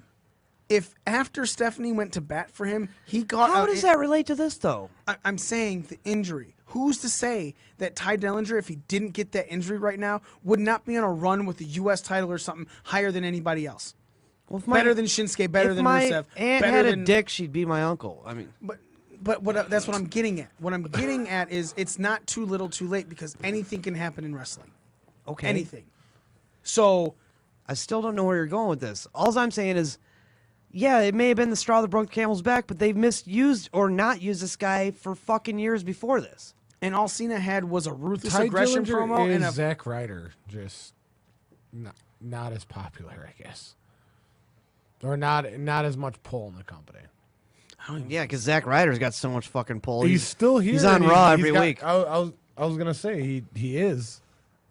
Speaker 1: If after Stephanie went to bat for him, he got
Speaker 6: How
Speaker 1: out.
Speaker 6: does that relate to this, though?
Speaker 1: I'm saying the injury. Who's to say that Tye Dillinger, if he didn't get that injury right now, would not be on a run with the U.S. title or something higher than anybody else?
Speaker 6: Well,
Speaker 1: Better than Shinsuke, better than
Speaker 6: my
Speaker 1: Rusev.
Speaker 6: aunt
Speaker 1: better
Speaker 6: had a
Speaker 1: than,
Speaker 6: dick, she'd be my uncle. I mean,
Speaker 1: But that's what I'm getting at. What I'm getting at is it's not too little too late, because anything can happen in wrestling.
Speaker 6: okay.
Speaker 1: Anything. So
Speaker 6: I still don't know where you're going with this. All I'm saying is, yeah, it may have been the straw that broke the camel's back, but they've misused or not used this guy for fucking years before this.
Speaker 1: And all Cena had was a ruthless
Speaker 5: Tye
Speaker 1: aggression
Speaker 5: Dillinger
Speaker 1: promo
Speaker 5: is
Speaker 1: and a
Speaker 5: Zack Ryder, just not as popular, I guess, or not as much pull in the company.
Speaker 6: Yeah, because Zack Ryder's got so much fucking pull.
Speaker 5: He's still here.
Speaker 6: He's on
Speaker 5: and
Speaker 6: Raw
Speaker 5: he's
Speaker 6: every
Speaker 5: got-
Speaker 6: week.
Speaker 5: I was gonna say he is.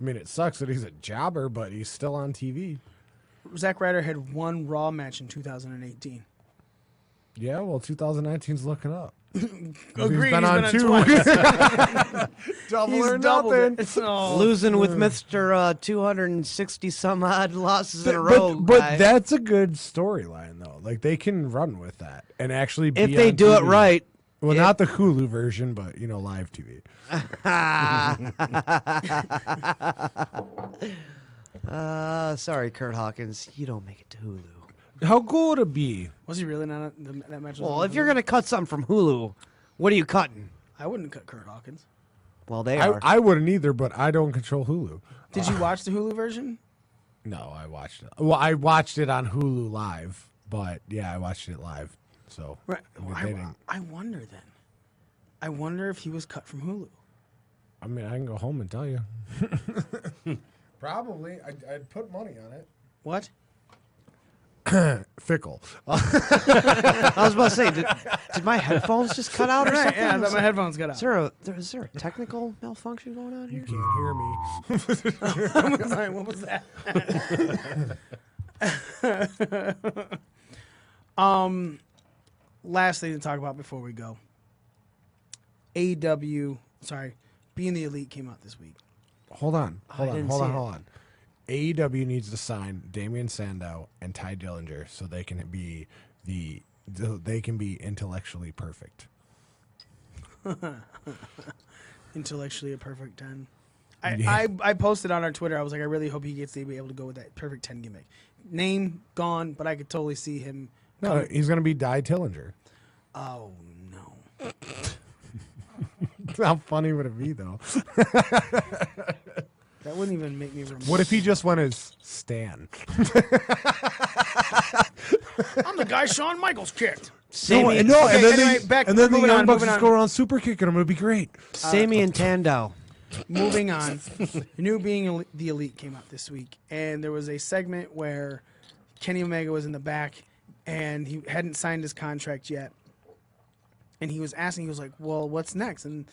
Speaker 5: I mean, it sucks that he's a jobber, but he's still on TV.
Speaker 1: Zack Ryder had one Raw match in 2018.
Speaker 5: Yeah, well, 2019's looking up.
Speaker 1: Agreed.
Speaker 5: He's been on two.
Speaker 1: twice.
Speaker 5: Double
Speaker 1: He's
Speaker 5: or
Speaker 1: doubled
Speaker 5: nothing.
Speaker 1: it. So,
Speaker 6: Losing with Mr. 260 some odd losses in a row.
Speaker 5: But
Speaker 6: guy.
Speaker 5: that's a good storyline, though. Like, they can run with that and actually be
Speaker 6: if they
Speaker 5: on
Speaker 6: do it
Speaker 5: TV.
Speaker 6: right.
Speaker 5: Well, not the Hulu version, but, live TV.
Speaker 6: Sorry, Kurt Hawkins. You don't make it to Hulu.
Speaker 5: How cool would it be?
Speaker 1: was he really not that match? Was
Speaker 6: Well,
Speaker 1: on
Speaker 6: if you're
Speaker 1: Hulu?
Speaker 6: going to cut something from Hulu, what are you cutting?
Speaker 1: I wouldn't cut Kurt Hawkins.
Speaker 6: Well, they are.
Speaker 5: I wouldn't either, but I don't control Hulu.
Speaker 1: Did you watch the Hulu version?
Speaker 5: No, I watched it. Well, I watched it on Hulu Live, but yeah, I watched it live. So
Speaker 1: Right.
Speaker 5: they didn't.
Speaker 1: I wonder then. I wonder if he was cut from Hulu.
Speaker 5: I mean, I can go home and tell you. Probably. I'd put money on it.
Speaker 1: What?
Speaker 5: Fickle.
Speaker 6: I was about to say, did my headphones just cut out or
Speaker 1: Right,
Speaker 6: something?
Speaker 1: yeah, I thought my headphones got
Speaker 6: Is
Speaker 1: out.
Speaker 6: there a technical malfunction going on here?
Speaker 5: You can't hear me.
Speaker 1: I was like, what was that? Last thing to talk about before we go. Being the Elite came out this week.
Speaker 5: Hold on.
Speaker 6: didn't see it.
Speaker 5: AEW needs to sign Damian Sandow and Tye Dillinger so they can be intellectually perfect.
Speaker 1: Intellectually a perfect 10.
Speaker 5: Yeah.
Speaker 1: I posted on our Twitter. I was like, I really hope he gets to be able to go with that perfect 10 gimmick. Name gone, but I could totally see him.
Speaker 5: No, he's going to be Tye Dillinger.
Speaker 1: Oh no!
Speaker 5: How funny would it be, though?
Speaker 1: That wouldn't even make me remember.
Speaker 5: What if he just went as Stan?
Speaker 1: I'm the guy Shawn Michaels kicked.
Speaker 6: Sammy,
Speaker 5: No,
Speaker 1: Okay,
Speaker 5: and then
Speaker 1: anyway,
Speaker 5: the
Speaker 1: moving
Speaker 5: Young
Speaker 1: on,
Speaker 5: Bucks
Speaker 1: moving
Speaker 5: just
Speaker 1: on.
Speaker 5: go around super kicking him. It would be great.
Speaker 6: Sammy and Tando.
Speaker 1: Moving on. New Being the Elite came out this week, and there was a segment where Kenny Omega was in the back, and he hadn't signed his contract yet. And he was asking, he was like, well, what's next? And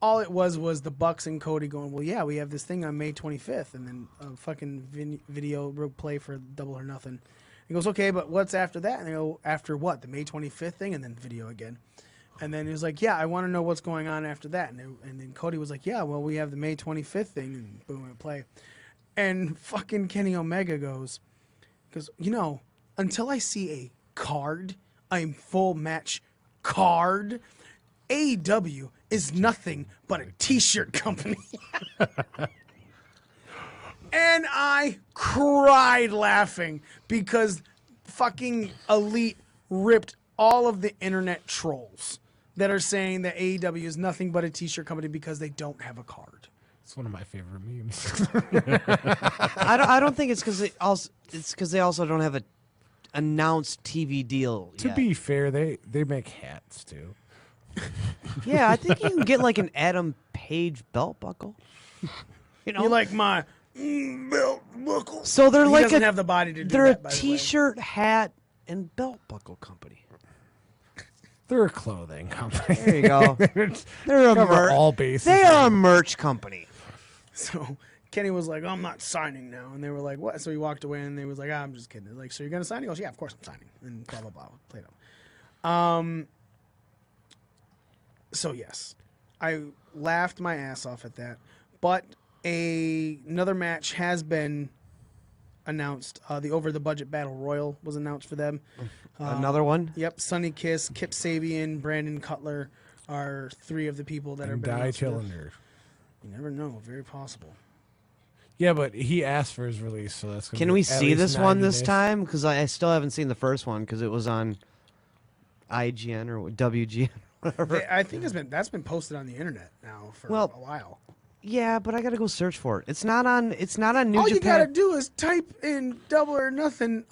Speaker 1: all it was the Bucks and Cody going, well, yeah, we have this thing on May 25th, and then a fucking video play for Double or Nothing. He goes, okay, but what's after that? And they go, after what? The May 25th thing? And then video again. And then he was like, yeah, I want to know what's going on after that. And then Cody was like, yeah, well, we have the May 25th thing, and boom, it play. And fucking Kenny Omega goes, until I see a card, a full match card, AEW is nothing but a t-shirt company. And I cried laughing because fucking Elite ripped all of the internet trolls that are saying that AEW is nothing but a t-shirt company because they don't have a card.
Speaker 5: It's one of my favorite memes.
Speaker 6: I don't think it's because they also don't have a announced TV deal.
Speaker 5: To
Speaker 6: yet.
Speaker 5: be fair, they make hats too.
Speaker 6: Yeah, I think you can get like an Adam Page belt buckle. You know,
Speaker 1: You like my belt buckle?
Speaker 6: so they're
Speaker 1: He
Speaker 6: like
Speaker 1: doesn't have the body to do
Speaker 6: they're
Speaker 1: that,
Speaker 6: a
Speaker 1: by the way.
Speaker 6: t-shirt, hat, and belt buckle company.
Speaker 5: They're a clothing company.
Speaker 6: There you go. They're a
Speaker 5: Cover all bases.
Speaker 6: They are a merch company.
Speaker 1: So Kenny was like, I'm not signing now. And they were like, what? So he walked away and they was like, I'm just kidding. Like, so you're going to sign? He goes, yeah, of course I'm signing. And blah, blah, blah. Played up. So, yes, I laughed my ass off at that. But another match has been announced. The Over the Budget Battle Royal was announced for them.
Speaker 6: Another one.
Speaker 1: Yep, Sonny Kiss, Kip Sabian, Brandon Cutler are three of the people that are
Speaker 5: And
Speaker 1: been
Speaker 5: Tye
Speaker 1: announced for this.
Speaker 5: Dillinger.
Speaker 1: You never know. Very possible.
Speaker 5: Yeah, but he asked for his release, so that's gonna
Speaker 6: Can
Speaker 5: be
Speaker 6: we
Speaker 5: at
Speaker 6: see
Speaker 5: least
Speaker 6: this one
Speaker 5: 90
Speaker 6: this
Speaker 5: days.
Speaker 6: time? Because I still haven't seen the first one because it was on IGN or WGN.
Speaker 1: I think that's been posted on the internet now for
Speaker 6: Well,
Speaker 1: a while.
Speaker 6: Yeah, but I gotta go search for it. It's not on New
Speaker 1: All you
Speaker 6: Japan.
Speaker 1: gotta do is type in Double or Nothing.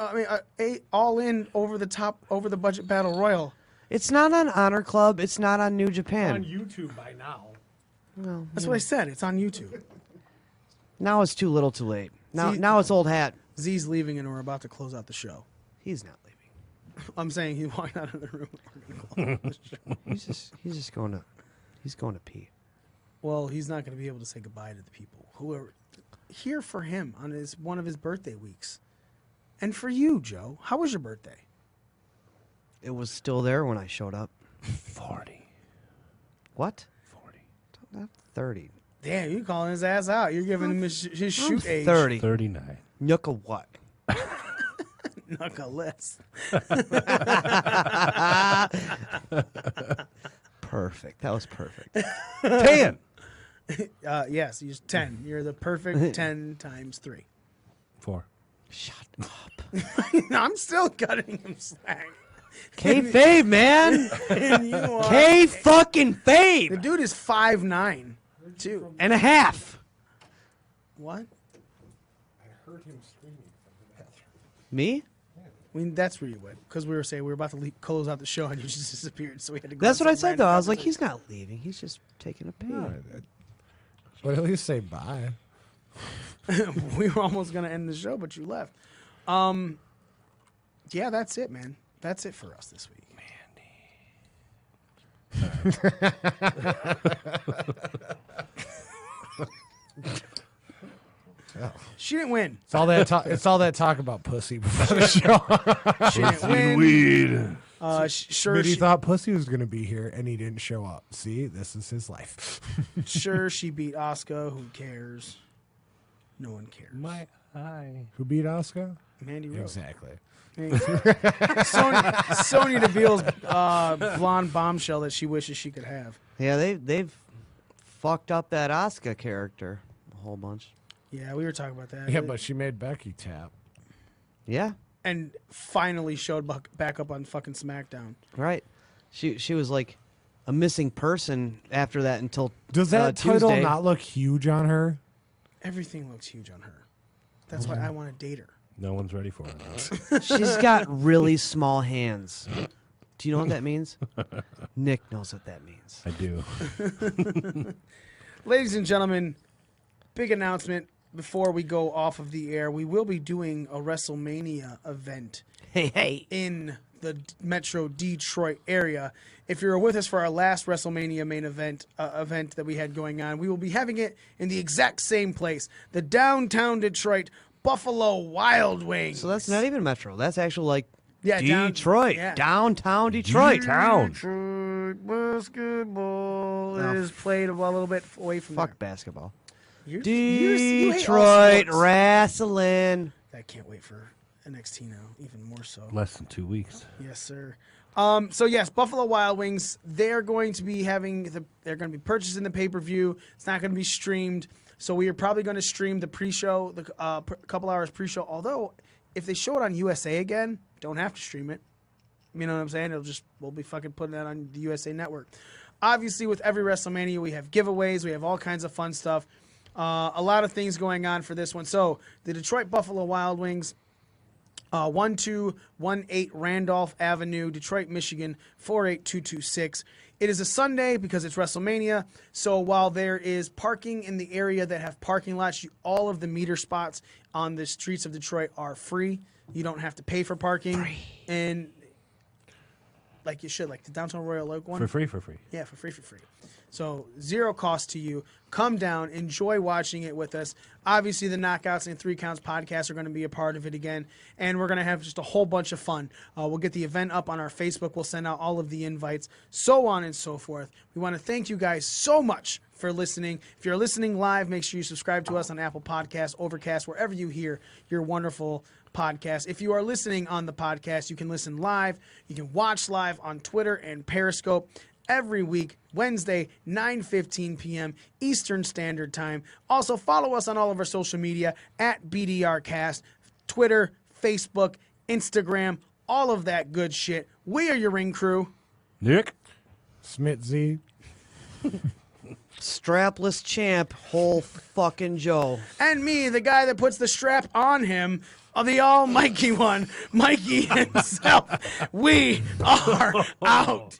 Speaker 1: All in over the budget battle royal.
Speaker 6: It's not on Honor Club. It's not on New Japan.
Speaker 5: On YouTube by now.
Speaker 6: Well,
Speaker 1: That's what I said. It's on YouTube.
Speaker 6: now it's too little, too late. Now
Speaker 1: See-
Speaker 6: now it's old hat.
Speaker 1: Z's leaving and we're about to close out the show.
Speaker 6: He's not leaving.
Speaker 1: I'm saying he walked out of the room. We're gonna close the show.
Speaker 6: He's just going to pee.
Speaker 1: Well, he's not going to be able to say goodbye to the people who are here for him on one of his birthday weeks. And for you, Joe, how was your birthday?
Speaker 6: It was still there when I showed up.
Speaker 3: 40.
Speaker 6: What?
Speaker 3: 40.
Speaker 6: Not 30.
Speaker 1: Damn, you calling his ass out. You're giving him his shoot age.
Speaker 6: 30.
Speaker 3: 39.
Speaker 6: Nuka what?
Speaker 1: Knuckleless.
Speaker 6: Perfect. That was perfect.
Speaker 3: 10.
Speaker 1: Yes, he's 10. You're the perfect 10 times 3.
Speaker 3: 4.
Speaker 6: Shut up.
Speaker 1: I'm still cutting him slack.
Speaker 6: K-Fave, man.
Speaker 1: And you are,
Speaker 6: K-fucking-Fave.
Speaker 1: the dude is 5'9", too.
Speaker 6: And a half.
Speaker 1: What?
Speaker 5: I heard him screaming from the bathroom.
Speaker 6: Me?
Speaker 1: That's where you went because we were saying we were about to close out the show and you just disappeared, so we had to go.
Speaker 6: That's
Speaker 1: on
Speaker 6: what I
Speaker 1: some
Speaker 6: said, though.
Speaker 1: random
Speaker 6: I was like,
Speaker 1: conversation.
Speaker 6: he's not leaving. He's just taking a pee.
Speaker 5: But at least say bye.
Speaker 1: We were almost gonna end the show, but you left. Yeah, that's it, man. That's it for us this week. She didn't win.
Speaker 5: It's all that talk. It's all that talk about pussy before the show.
Speaker 1: She didn't win.
Speaker 3: Weed.
Speaker 1: Sure,
Speaker 5: He
Speaker 1: she,
Speaker 5: thought pussy was going to be here, and he didn't show up. See, this is his life.
Speaker 1: sure she beat Asuka. Who cares? No one cares.
Speaker 3: My eye.
Speaker 5: Who beat Asuka?
Speaker 1: Mandy Rose.
Speaker 5: Exactly.
Speaker 1: Sonya Deville's blonde bombshell that she wishes she could have.
Speaker 6: Yeah, they've fucked up that Asuka character a whole bunch.
Speaker 1: Yeah, we were talking about that.
Speaker 5: Yeah, but she made Becky tap.
Speaker 6: Yeah,
Speaker 1: and finally showed back up on fucking SmackDown.
Speaker 6: right. She was like a missing person after that until
Speaker 5: Does that title
Speaker 6: Tuesday.
Speaker 5: not look huge on her?
Speaker 1: Everything looks huge on her. That's why I want to date her.
Speaker 3: No one's ready for it.
Speaker 6: She's got really small hands. Do you know what that means? Nick knows what that means.
Speaker 3: I do.
Speaker 1: Ladies and gentlemen, big announcement before we go off of the air. We will be doing a WrestleMania event
Speaker 6: Hey.
Speaker 1: in the Metro Detroit area. If you're with us for our last WrestleMania main event that we had going on, we will be having it in the exact same place, the downtown Detroit Buffalo Wild Wings.
Speaker 6: So that's not even Metro. That's actually like
Speaker 1: Yeah,
Speaker 6: Detroit.
Speaker 1: yeah.
Speaker 6: Downtown Detroit.
Speaker 1: Detroit basketball is played a little bit away from
Speaker 6: Fuck basketball.
Speaker 1: there. You hate all
Speaker 6: Detroit
Speaker 1: sports.
Speaker 6: wrestling.
Speaker 1: I can't wait for NXT now, even more so.
Speaker 3: Less than 2 weeks.
Speaker 1: Yes, sir. So yes, Buffalo Wild Wings. They're going to be they're going to be purchasing the pay-per-view. It's not going to be streamed. So we are probably going to stream the pre-show, the couple hours pre-show. Although, if they show it on USA again, don't have to stream it. You know what I'm saying? We'll be fucking putting that on the USA Network. Obviously, with every WrestleMania, we have giveaways. We have all kinds of fun stuff. A lot of things going on for this one. So the Detroit Buffalo Wild Wings. 1218 Randolph Avenue, Detroit, Michigan, 48226. It is a Sunday because it's WrestleMania. So while there is parking in the area that have parking lots, all of the meter spots on the streets of Detroit are free. You don't have to pay for parking. And like you should, like the Downtown Royal Oak one.
Speaker 3: For free.
Speaker 1: Yeah, for free. So zero cost to you. Come down, enjoy watching it with us. Obviously, the Knockouts and 3 Counts podcast are going to be a part of it again, and we're going to have just a whole bunch of fun. We'll get the event up on our Facebook. We'll send out all of the invites, so on and so forth. We want to thank you guys so much for listening. If you're listening live, make sure you subscribe to us on Apple Podcasts, Overcast, wherever you hear your wonderful podcast. If you are listening on the podcast, you can listen live. You can watch live on Twitter and Periscope every week, Wednesday, 9:15 p.m. Eastern Standard Time. Also, follow us on all of our social media at BDRcast, Twitter, Facebook, Instagram, all of that good shit. We are your ring crew.
Speaker 3: Nick?
Speaker 5: Smitzy.
Speaker 6: Strapless champ, whole fucking Joe.
Speaker 1: And me, the guy that puts the strap on him, the almighty one, Mikey himself. We are out.